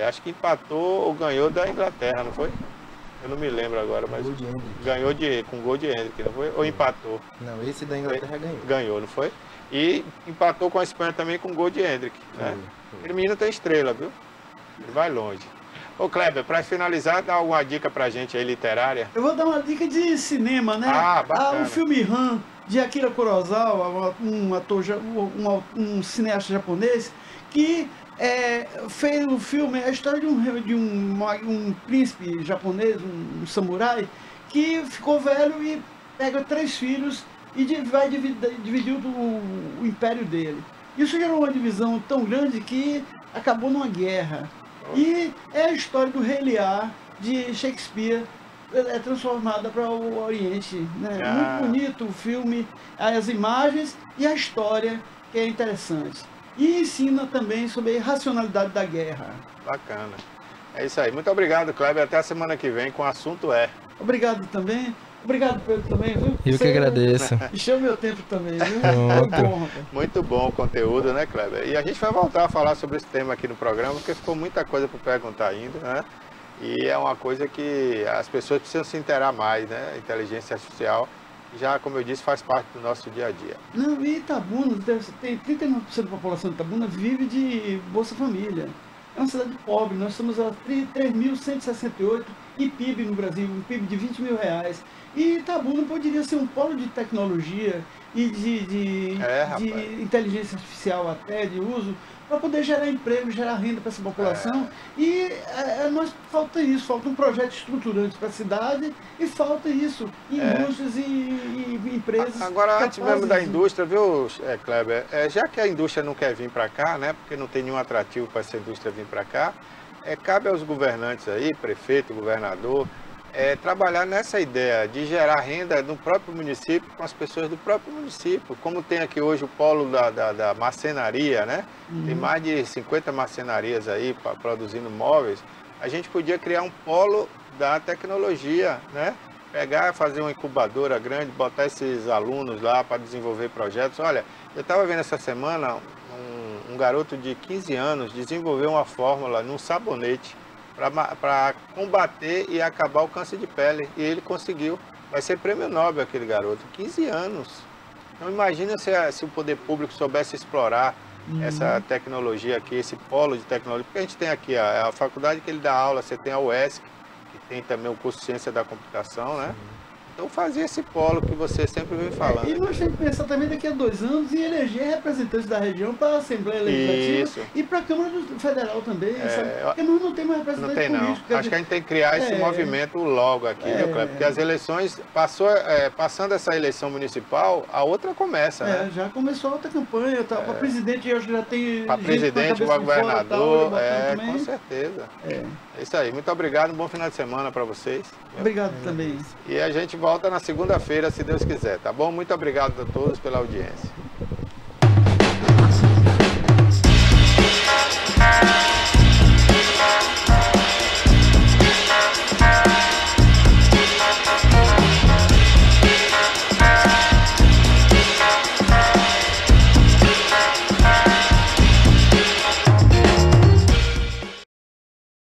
acho que empatou ou ganhou da Inglaterra, não foi? Eu não me lembro agora, mas ganhou com gol de Hendrick, não foi? Ou empatou? Não, esse da Inglaterra ganhou. Ganhou, não foi? E empatou com a Espanha também com gol de Hendrick, né? Aquele menino tem estrela, viu? Ele vai longe. Ô Kleber, para finalizar, dá alguma dica pra gente aí literária? Eu vou dar uma dica de cinema, né? Bacana. O filme Han, de Akira Kurosawa, um cineasta japonês, que fez um filme, a história de um príncipe japonês, um samurai, que ficou velho e pega 3 filhos e vai dividir o império dele. Isso gerou uma divisão tão grande que acabou numa guerra. E é a história do Rei Lear, de Shakespeare, transformada para o Oriente, né? Muito bonito o filme, as imagens e a história, que é interessante. E ensina também sobre a racionalidade da guerra. Bacana. É isso aí. Muito obrigado, Kleber. Até a semana que vem com o assunto Obrigado também. Obrigado, Pedro, também, viu? Eu que agradeço. Encheu meu tempo também, viu? Muito bom o conteúdo, né, Kleber? E a gente vai voltar a falar sobre esse tema aqui no programa, porque ficou muita coisa para perguntar ainda, né? E é uma coisa que as pessoas precisam se inteirar mais, né? A inteligência artificial, já, como eu disse, faz parte do nosso dia a dia. Não, e Itabuna, tem 39% da população de Itabuna vive de Bolsa Família. É uma cidade pobre, nós estamos a 3.168 e PIB no Brasil, um PIB de R$20 mil. E Itabuna poderia ser um polo de tecnologia e de inteligência artificial até, de uso, para poder gerar emprego, gerar renda para essa população. E nós falta isso, falta um projeto estruturante para a cidade e falta isso, indústrias e empresas. Agora, antes mesmo da indústria, viu, Kleber, já que a indústria não quer vir para cá, né, porque não tem nenhum atrativo para essa indústria vir para cá, cabe aos governantes aí, prefeito, governador, trabalhar nessa ideia de gerar renda no próprio município, com as pessoas do próprio município. Como tem aqui hoje o polo da marcenaria, né? Tem mais de 50 marcenarias aí produzindo móveis. A gente podia criar um polo da tecnologia, né? Pegar, fazer uma incubadora grande, botar esses alunos lá para desenvolver projetos. Olha, eu estava vendo essa semana um garoto de 15 anos desenvolver uma fórmula num sabonete para combater e acabar o câncer de pele. E ele conseguiu. Vai ser prêmio Nobel aquele garoto. 15 anos. Então imagina se o poder público soubesse explorar essa tecnologia aqui, esse polo de tecnologia. Porque a gente tem aqui a faculdade que ele dá aula, você tem a UESC, que tem também o curso de Ciência da Computação, né? Então fazer esse polo que você sempre vem falando. E nós temos que pensar também daqui a 2 anos em eleger representantes da região para a Assembleia Legislativa e para a Câmara Federal também, porque nós não temos representante político. Acho que a gente tem que criar esse movimento logo aqui, viu, Cleber? Porque as eleições, passando essa eleição municipal, a outra começa, né? Já começou a outra campanha, tá? Para presidente eu acho que já tem... Para presidente, para governador, com certeza. É isso aí, muito obrigado, um bom final de semana para vocês. Obrigado também. E a gente volta na segunda-feira, se Deus quiser, tá bom? Muito obrigado a todos pela audiência.